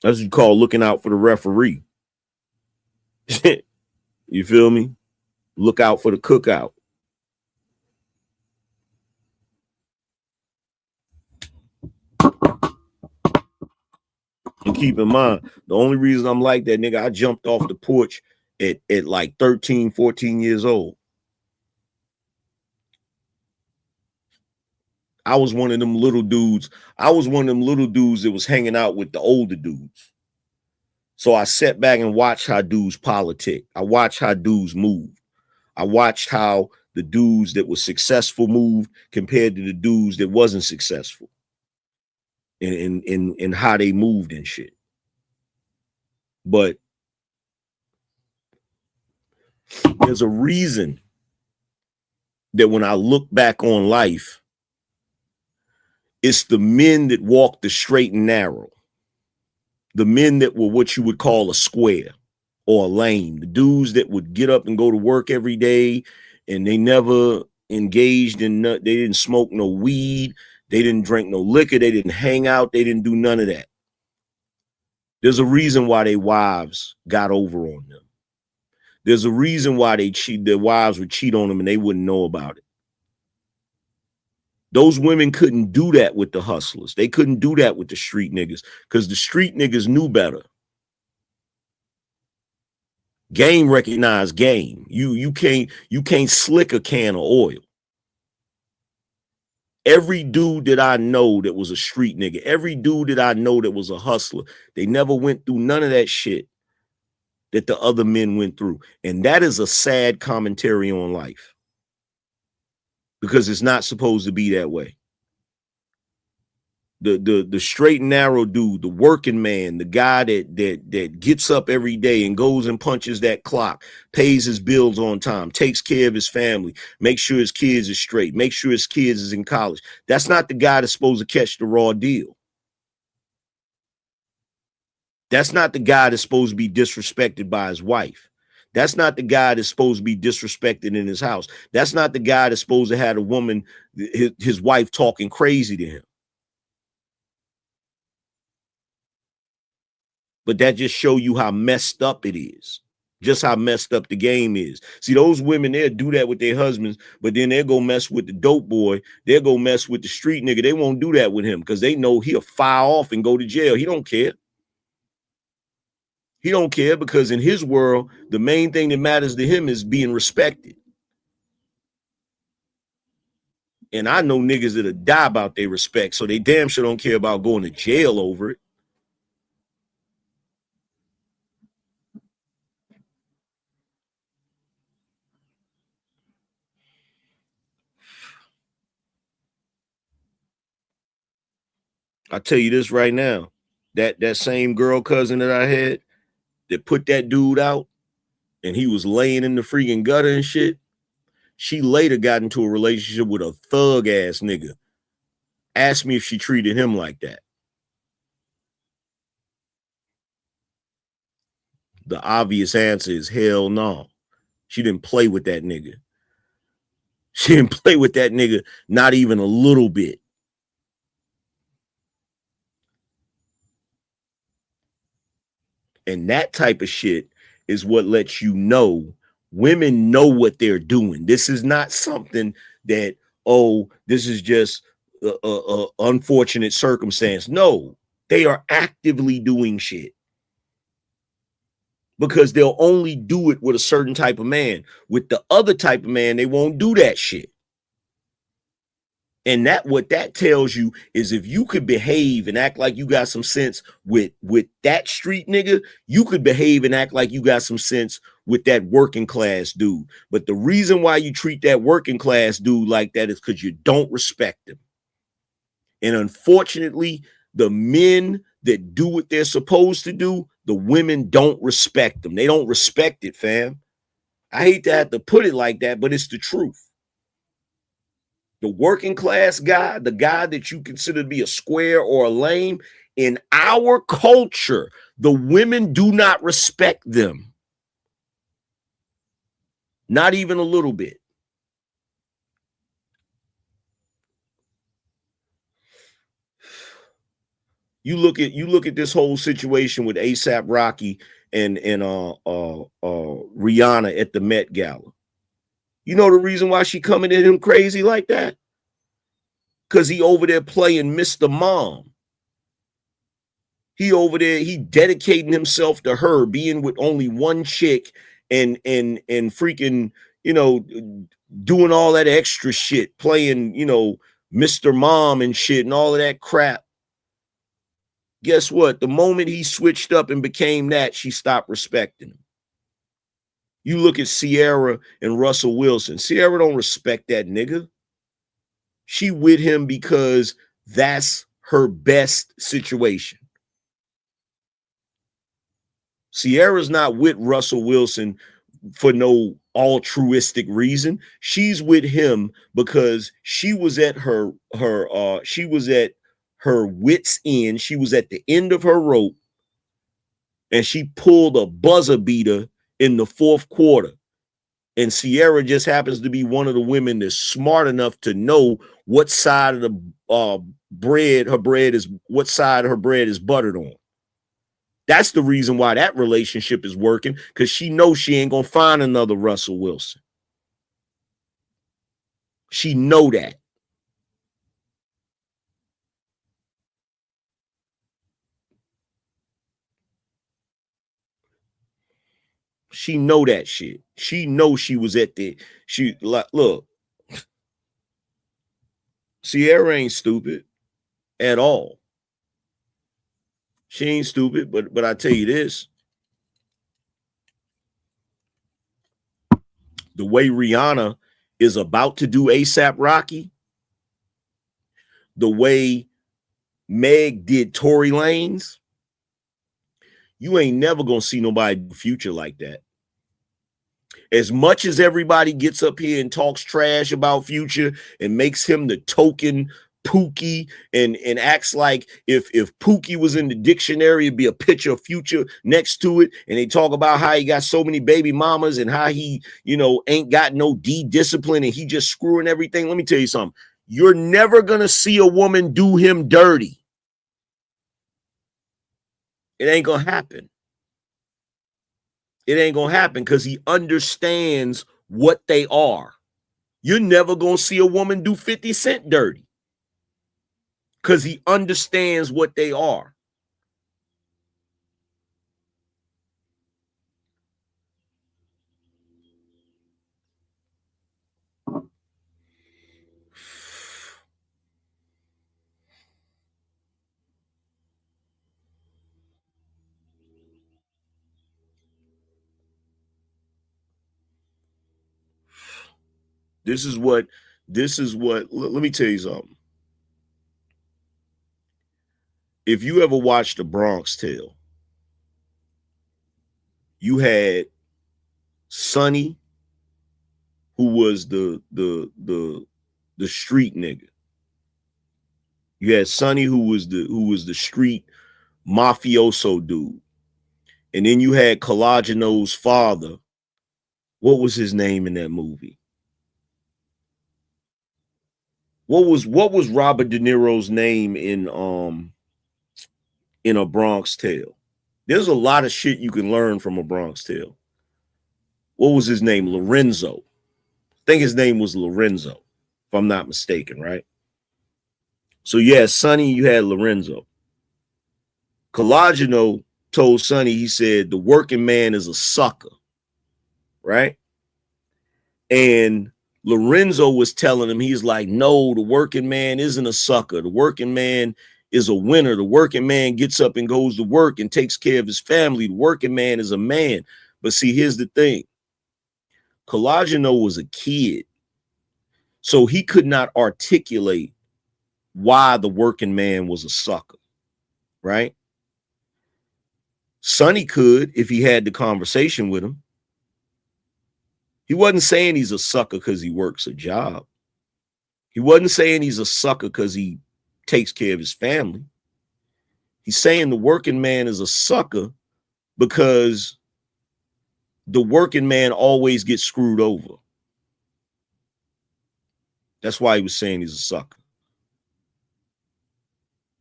That's what you call looking out for the referee. You feel me? Look out for the cookout. And keep in mind, the only reason I'm like that, nigga, I jumped off the porch at like 13, 14 years old. I was one of them little dudes. I was one of them little dudes that was hanging out with the older dudes. So I sat back and watched how dudes politic. I watched how dudes move. I watched how the dudes that were successful moved compared to the dudes that wasn't successful. And how they moved and shit. But there's a reason that when I look back on life, it's the men that walk the straight and narrow. The men that were what you would call a square or a lane. The dudes that would get up and go to work every day and they never engaged in, they didn't smoke no weed. They didn't drink no liquor. They didn't hang out. They didn't do none of that. There's a reason why their wives got over on them. There's a reason why their wives would cheat on them and they wouldn't know about it. Those women couldn't do that with the hustlers. They couldn't do that with the street niggas because the street niggas knew better. Game recognized game. You can't slick a can of oil. Every dude that I know that was a street nigga, every dude that I know that was a hustler, they never went through none of that shit that the other men went through. And that is a sad commentary on life because it's not supposed to be that way. The straight and narrow dude, the working man, the guy that gets up every day and goes and punches that clock, pays his bills on time, takes care of his family, makes sure his kids are straight, makes sure his kids is in college. That's not the guy that's supposed to catch the raw deal. That's not the guy that's supposed to be disrespected by his wife. That's not the guy that's supposed to be disrespected in his house. That's not the guy that's supposed to have a woman, his wife talking crazy to him. But that just show you how messed up it is. Just how messed up the game is. See, those women, they'll do that with their husbands, but then they'll go mess with the dope boy. They'll go mess with the street nigga. They won't do that with him because they know he'll fire off and go to jail. He don't care. He don't care because in his world, the main thing that matters to him is being respected. And I know niggas that'll die about their respect, so they damn sure don't care about going to jail over it. I tell you this right now, that same girl cousin that I had that put that dude out and he was laying in the freaking gutter and shit, she later got into a relationship with a thug ass nigga. Ask me if she treated him like that. The obvious answer is hell no. She didn't play with that nigga. She didn't play with that nigga, not even a little bit. And that type of shit is what lets you know women know what they're doing. This is not something that, oh, this is just a unfortunate circumstance. No, they are actively doing shit. Because they'll only do it with a certain type of man. With the other type of man, they won't do that shit. And that what that tells you is if you could behave and act like you got some sense with that street nigga, you could behave and act like you got some sense with that working class dude. But the reason why you treat that working class dude like that is because you don't respect him. And unfortunately, the men that do what they're supposed to do, the women don't respect them. They don't respect it, fam. I hate to have to put it like that, but it's the truth. The working class guy, the guy that you consider to be a square or a lame, in our culture, the women do not respect them. Not even a little bit. You look at this whole situation with ASAP Rocky and Rihanna at the Met Gala. You know the reason why she coming at him crazy like that? Because he over there playing Mr. Mom. He over there, he dedicating himself to her, being with only one chick and freaking, doing all that extra shit, playing, Mr. Mom and shit and all of that crap. Guess what? The moment he switched up and became that, she stopped respecting him. You look at Sierra and Russell Wilson. Sierra don't respect that nigga. She with him because that's her best situation. Sierra's not with Russell Wilson for no altruistic reason. She's with him because she was at her wit's end. She was at the end of her rope, and she pulled a buzzer beater in the fourth quarter. And Sierra just happens to be one of the women that's smart enough to know what side of the what side her bread is buttered on. That's the reason why that relationship is working, because she knows she ain't gonna find another Russell Wilson. She know that. She know that shit. She know she was at the, she like, look, Sierra ain't stupid at all. She ain't stupid, but I tell you this, the way Rihanna is about to do ASAP Rocky, the way Meg did Tory Lanez, you ain't never gonna see nobody do Future like that. As much as everybody gets up here and talks trash about Future and makes him the token Pookie and acts like if Pookie was in the dictionary, it'd be a picture of Future next to it. And they talk about how he got so many baby mamas and how he, ain't got no discipline and he just screwing everything. Let me tell you something. You're never going to see a woman do him dirty. It ain't going to happen. It ain't going to happen because he understands what they are. You're never going to see a woman do 50 Cent dirty because he understands what they are. This is what, let me tell you something. if you ever watched The Bronx Tale, you had Sonny, who was the street nigga. You had Sonny, who was the street mafioso dude. And then you had Collagenou's father. What was his name in that movie? What was Robert De Niro's name in A Bronx Tale? There's a lot of shit you can learn from A Bronx Tale. What was his name? Lorenzo. I think his name was Lorenzo, if I'm not mistaken, right? So yeah, Sonny, you had Lorenzo. Collagenou told Sonny, he said, the working man is a sucker, right? And Lorenzo was telling him, he's like, no, the working man isn't a sucker. The working man is a winner. The working man gets up and goes to work and takes care of his family. The working man is a man. But see, here's the thing. Collagenou was a kid, so he could not articulate why the working man was a sucker, right? Sonny could if he had the conversation with him. He wasn't saying he's a sucker because he works a job. He wasn't saying he's a sucker because he takes care of his family. He's saying the working man is a sucker because the working man always gets screwed over. That's why he was saying he's a sucker.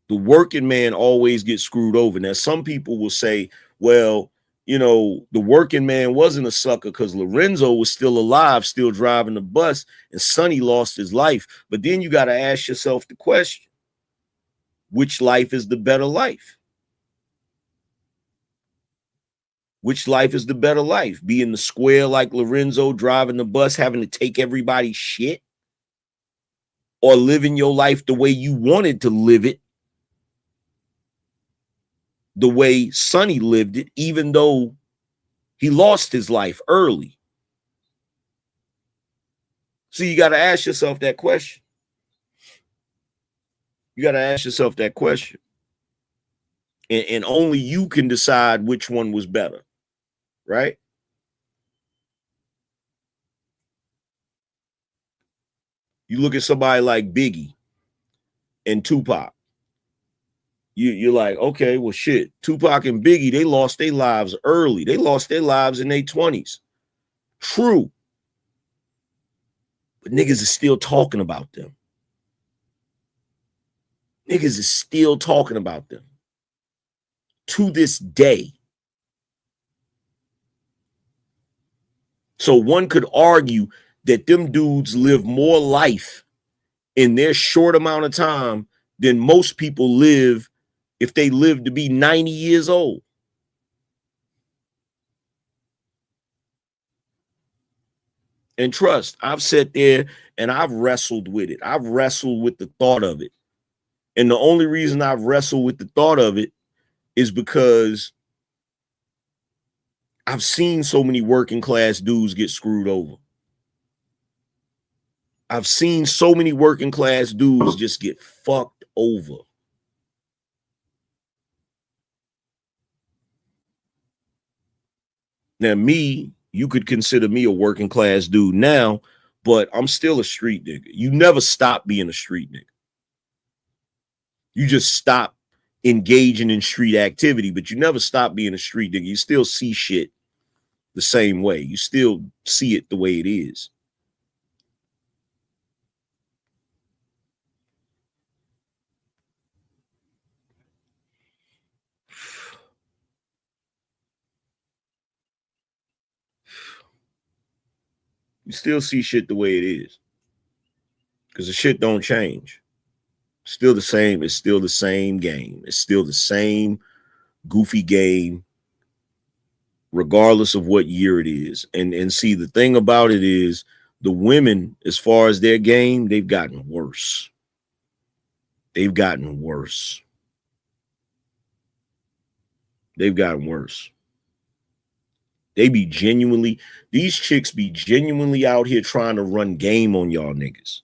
The working man always gets screwed over. Now, some people will say, well, you know, the working man wasn't a sucker because Lorenzo was still alive, still driving the bus, and Sonny lost his life. But then you got to ask yourself the question, which life is the better life? Which life is the better life? Being the square like Lorenzo, driving the bus, having to take everybody's shit? Or living your life the way you wanted to live it, the way Sonny lived it, even though he lost his life early? So you got to ask yourself that question. You got to ask yourself that question. And only you can decide which one was better, right? You look at somebody like Biggie and Tupac. You're like, okay, well, shit. Tupac and Biggie, they lost their lives early. They lost their lives in their 20s. True. But niggas is still talking about them. Niggas is still talking about them to this day. So one could argue that them dudes live more life in their short amount of time than most people live if they live to be 90 years old. And trust, I've sat there and I've wrestled with it. I've wrestled with the thought of it. And the only reason I've wrestled with the thought of it is because I've seen so many working class dudes get screwed over. I've seen so many working class dudes just get fucked over. Now, me, you could consider me a working class dude now, but I'm still a street nigga. You never stop being a street nigga. You just stop engaging in street activity, but you never stop being a street nigga. You still see shit the same way. You still see it the way it is. You still see shit the way it is. Because the shit don't change. Still the same. It's still the same game. It's still the same goofy game, regardless of what year it is. And see, the thing about it is the women, as far as their game, they've gotten worse. They've gotten worse. They've gotten worse. They be genuinely, these chicks be genuinely out here trying to run game on y'all niggas.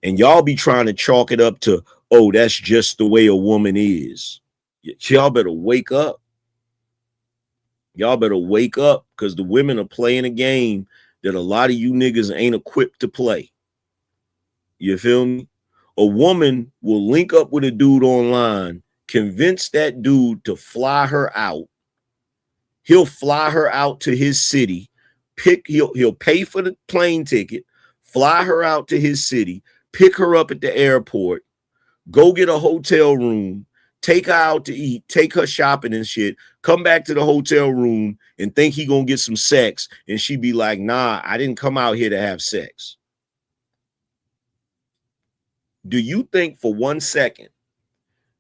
And y'all be trying to chalk it up to, oh, that's just the way a woman is. Y'all better wake up. Y'all better wake up, because the women are playing a game that a lot of you niggas ain't equipped to play. You feel me? A woman will link up with a dude online, convince that dude to fly her out. He'll fly her out to his city, he'll pay for the plane ticket, fly her out to his city, pick her up at the airport, go get a hotel room, take her out to eat, take her shopping and shit, come back to the hotel room and think he gonna get some sex, and she be like, nah, I didn't come out here to have sex. Do you think for 1 second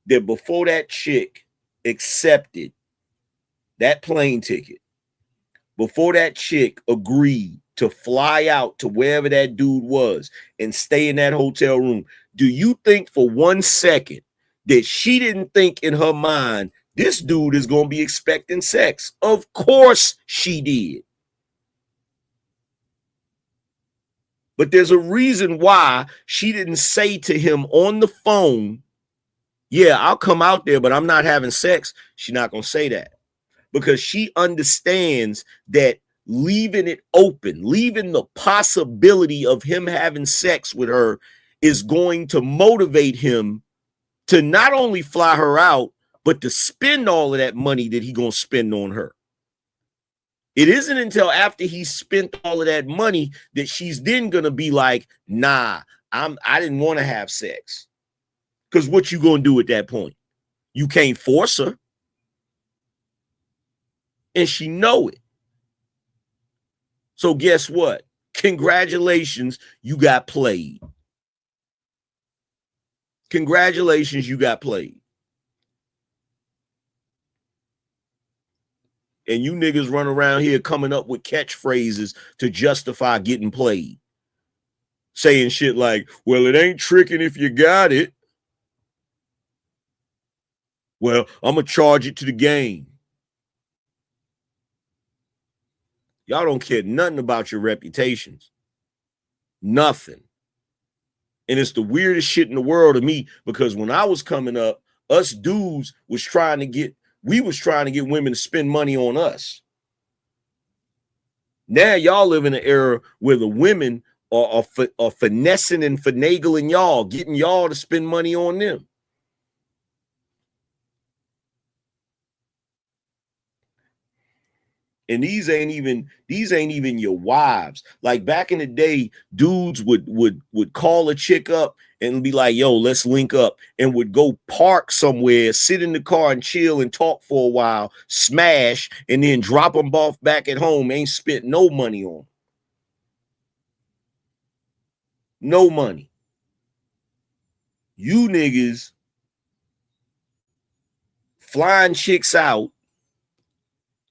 that before that chick accepted that plane ticket, before that chick agreed to fly out to wherever that dude was and stay in that hotel room, do you think for 1 second that she didn't think in her mind, this dude is going to be expecting sex? Of course she did. But there's a reason why she didn't say to him on the phone, yeah, I'll come out there, but I'm not having sex. She's not going to say that, because she understands that leaving it open, leaving the possibility of him having sex with her is going to motivate him to not only fly her out, but to spend all of that money that he's going to spend on her. It isn't until after he spent all of that money that she's then going to be like, nah, I didn't want to have sex. Because what you going to do at that point? You can't force her. And she know it. So guess what? Congratulations, you got played. Congratulations, you got played. And you niggas run around here coming up with catchphrases to justify getting played. Saying shit like, well, it ain't tricking if you got it. Well, I'm going to charge it to the game. Y'all don't care nothing about your reputations. Nothing. And it's the weirdest shit in the world to me, because when I was coming up, us dudes was trying to get women to spend money on us. Now y'all live in an era where the women are finessing and finagling y'all, getting y'all to spend money on them. And these ain't even your wives. Like back in the day, dudes would call a chick up and be like, yo, let's link up, and would go park somewhere, sit in the car and chill and talk for a while, smash, and then drop them off back at home. Ain't spent no money on them. No money. You niggas flying chicks out,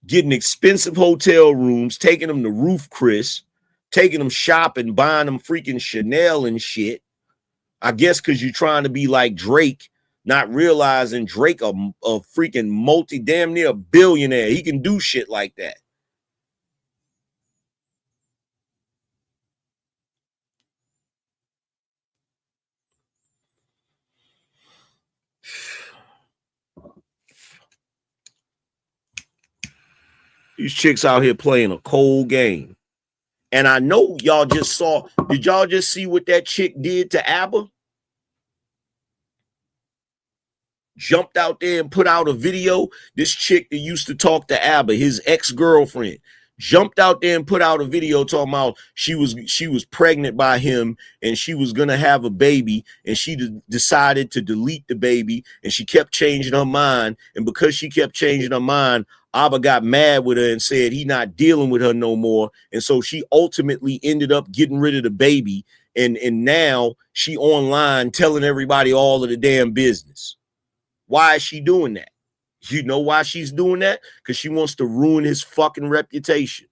getting expensive hotel rooms, taking them to Roof Chris, taking them shopping, buying them freaking Chanel and shit. I guess because you're trying to be like Drake, not realizing Drake a freaking damn near billionaire. He can do shit like that. These chicks out here playing a cold game. And I know y'all just saw, did y'all just see what that chick did to ABBA? Jumped out there and put out a video. This chick that used to talk to ABBA, his ex-girlfriend, jumped out there and put out a video talking about she was pregnant by him and she was gonna have a baby, and she decided to delete the baby, and she kept changing her mind. And because she kept changing her mind, ABBA got mad with her and said he not dealing with her no more. And so she ultimately ended up getting rid of the baby. And now she online telling everybody all of the damn business. Why is she doing that? You know why she's doing that? Because she wants to ruin his fucking reputation.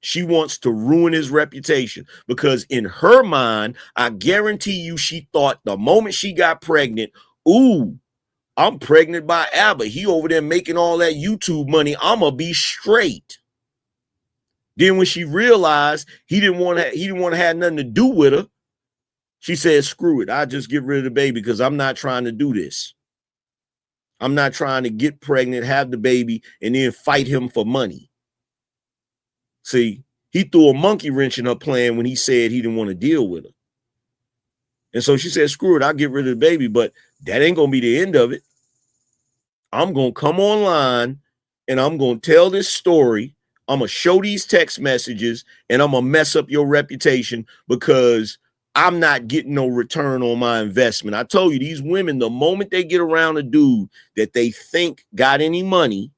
She wants to ruin his reputation, because in her mind, I guarantee you, she thought the moment she got pregnant, ooh, I'm pregnant by ABBA. He over there making all that YouTube money. I'm gonna be straight. Then when she realized he didn't want to have nothing to do with her, She said, screw it. I'll just get rid of the baby because I'm not trying to do this. I'm not trying to get pregnant, have the baby, and then fight him for money. See, he threw a monkey wrench in her plan when he said he didn't want to deal with her. And so she said, screw it, I'll get rid of the baby, but that ain't going to be the end of it. I'm going to come online and I'm going to tell this story. I'm going to show these text messages and I'm going to mess up your reputation because I'm not getting no return on my investment. I told you, these women, the moment they get around a dude that they think got any money,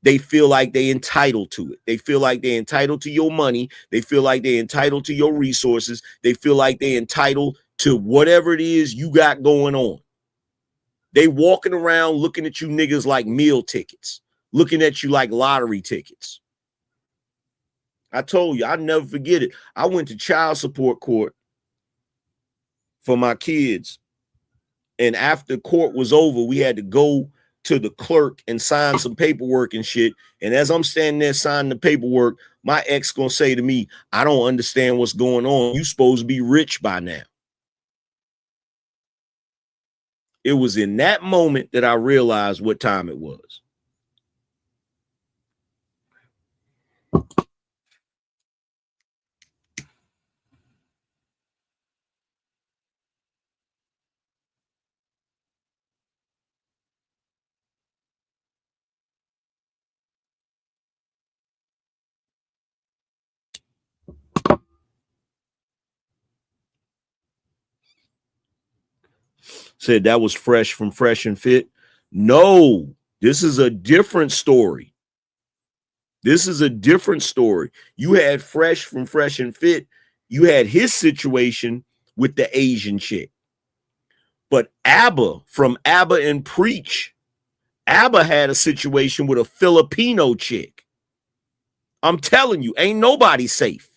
they feel like they entitled to it. They feel like they're entitled to your money. They feel like they're entitled to your resources. They feel like they're entitled to whatever it is you got going on. They walking around looking at you niggas like meal tickets, looking at you like lottery tickets. I told you, I'll never forget it. I went to child support court for my kids. And after court was over, we had to go to the clerk and sign some paperwork and shit. And as I'm standing there signing the paperwork, my ex gonna say to me, I don't understand what's going on. You supposed to be rich by now. It was in that moment that I realized what time it was. Said that was fresh from Fresh and Fit. No, this is a different story. This is a different story. You had Fresh from Fresh and Fit. You had his situation with the Asian chick. But Abba from Abba and Preach, Abba had a situation with a Filipino chick. I'm telling you, ain't nobody safe.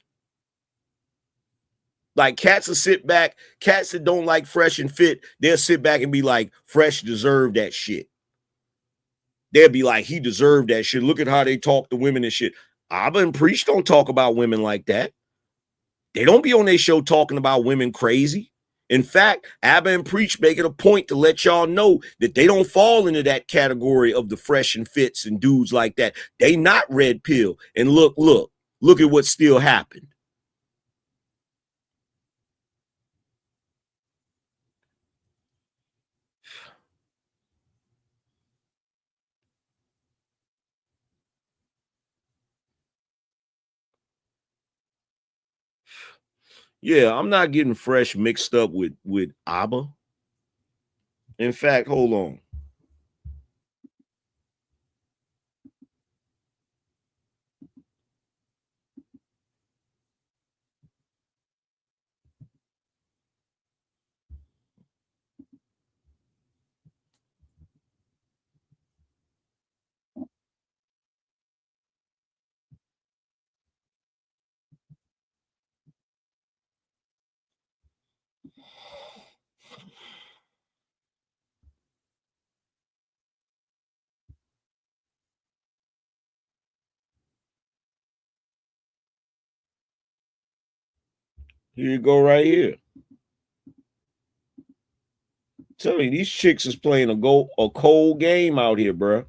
Like cats will sit back, cats that don't like Fresh and Fit, they'll sit back and be like, Fresh deserved that shit. They'll be like, he deserved that shit. Look at how they talk to women and shit. Abba and Preach don't talk about women like that. They don't be on their show talking about women crazy. In fact, Abba and Preach make it a point to let y'all know that they don't fall into that category of the Fresh and Fits and dudes like that. They not red pill. And look at what still happened. Yeah, I'm not getting Fresh mixed up with Abba. In fact, hold on. Here you go right here. Tell you, these chicks is playing a cold game out here, bro.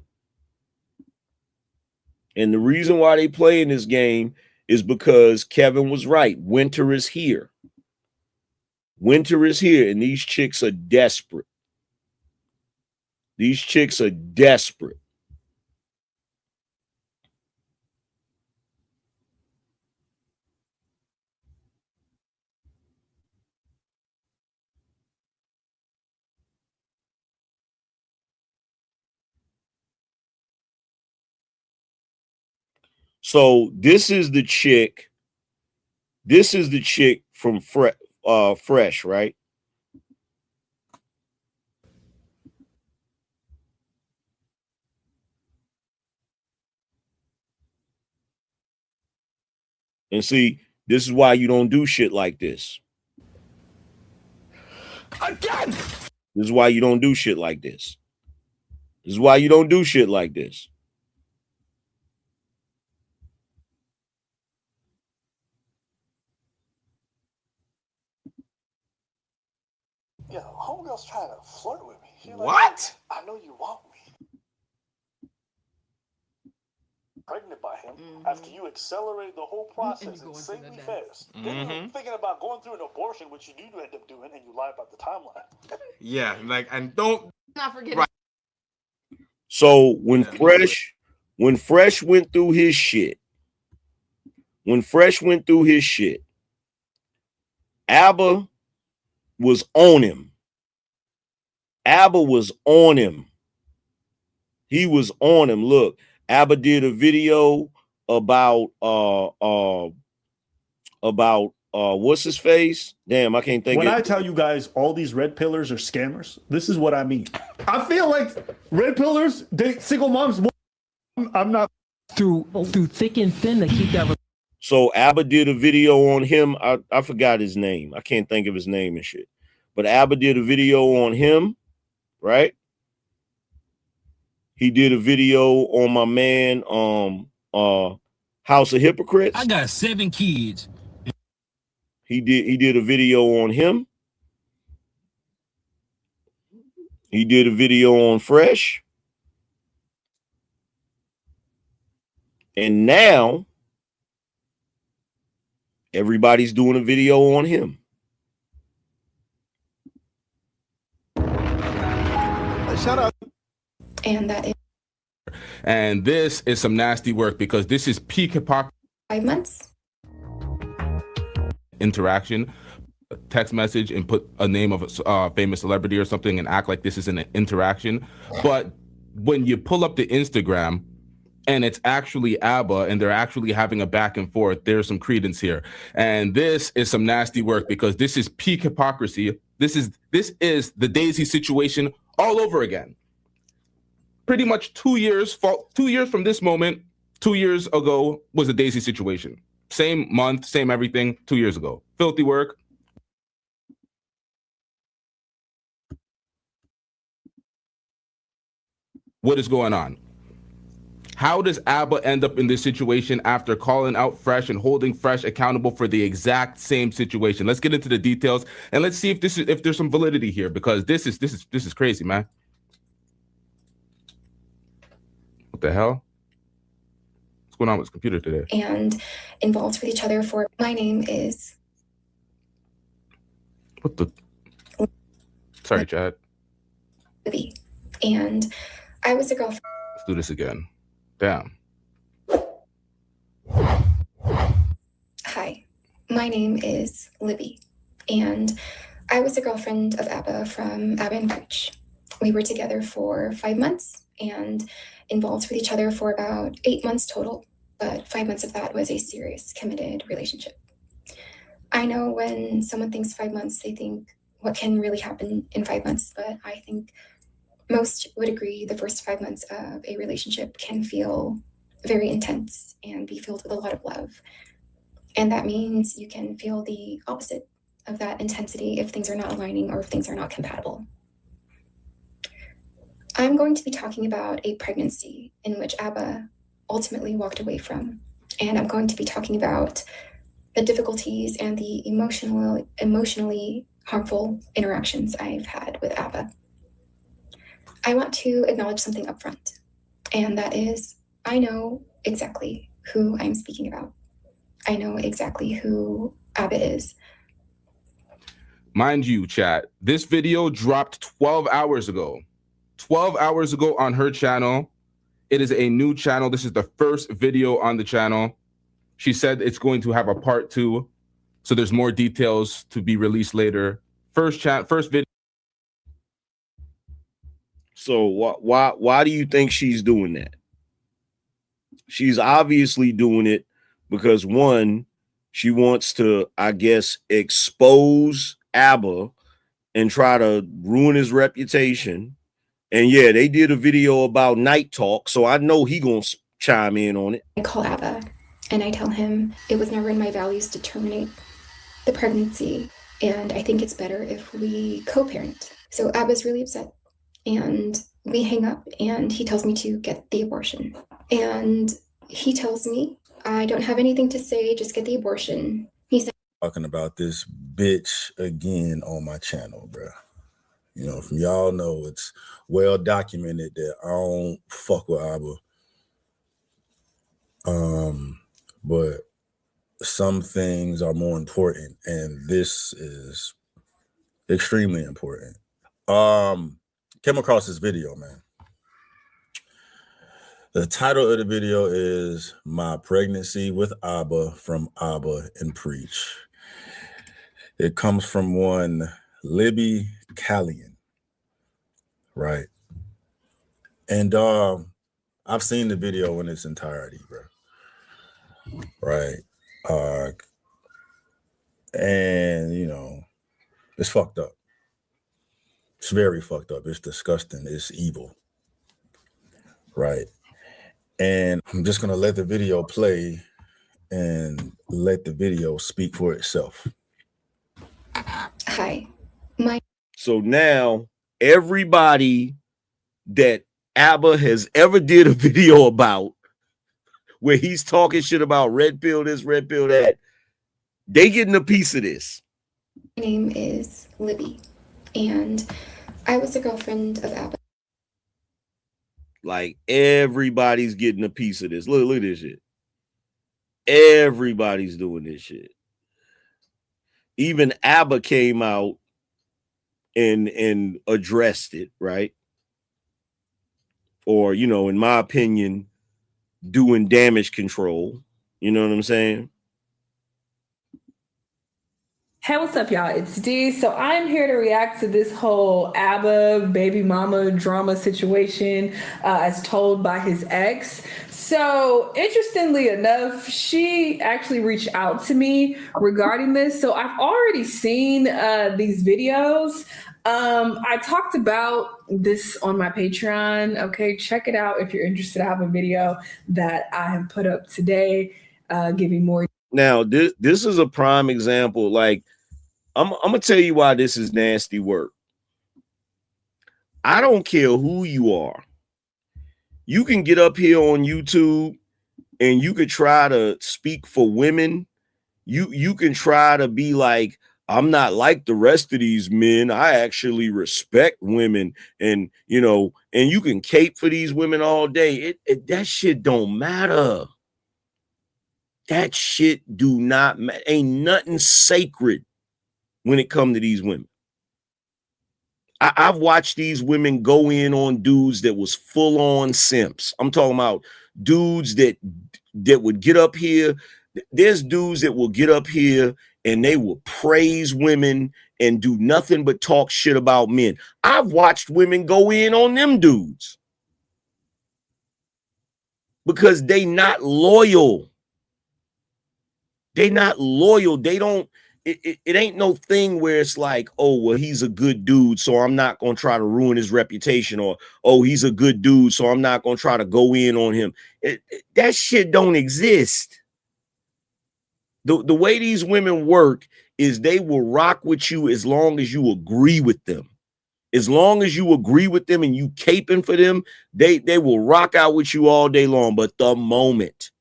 And the reason why they playing this game is because Kevin was right. Winter is here. Winter is here, and these chicks are desperate. These chicks are desperate. So this is the chick. This is the chick from Fresh, right? And see, this is why you don't do shit like this. Again. This is why you don't do shit like this. This is why you don't do shit like this. Yeah, homegirl's trying to flirt with me. She's What? Like, I know you want me. Pregnant by him after you accelerate the whole process insanely fast. Then you're thinking about going through an abortion, which you do end up doing, and you lie about the timeline. Yeah, like, and don't not forget. Right. So when Fresh went through his shit, ABBA was on him. ABBA was on him. He was on him. Look, ABBA did a video about what's his face? Damn, I can't think. When I tell you guys all these red pillars are scammers, this is what I mean. I feel like red pillars date single moms more. I'm not through thick and thin to keep that. So ABBA did a video on him. I forgot his name. I can't think of his name and shit. But ABBA did a video on him, right? He did a video on my man, House of Hypocrites. I got 7 kids. He did a video on him. He did a video on Fresh. And now everybody's doing a video on him. Shout out. And that is And this is some nasty work because this is peak hypocrisy. 5 months. Interaction, text message, and put a name of a famous celebrity or something and act like this is an interaction. But when you pull up the Instagram and it's actually ABBA and they're actually having a back and forth, there's some credence here. And this is some nasty work because this is peak hypocrisy. This is the Daisy situation all over again. Pretty much 2 years from this moment, 2 years ago was a Daisy situation. Same month, same everything, 2 years ago. Filthy work. What is going on? How does ABBA end up in this situation after calling out Fresh and holding Fresh accountable for the exact same situation? Let's get into the details and let's see if there's some validity here because this is crazy, man. What the hell? What's going on with this computer today? And involved with each other for my name is What the? Sorry, Chad. Libby. And I was a girlfriend. Let's do this again. Damn. Hi, my name is Libby. And I was a girlfriend of ABBA from ABBA and Preach. We were together for 5 months and involved with each other for about 8 months total. But 5 months of that was a serious, committed relationship. I know when someone thinks 5 months, they think what can really happen in 5 months. But I think most would agree the first 5 months of a relationship can feel very intense and be filled with a lot of love. And that means you can feel the opposite of that intensity if things are not aligning or if things are not compatible. I'm going to be talking about a pregnancy in which ABBA ultimately walked away from. And I'm going to be talking about the difficulties and the emotionally harmful interactions I've had with ABBA. I want to acknowledge something up front, and that is I know exactly who I'm speaking about. I know exactly who ABBA is. Mind you, chat, this video dropped 12 hours ago. 12 hours ago on her channel. It is a new channel. This is the first video on the channel. She said it's going to have a part 2. So there's more details to be released later. First video. So why do you think she's doing that? She's obviously doing it because, one, she wants to, I guess, expose ABBA and try to ruin his reputation. And yeah, they did a video about Night Talk, so I know he gonna chime in on it. I call ABBA and I tell him it was never in my values to terminate the pregnancy, and I think it's better if we co-parent. So ABBA's really upset, and we hang up, and he tells me to get the abortion. And he tells me I don't have anything to say, just get the abortion. He said, talking about this bitch again on my channel, bro. You know, from y'all know it's well documented that I don't fuck with Abba. But some things are more important, and this is extremely important. Came across this video, man. The title of the video is My Pregnancy with Abba from Abba and Preach. It comes from one Libby Callion, right? And I've seen the video in its entirety, bro. Right. And you know, it's fucked up. It's very fucked up. It's disgusting. It's evil. Right. And I'm just gonna let the video play and let the video speak for itself. Hi. So now everybody that ABBA has ever did a video about where he's talking shit about red pill this, red pill that, they getting a piece of this. My name is Libby, and I was a girlfriend of Abba. Like everybody's getting a piece of this. Look at this shit. Everybody's doing this shit. Even ABBA came out and addressed it, right? Or, you know, in my opinion, doing damage control. You know what I'm saying? Hey, what's up, y'all? It's D. So I'm here to react to this whole ABBA baby mama drama situation as told by his ex. So interestingly enough, she actually reached out to me regarding this. So I've already seen these videos. I talked about this on my Patreon. Okay, check it out if you're interested. I have a video that I have put up today giving more. Now, this is a prime example. Like, I'm gonna tell you why this is nasty work. I don't care who you are. You can get up here on YouTube and you could try to speak for women. You can try to be like, I'm not like the rest of these men. I actually respect women, and you know, and you can cape for these women all day. That shit don't matter. That shit do not matter. Ain't nothing sacred when it comes to these women. I've watched these women go in on dudes that was full on simps. I'm talking about dudes that would get up here. There's dudes that will get up here and they will praise women and do nothing but talk shit about men. I've watched women go in on them dudes because they not loyal. They not loyal. They don't. It ain't no thing where it's like, oh, well, he's a good dude, so I'm not going to try to ruin his reputation, or, oh, he's a good dude, so I'm not going to try to go in on him. That shit don't exist. The way these women work is they will rock with you as long as you agree with them. As long as you agree with them and you caping for them, they will rock out with you all day long. But the moment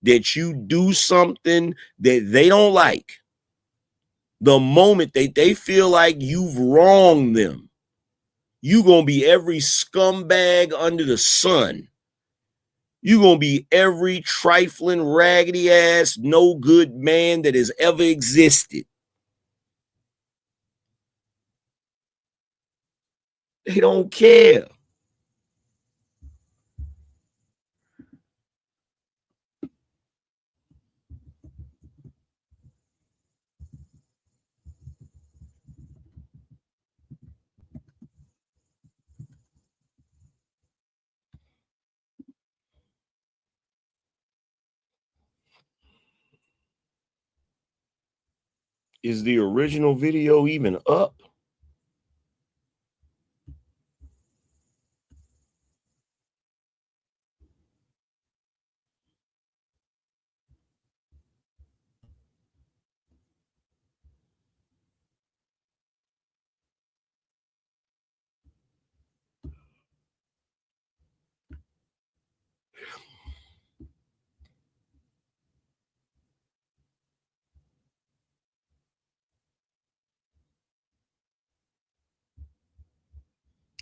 that you do something that they don't like, the moment they feel like you've wronged them, you're going to be every scumbag under the sun. You're going to be every trifling, raggedy ass, no good man that has ever existed. They don't care. Is the original video even up?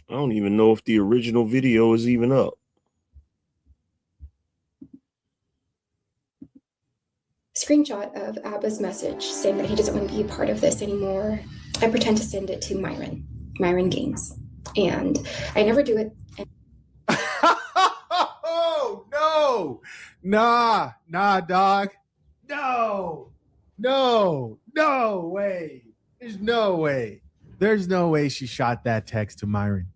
I don't even know if the original video is even up. Screenshot of Abba's message saying that he doesn't want to be a part of this anymore. I pretend to send it to Myron Gaines, and I never do it. Oh no, nah, dog. No way. There's no way. There's no way she shot that text to Myron.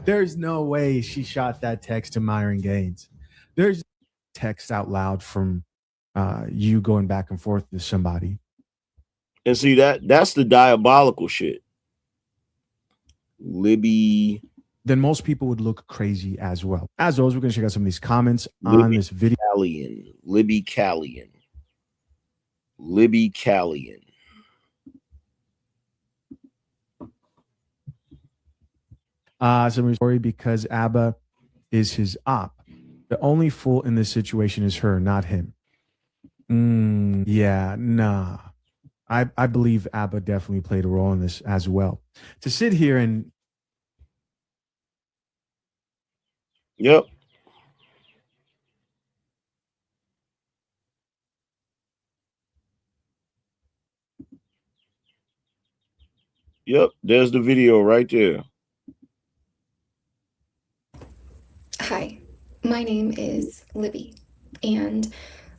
There's no way she shot that text to Myron Gaines. There's text out loud from you going back and forth with somebody. And see, that's the diabolical shit. Libby. Then most people would look crazy as well. As always, we're going to check out some of these comments on this video. Libby Callion. Some story because Abba is his op. The only fool in this situation is her, not him. Yeah, nah. I believe Abba definitely played a role in this as well. To sit here and Yep. There's the video right there. Hi, my name is Libby, and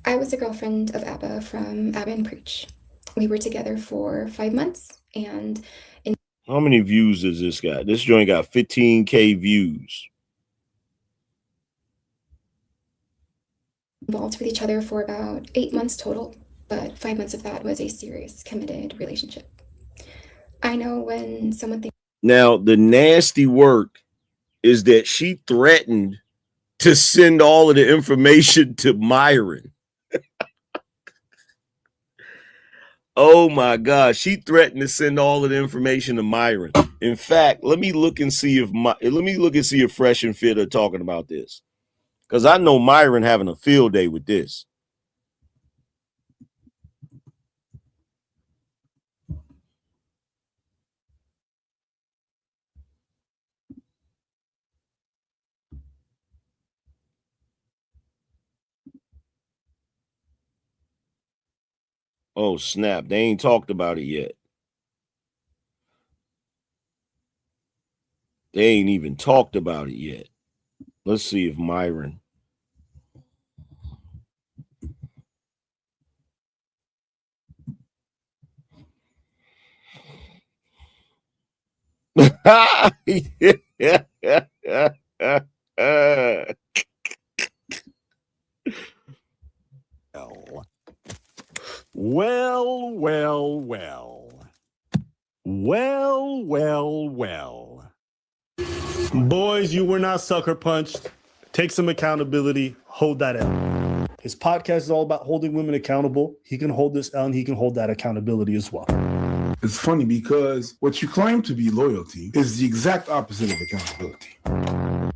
I was a girlfriend of Abba from Abba and Preach. We were together for 5 months, and How many views does this got? This joint got 15K views. involved with each other for about 8 months total, but 5 months of that was a serious, committed relationship. I know when someone thinks Now, the nasty work is that she threatened to send all of the information to Myron. Oh my God, she threatened to send all of the information to Myron. In fact, let me look and see if Fresh and Fit are talking about this, because I know Myron having a field day with this. Oh snap, they ain't talked about it yet. They ain't even talked about it yet. Let's see if Myron. Well. Boys, you were not sucker punched. Take some accountability. Hold that L. His podcast is all about holding women accountable. He can hold this L and he can hold that accountability as well. It's funny because what you claim to be loyalty is the exact opposite of accountability.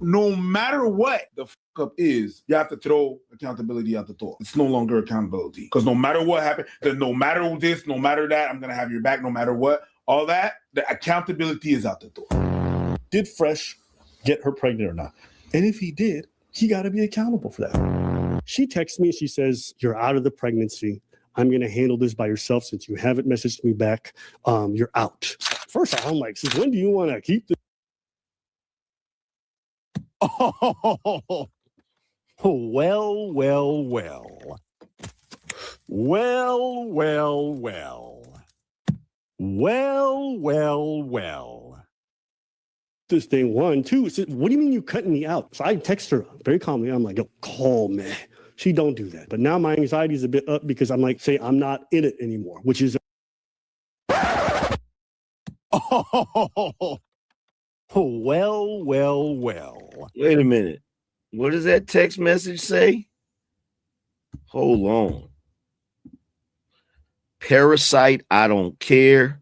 No matter what the up is, you have to throw accountability out the door. It's no longer accountability, because no matter what happened, no matter this, no matter that, I'm going to have your back no matter what. All that, the accountability is out the door. Did Fresh get her pregnant or not? And if he did, he got to be accountable for that. She texts me and she says, "You're out of the pregnancy. I'm going to handle this by yourself since you haven't messaged me back. You're out." First off, I'm like, since when do you want to keep this? Oh, well. This thing, 1, 2, said, "What do you mean you cutting me out?" So I text her very calmly. I'm like, "Yo, call me." She don't do that. But now my anxiety is a bit up because I'm like, say I'm not in it anymore, which is well. Wait a minute. What does that text message say? Hold on. Parasite, I don't care.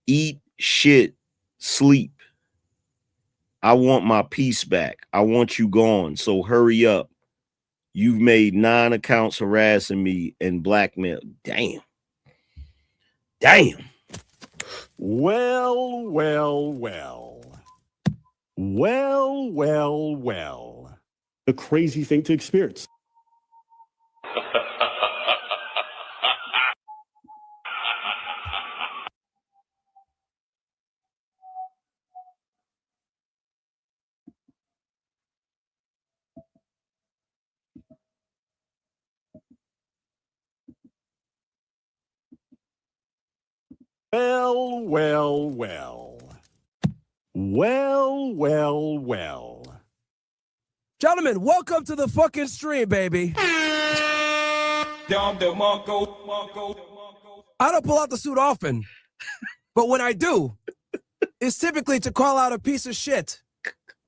Eat shit, sleep. I want my peace back. I want you gone. So hurry up. You've made 9 accounts harassing me and blackmail. Damn. Well. Well, well, well. A crazy thing to experience. Well, well, well. Well, well, well. Gentlemen, welcome to the fucking stream, baby. I don't pull out the suit often, but when I do, it's typically to call out a piece of shit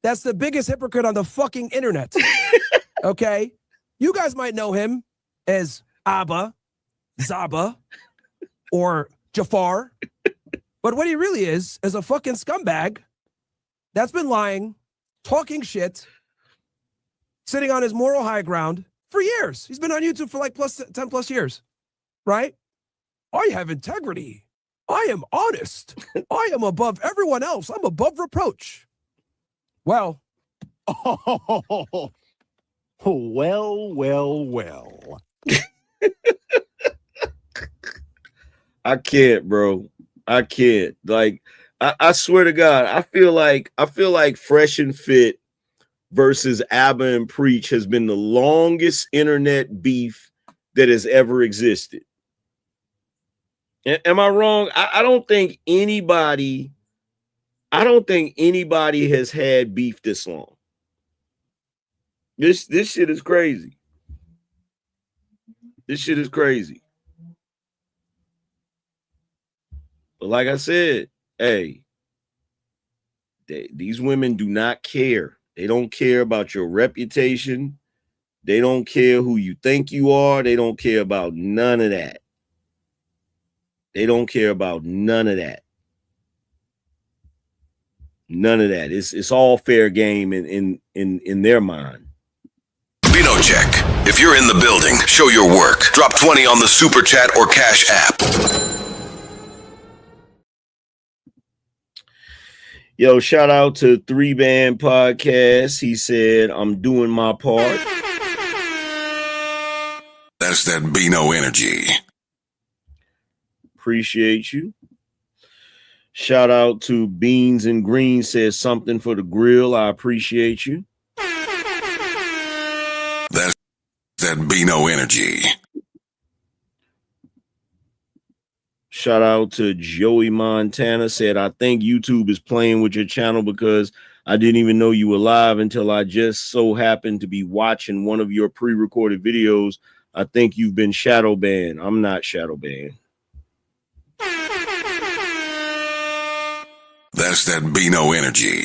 that's the biggest hypocrite on the fucking internet. Okay? You guys might know him as Abba, Zaba, or Jafar. But what he really is a fucking scumbag that's been lying, talking shit, sitting on his moral high ground for years. He's been on YouTube for like 10 plus years, right? I have integrity. I am honest. I am above everyone else. I'm above reproach. Well, well, well, well. I can't, bro. I can't. Like, I swear to God, I feel like Fresh and Fit versus Abba and Preach has been the longest internet beef that has ever existed. Am I wrong? I don't think anybody has had beef this long. This shit is crazy. This shit is crazy. But like I said, hey, these women do not care. They don't care about your reputation. They don't care who you think you are. They don't care about none of that. They don't care about none of that. None of that. It's all fair game in their mind. BINO check. If you're in the building, show your work. Drop 20 on the Super Chat or Cash App. Yo, shout out to 3-Band Podcast. He said, I'm doing my part. That's that BINO energy. Appreciate you. Shout out to Beans and Green, says something for the grill. I appreciate you. That's that BINO energy. Shout out to Joey Montana, said, I think YouTube is playing with your channel because I didn't even know you were live until I just so happened to be watching one of your pre-recorded videos. I think you've been shadow banned. I'm not shadow banned. That's that BINO energy.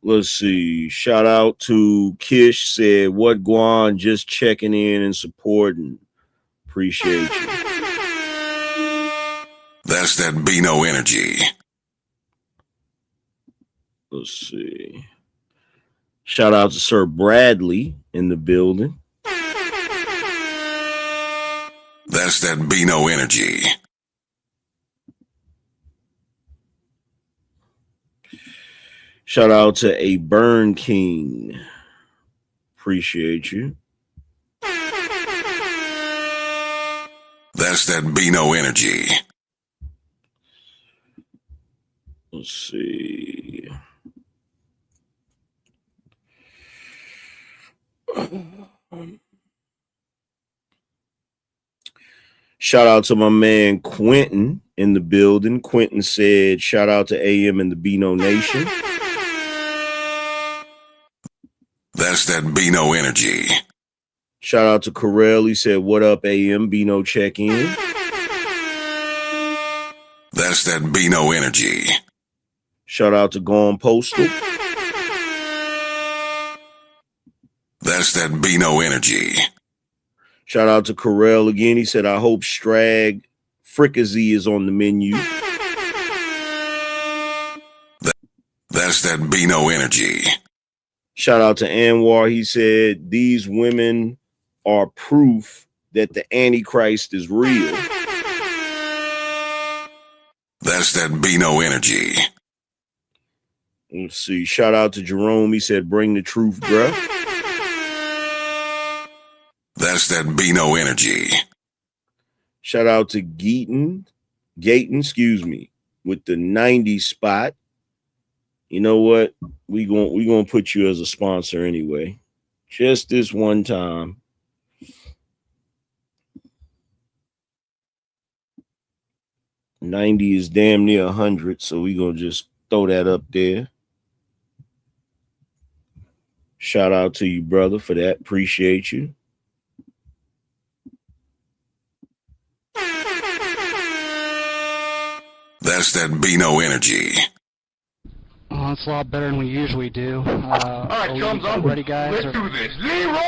Let's see. Shout out to Kish, said, what Guan, just checking in and supporting. Appreciate you. That's that BINO energy. Let's see. Shout out to Sir Bradley in the building. That's that BINO energy. Shout out to a Burn King. Appreciate you. That's that BINO energy. Let's see. Shout out to my man Quentin in the building. Quentin said, shout out to AM and the BINO Nation. That's that BINO energy. Shout out to Corell. He said, what up, AM? BINO check in. That's that BINO energy. Shout out to Gone Postal. That's that BINO energy. Shout out to Corell again. He said, I hope Strag Fricassee is on the menu. That's that BINO energy. Shout out to Anwar. He said, these women are proof that the Antichrist is real. That's that BINO energy. Let's see. Shout out to Jerome. He said, bring the truth, bruh. That's that BINO energy. Shout out to Gayton, excuse me, with the 90 spot. You know what? We gonna put you as a sponsor anyway. Just this one time. $90 is damn near $100, so we gonna just throw that up there. Shout out to you, brother, for that. Appreciate you. That's that BINO energy. Oh, it's a lot better than we usually do. All right, chums, I'm ready, guys. Let's do this. Leroy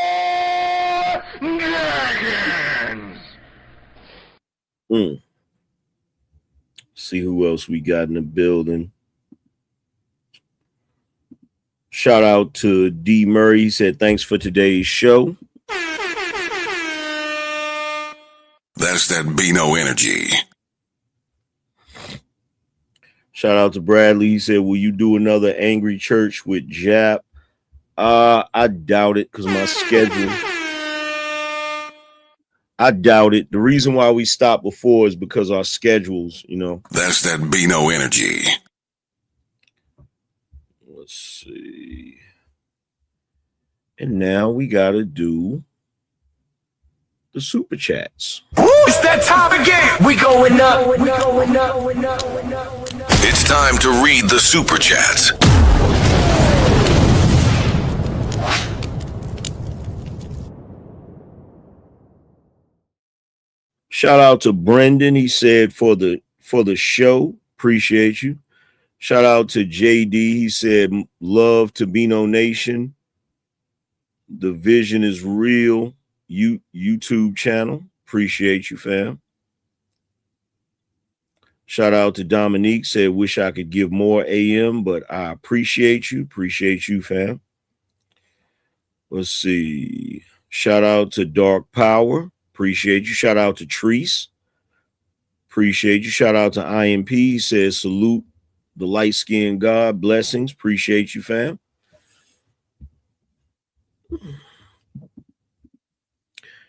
Jenkins. See who else we got in the building. Shout out to D. Murray. He said, thanks for today's show. That's that BINO energy. Shout out to Bradley. He said, will you do another Angry Church with Jap? I doubt it because my schedule. I doubt it. The reason why we stopped before is because our schedules, you know. That's that BINO energy. Let's see. And now we got to do the super chats. It's that time again. We going up. It's time to read the super chats. Shout out to Brendan. He said for the show, appreciate you. Shout out to JD. He said love to BINO Nation. The vision is real. YouTube channel. Appreciate you, fam. Shout out to Dominique. Said wish I could give more AM, but I appreciate you. Appreciate you, fam. Let's see. Shout out to Dark Power. Appreciate you. Shout out to Treese. Appreciate you. Shout out to IMP. He says salute the light-skinned God. Blessings. Appreciate you, fam.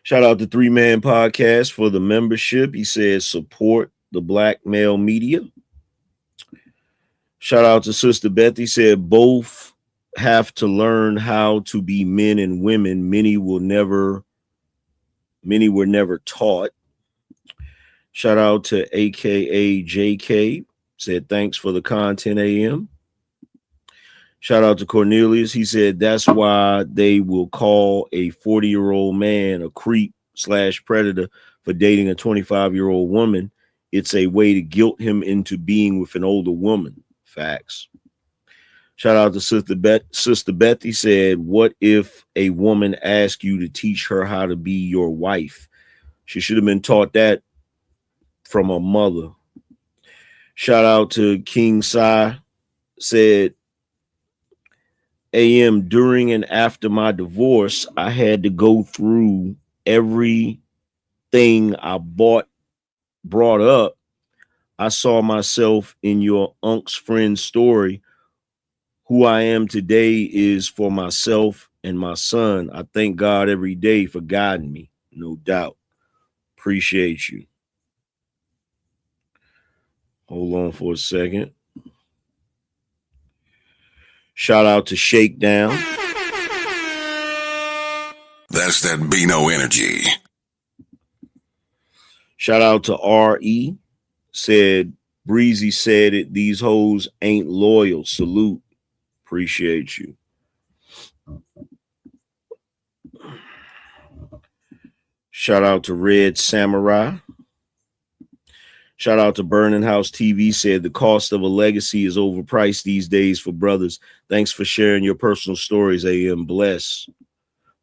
Shout out to 3-Man Podcast for the membership. He says support the black male media. Shout out to Sister Beth. He said both have to learn how to be men and women. Many were never taught. Shout out to AKA JK. Said thanks for the content, AM. Shout out to Cornelius. He said that's why they will call a 40-year-old man a creep / predator for dating a 25-year-old woman. It's a way to guilt him into being with an older woman. Facts. Shout out to Sister Beth. He said, what if a woman asked you to teach her how to be your wife? She should have been taught that from her mother. Shout out to King Sai. Said, AM, during and after my divorce, I had to go through everything I brought up. I saw myself in your unc's friend's story. Who I am today is for myself and my son. I thank God every day for guiding me, no doubt. Appreciate you. Hold on for a second. Shout out to Shakedown. That's that BINO energy. Shout out to RE. Said, Breezy said it. These hoes ain't loyal. Salute. Appreciate you. Shout out to Red Samurai. Shout out to Burning House TV. Said the cost of a legacy is overpriced these days for brothers. Thanks for sharing your personal stories, AM. Bless.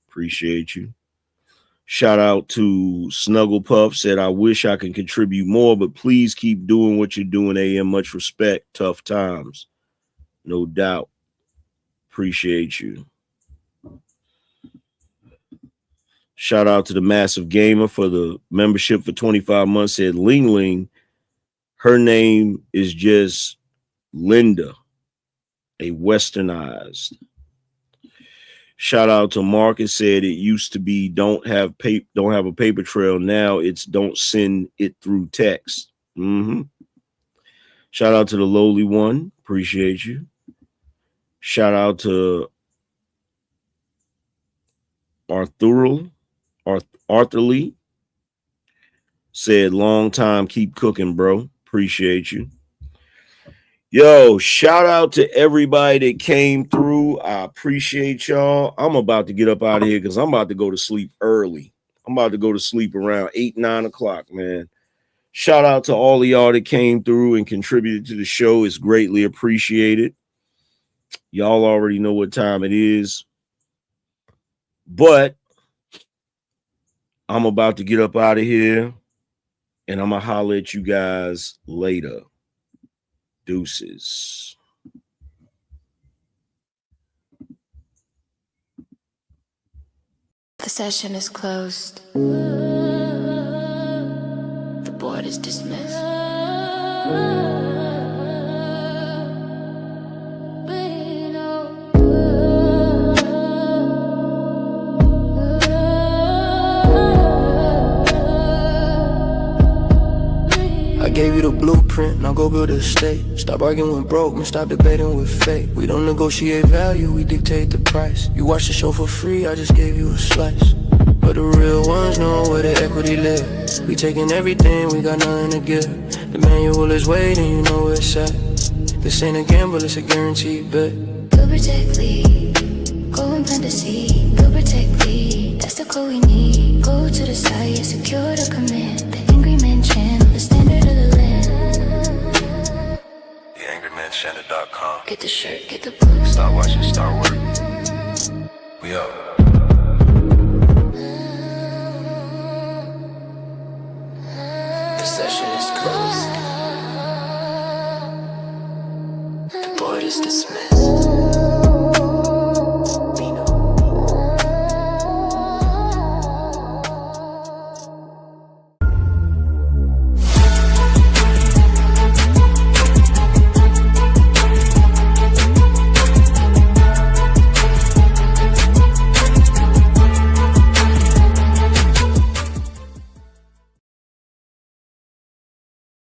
Appreciate you. Shout out to Snuggle Puff. Said, I wish I can contribute more, but please keep doing what you're doing, AM. Much respect. Tough times. No doubt. Appreciate you. Shout out to the Massive Gamer for the membership for 25 months. Said Ling Ling, her name is just Linda. a westernized. Shout out to Marcus, said it used to be don't have a paper trail. Now it's don't send it through text. Shout out to the lowly one. Appreciate you. Shout out to Arthur Lee. Said long time, keep cooking, bro. Appreciate you. Yo, shout out to everybody that came through. I appreciate y'all. I'm about to get up out of here because I'm about to go to sleep early. I'm about to go to sleep around 8, 9 o'clock, man. Shout out to all of y'all that came through and contributed to the show. It's greatly appreciated. Y'all already know what time it is. But I'm about to get up out of here, and I'm going to holler at you guys later. Deuces. The session is closed. The board is dismissed. I gave you the blueprint, now go build a estate. Stop arguing with broke, man, stop debating with fate. We don't negotiate value, we dictate the price. You watch the show for free, I just gave you a slice. But the real ones know where the equity lives. We taking everything, we got nothing to give. The manual is waiting, you know where it's at. This ain't a gamble, it's a guaranteed bet. Go protect, lead. Go and plant the seed. Go protect, lead. That's the code we need. Go to the side, secure the command. The Angryman Channel, the standard of the land. TheAngrymanChannel.com. Get the shirt, get the book. Start watching, start working. We up. The session is closed. The board is dismissed.